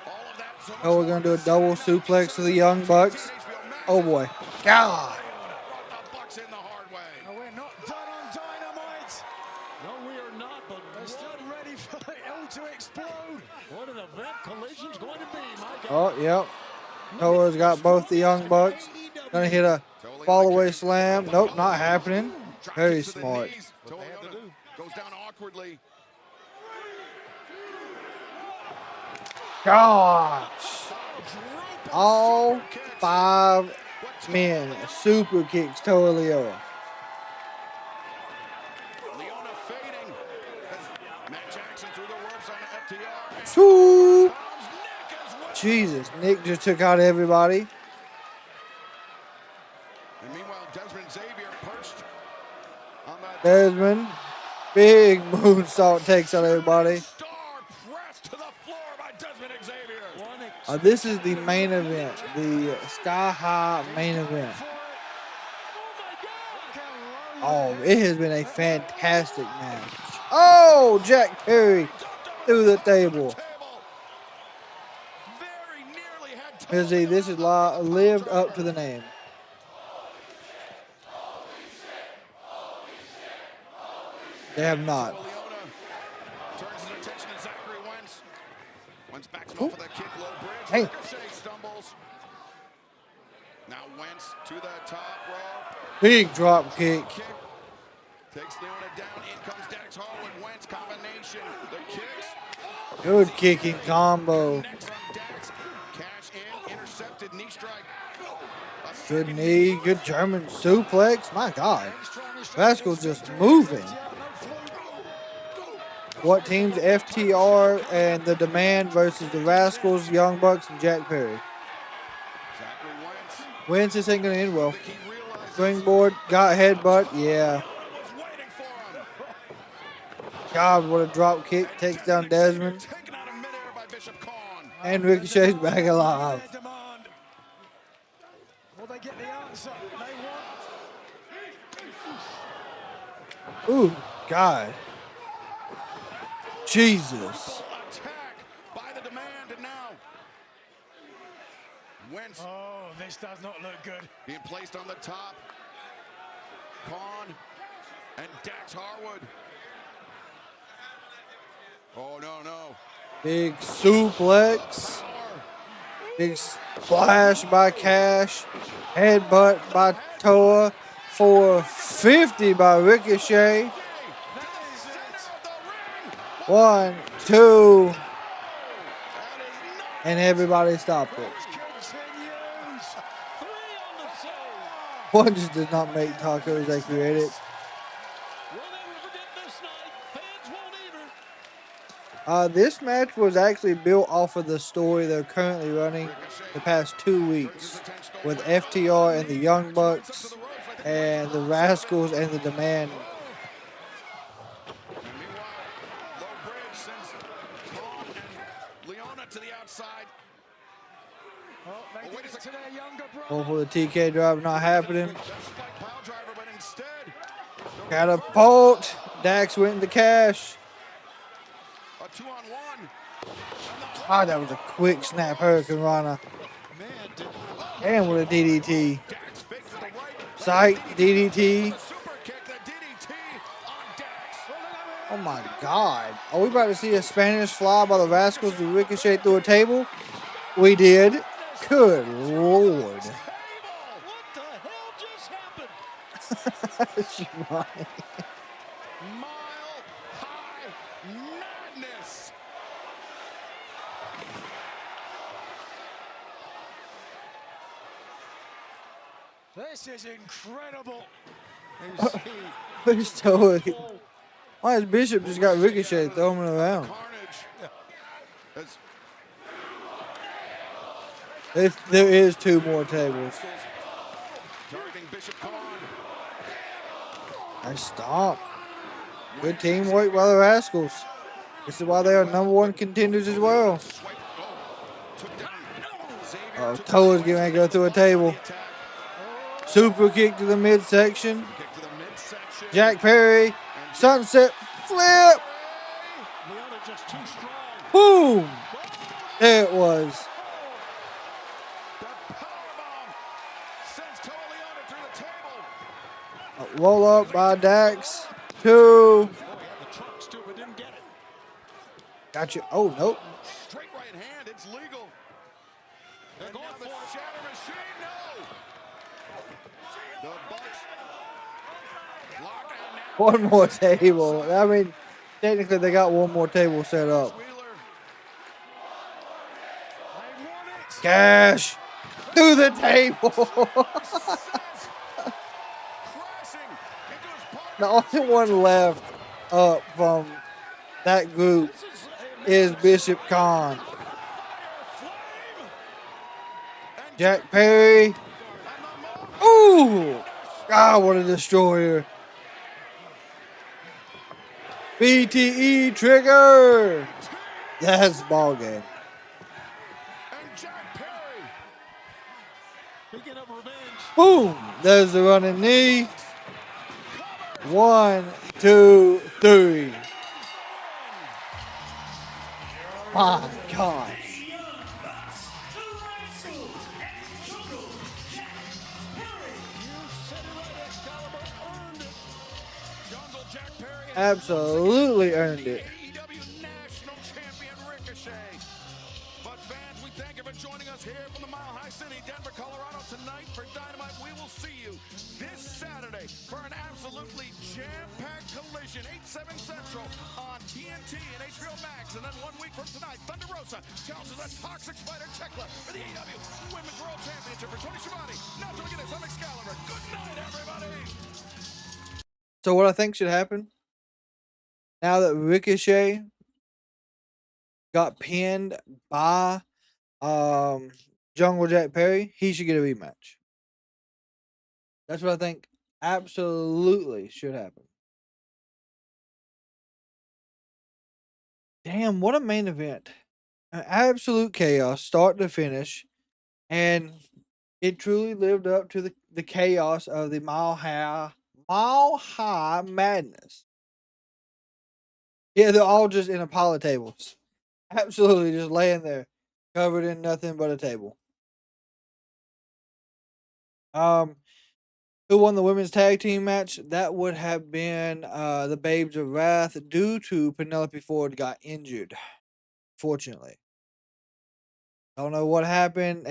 All of that. So Oh, we're going to do a double suplex to the Young Bucks. Oh, boy. God. The Bucks in the hard way. No, we're not done on Dynamite. No, we are not, but we're still ready for it all to explode. What an event Collision's going to be, my God. Oh, yep. Noah's got both the Young Bucks. Gonna hit a fall away slam. Nope, not happening. Very smart. Goes down awkwardly. Gosh. All 5 men. Super kicks to Leona. Leona fading. Matt Jackson through the ropes on FTR. Swoop. Jesus, Nick just took out everybody. And meanwhile, Desmond Xavier perched on that. Desmond, big moonsault takes out everybody. Star pressed to the floor by Desmond Xavier. This is the main event, the Sky High main event. Oh, it has been a fantastic match. Oh, Jack Perry through the table. See, this is lived up to the name. They have not. Turns his attention to Zachary Wentz. Wentz backs him off with a kick, low bridge. Hey. Ricochet stumbles. Now Wentz to the top rope. Big drop kick. Takes Leona down. In comes Dax Harwood. Wentz combination. The kicks. Good kicking combo. Next from Dax. Cash in. Intercepted knee strike. Good knee. Good German suplex. My God. Rascalz just moving. What teams? FTR and the Demand versus the Rascalz, Young Bucks, and Jack Perry. Wentz, this ain't going to end well. Springboard, got headbutt, yeah. God, what a drop kick. Takes down Desmond. And Ricochet's back alive. Will they get the answer they want? Ooh, God. Jesus. Attack by the Demand, and now Wentz. Oh, this does not look good. Being placed on the top. Clon and Dax Harwood. Oh, no. Big suplex. Big splash by Cash. Headbutt by Toa. 450 by Ricochet. 1, 2. and everybody stopped it. One just did not make tacos they created. This match was actually built off of the story they're currently running the past 2 weeks with FTR and the Young Bucks and the Rascalz and the Demand. Hopefully the TK drive not happening. Catapult. Dax went into cash. Ah, that was a quick snap Hurricane Rana. And with a DDT. Sight DDT. Oh my God. Are we about to see a Spanish fly by the Rascalz to ricochet through a table? We did. Good Lord. What the hell just happened? Mile high madness. This is incredible. Who's totally? Why is Bishop just got ricocheted throwing him around? There is 2 more tables. Nice stomp. Good teamwork by the Rascalz. This is why they are #1 contenders as well. Oh, Toa's getting ready to go through a table. Super kick to the midsection. Jack Perry. Sunset flip. Boom. There it was. Roll up by Dax. 2. Got you. Oh, nope. Straight right hand, it's legal. They're going for a shatter machine. No. The Bucks. One more table. I mean, technically they got one more table set up. Cash through the table. The only one left up from that group is Bishop Khan. Jack Perry. Ooh! God, what a destroyer. BTE trigger. That's ball game. Boom! There's the running knee. 1, 2, 3. My God. Absolutely earned it. AEW National Champion Ricochet. But fans, we thank you for joining us here from the Mile High City, Denver, Colorado tonight for Dynamite. We will see you this Saturday for an absolutely jam-packed collision, 8/7 Central on TNT and HBO Max. And then 1 week from tonight, Thunder Rosa challenges a Toxic Spider Tekla for the AEW Women's World Championship for Tony Schiavone. Now to get this, I'm Excalibur. Good night, everybody. So what I think should happen, now that Ricochet got pinned by Jungle Jack Perry, he should get a rematch. That's what I think absolutely should happen. Damn, what a main event. An absolute chaos, start to finish. And it truly lived up to the chaos of the Mile High madness. Yeah, they're all just in a pile of tables. Absolutely just laying there, covered in nothing but a table. Who won the women's tag team match? That would have been the Babes of Wrath due to Penelope Ford got injured. Fortunately. Don't know what happened.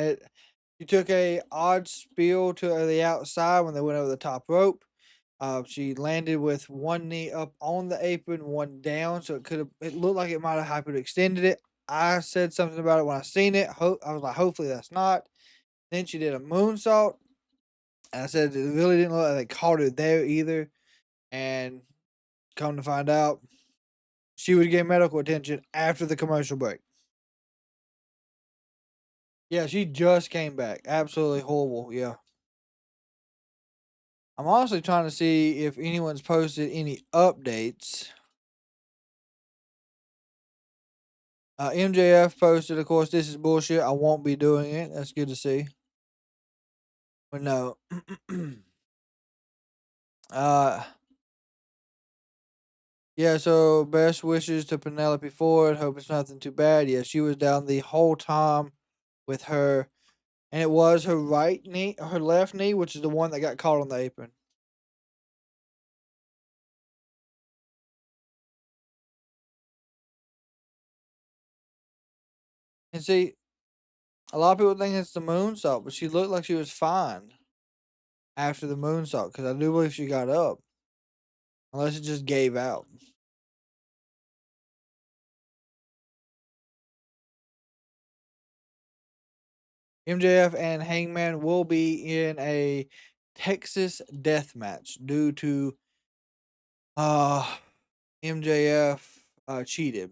She took a odd spill to the outside when they went over the top rope. She landed with one knee up on the apron, one down, so it looked like it might have hyperextended it. I said something about it when I seen it. I was like, hopefully that's not. Then she did a moonsault. And I said it really didn't look like they caught her there either. And come to find out, she would get medical attention after the commercial break. Yeah, she just came back. Absolutely horrible. Yeah. I'm honestly trying to see if anyone's posted any updates. MJF posted, of course, this is bullshit. I won't be doing it. That's good to see. But no. Yeah, so best wishes to Penelope Ford. Hope it's nothing too bad. Yeah, she was down the whole time with her. And it was her right knee, her left knee, which is the one that got caught on the apron. And see, a lot of people think it's the moonsault, but she looked like she was fine after the moonsault because I do believe she got up. Unless it just gave out. MJF and Hangman will be in a Texas death match due to MJF cheated.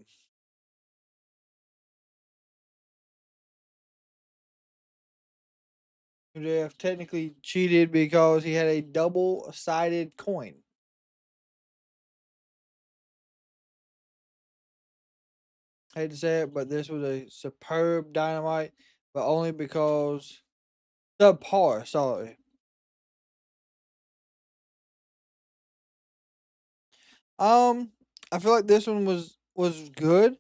MJF technically cheated because he had a double-sided coin. I hate to say it, but this was a superb Dynamite, but only because subpar. Sorry. I feel like this one was good.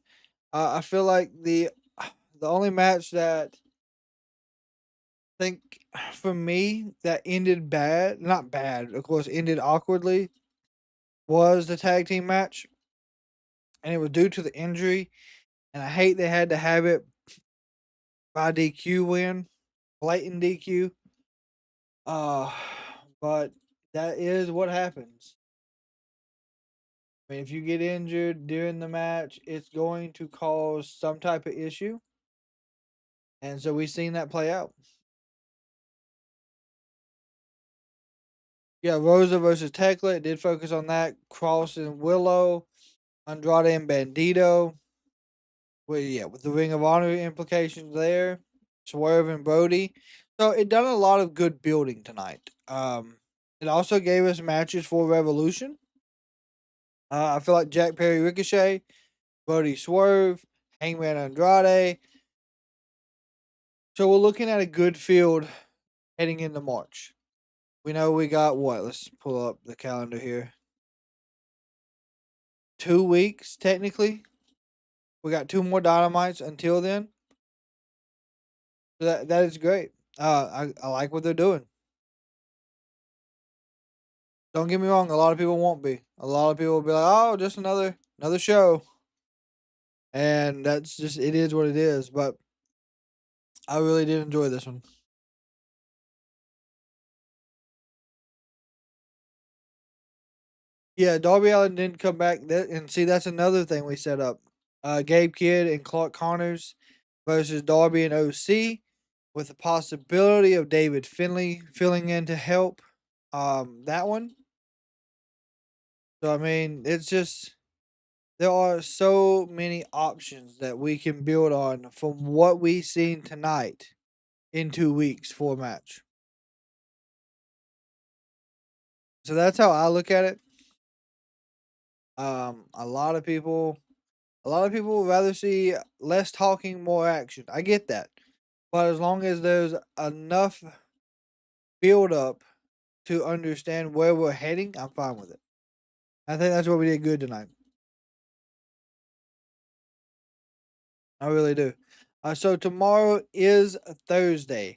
I feel like the only match that I think for me that ended bad, not bad, of course, ended awkwardly, was the tag team match, and it was due to the injury. And I hate they had to have it by DQ win, blatant DQ. Uh, but that is what happens. I mean, if you get injured during the match, it's going to cause some type of issue. And so we've seen that play out. Yeah, Rosa versus Tekla. It did focus on that. Cross and Willow, Andrade and Bandito. Well, yeah, with the Ring of Honor implications there. Swerve and Brody. So it done a lot of good building tonight. It also gave us matches for Revolution. I feel like Jack Perry Ricochet, Brody Swerve, Hangman Andrade. So we're looking at a good field heading into March. We know we got what? Let's pull up the calendar here. 2 weeks, technically. We got 2 more Dynamites until then. So that is great. I like what they're doing. Don't get me wrong, a lot of people won't be. A lot of people will be like, oh, just another show. And that's just, it is what it is. But I really did enjoy this one. Yeah, Darby Allin didn't come back. And see, that's another thing we set up. Gabe Kidd and Clark Connors versus Darby and OC, with the possibility of David Finlay filling in to help that one. So, I mean, it's just, there are so many options that we can build on from what we've seen tonight in 2 weeks for a match. So that's how I look at it. A lot of people would rather see less talking, more action. I get that. But as long as there's enough build up to understand where we're heading, I'm fine with it. I think that's what we did good tonight. I really do. So tomorrow is Thursday.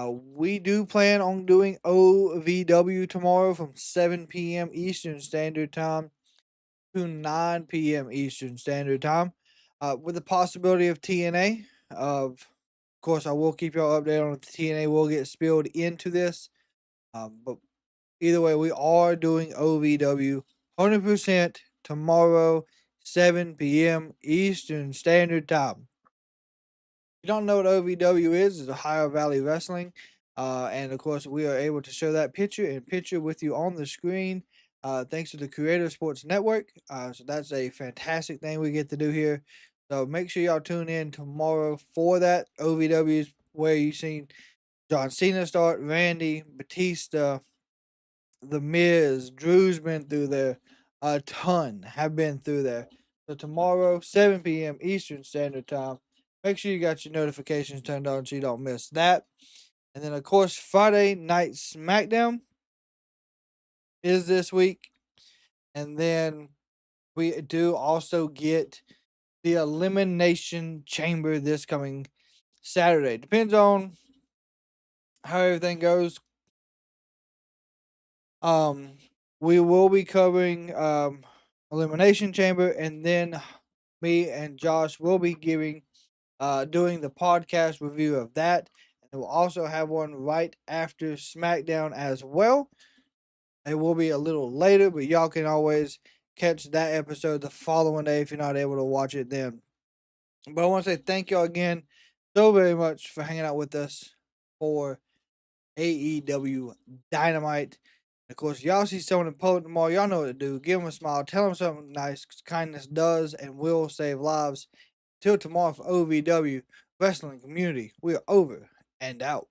We do plan on doing OVW tomorrow from 7 p.m. Eastern Standard Time to 9 p.m. Eastern Standard Time, with the possibility of TNA. Of course, I will keep y'all updated on if the TNA will get spilled into this. But either way, we are doing OVW 100% tomorrow, 7 p.m. Eastern Standard Time. you don't know what OVW is, it's Ohio Valley Wrestling. And of course, we are able to show that picture with you on the screen. Thanks to the Creator Sports Network. So that's a fantastic thing we get to do here. So make sure y'all tune in tomorrow for that. OVW is where you've seen John Cena start, Randy, Batista, The Miz, Drew's been through there. A ton have been through there. So tomorrow, 7 p.m. Eastern Standard Time. Make sure you got your notifications turned on so you don't miss that. And then, of course, Friday Night SmackDown is this week. And then we do also get the Elimination Chamber this coming Saturday. Depends on how everything goes. We will be covering Elimination Chamber, and then me and Josh will be doing the podcast review of that. And we'll also have one right after SmackDown as well. It will be a little later, but y'all can always catch that episode the following day if you're not able to watch it then. But I want to say thank y'all again so very much for hanging out with us for AEW Dynamite. Of course, y'all see someone important tomorrow. Y'all know what to do. Give them a smile. Tell them something nice. Kindness does and will save lives. Till tomorrow for OVW Wrestling Community. We are over and out.